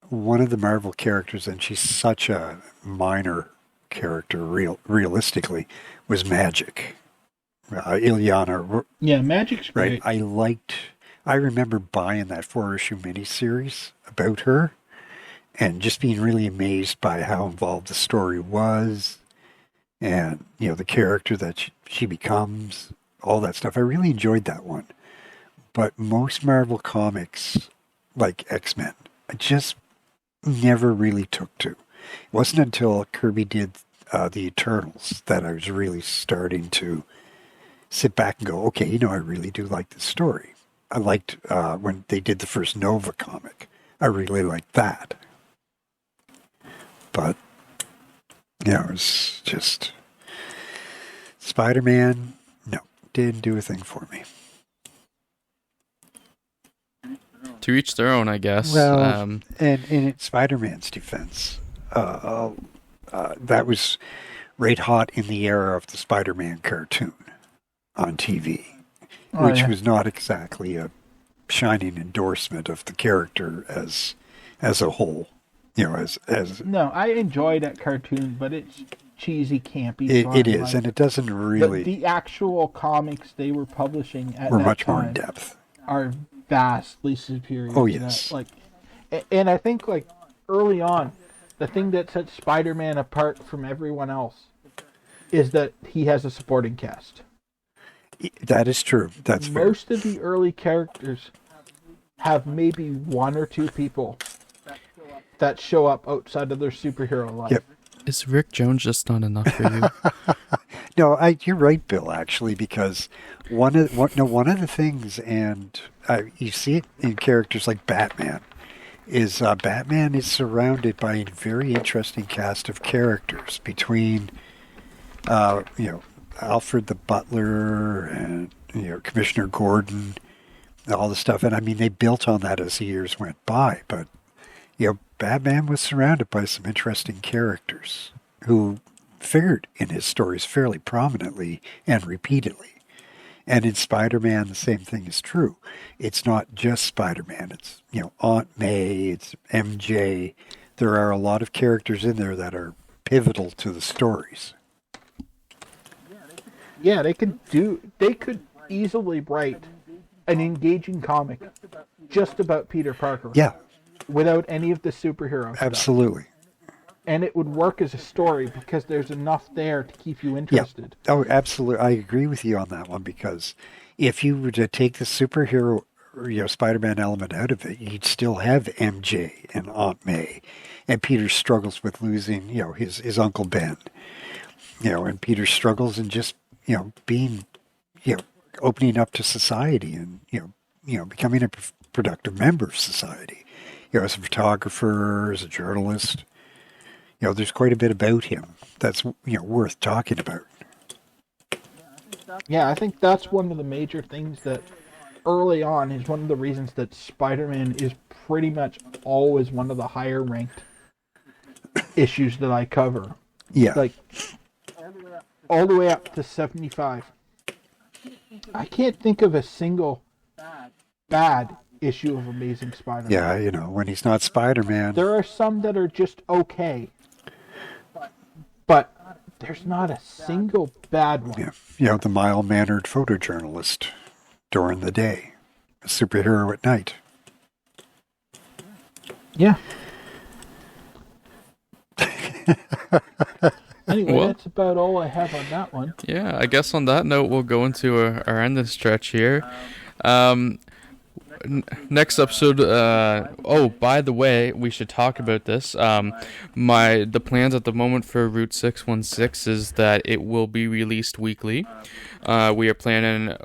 one of the Marvel characters, and she's such a minor character realistically, was Magic. Ilyana. Yeah, Magic's great. Right. I remember buying that 4-issue miniseries about her and just being really amazed by how involved the story was and, you know, the character that she becomes, all that stuff. I really enjoyed that one. But most Marvel comics, like X-Men, I just never really took to. It wasn't until Kirby did the Eternals that I was really starting to sit back and go, okay, I really do like this story. I liked when they did the first Nova comic. I really liked that. But, it was just Spider-Man, no, didn't do a thing for me. To each their own, I guess. Well, and in Spider-Man's defense, that was right hot in the era of the Spider-Man cartoon on TV, which was not exactly a shining endorsement of the character as a whole. As no, I enjoyed that cartoon, but it's cheesy, campy. It is, and it doesn't really. The actual comics they were publishing at were that much time more in depth. Are vastly superior. Oh, to yes. that. And I think early on, the thing that sets Spider-Man apart from everyone else is that he has a supporting cast. That is true. That's fair. Most of the early characters have maybe one or two people that show up outside of their superhero life. Yep. Is Rick Jones just not enough for you? No, you're right, Bill. Actually, because one of the things, and you see it in characters like Batman, is Batman is surrounded by a very interesting cast of characters between, Alfred the Butler and Commissioner Gordon, and all the stuff. And I mean, they built on that as the years went by. But Batman was surrounded by some interesting characters who figured in his stories fairly prominently and repeatedly. And in Spider-Man, the same thing is true. It's not just Spider-Man. It's, Aunt May, it's MJ. There are a lot of characters in there that are pivotal to the stories. Yeah, they could easily write an engaging comic just about Peter Parker. Yeah. Without any of the superhero stuff. Absolutely. And it would work as a story because there's enough there to keep you interested. Yeah. Oh, absolutely. I agree with you on that one, because if you were to take the superhero, Spider-Man element out of it, you'd still have MJ and Aunt May, and Peter struggles with losing, his Uncle Ben, and Peter struggles in just, being, opening up to society and, becoming a productive member of society. As a photographer, as a journalist, there's quite a bit about him that's, worth talking about. Yeah, I think that's one of the major things that early on is one of the reasons that Spider-Man is pretty much always one of the higher ranked issues that I cover. Yeah. All the way up to 75. I can't think of a single bad issue of Amazing Spider-Man. Yeah, when he's not Spider-Man. There are some that are just okay. But there's not a single bad one. Yeah, the mild-mannered photojournalist during the day. A superhero at night. Yeah. Anyway, that's about all I have on that one. Yeah, I guess on that note, we'll go into our ending stretch here. Next episode, by the way, we should talk about this. The plans at the moment for Route 616 is that it will be released weekly. We are planning,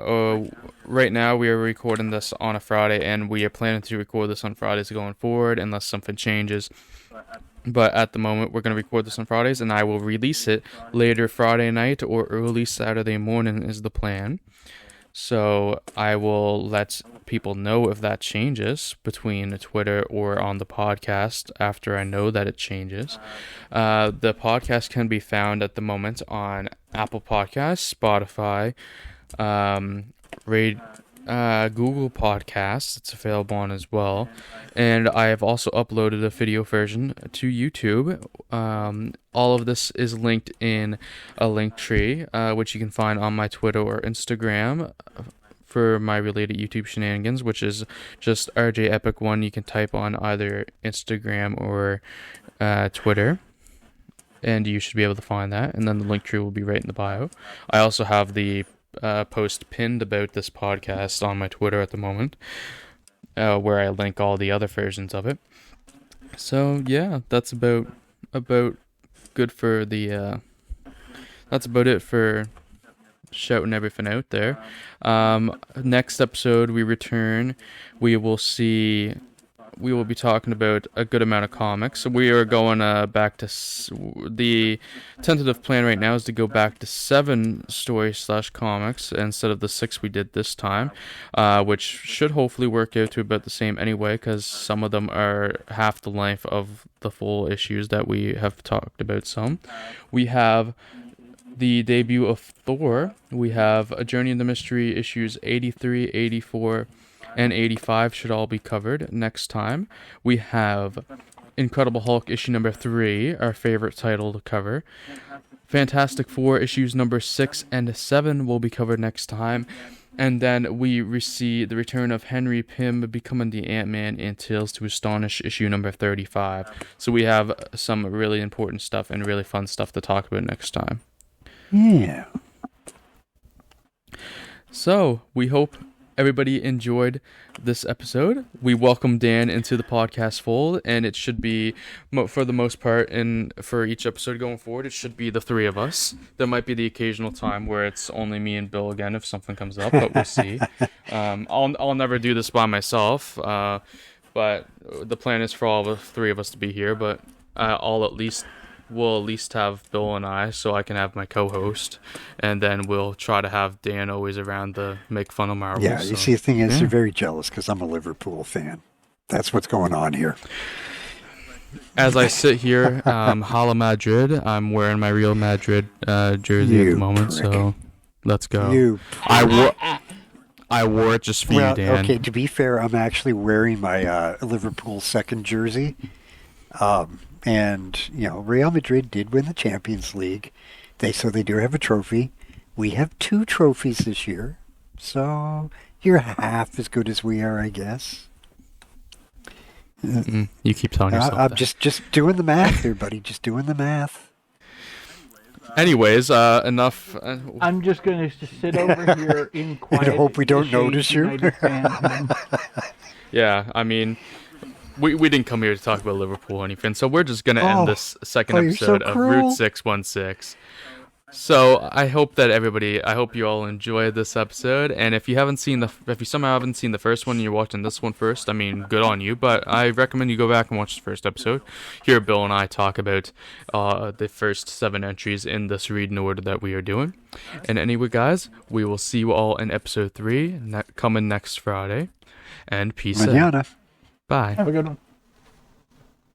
right now we are recording this on a Friday, and we are planning to record this on Fridays going forward unless something changes. But at the moment, we're going to record this on Fridays, and I will release it later Friday night or early Saturday morning is the plan. So I will let people know if that changes between Twitter or on the podcast after I know that it changes. The podcast can be found at the moment on Apple Podcasts, Spotify, Google Podcasts. It's available on as well. And I have also uploaded a video version to YouTube. All of this is linked in a link tree, which you can find on my Twitter or Instagram for my related YouTube shenanigans, which is just RJ Epic 1. You can type on either Instagram or Twitter, and you should be able to find that. And then the link tree will be right in the bio. I also have the post pinned about this podcast on my Twitter at the moment, where I link all the other versions of it. So yeah, that's about good for the that's about it for shouting everything out there. Next episode we return. We will be talking about a good amount of comics. We are going back to the tentative plan right now is to go back to 7 stories/comics instead of the 6 we did this time, which should hopefully work out to about the same anyway, because some of them are half the length of the full issues that we have talked about. Some we have the debut of Thor. We have A Journey into Mystery issues 83, 84, and 85 should all be covered next time. We have Incredible Hulk issue number 3, our favorite title to cover. Fantastic Four issues number 6 and 7 will be covered next time. And then we see the return of Henry Pym becoming the Ant-Man and Tales to Astonish issue number 35. So we have some really important stuff and really fun stuff to talk about next time. Yeah. So, we hope everybody enjoyed this episode. We welcome Dan into the podcast fold, and it should be, for the most part, and for each episode going forward, it should be the 3 of us. There might be the occasional time where it's only me and Bill again if something comes up, but we'll see. I'll never do this by myself, but the plan is for all the 3 of us to be here, but we'll at least have Bill and I, so I can have my co-host, and then we'll try to have Dan always around to make fun of Marvel. Yeah, you see, the thing is, they're very jealous because I'm a Liverpool fan. That's what's going on here. As I sit here, Hala Madrid, I'm wearing my Real Madrid jersey at the moment, so let's go. I wore it just for you, Dan. Okay, to be fair, I'm actually wearing my Liverpool second jersey. And, Real Madrid did win the Champions League. So they do have a trophy. We have 2 trophies this year. So you're half as good as we are, I guess. You keep telling yourself I'm that. just doing the math here, buddy. Just doing the math. Anyways, enough. I'm just going to sit over here in quiet. I hope we don't notice you. Yeah, I mean... We didn't come here to talk about Liverpool or anything, so we're just going to end this second episode of Route 616. So I hope you all enjoyed this episode, and if you somehow haven't seen the first one and you're watching this one first, I mean, good on you, but I recommend you go back and watch the first episode. Hear Bill and I talk about the first 7 entries in this reading order that we are doing. And anyway, guys, we will see you all in episode 3, coming next Friday, and peace out. Mañana. Bye. Have a good one.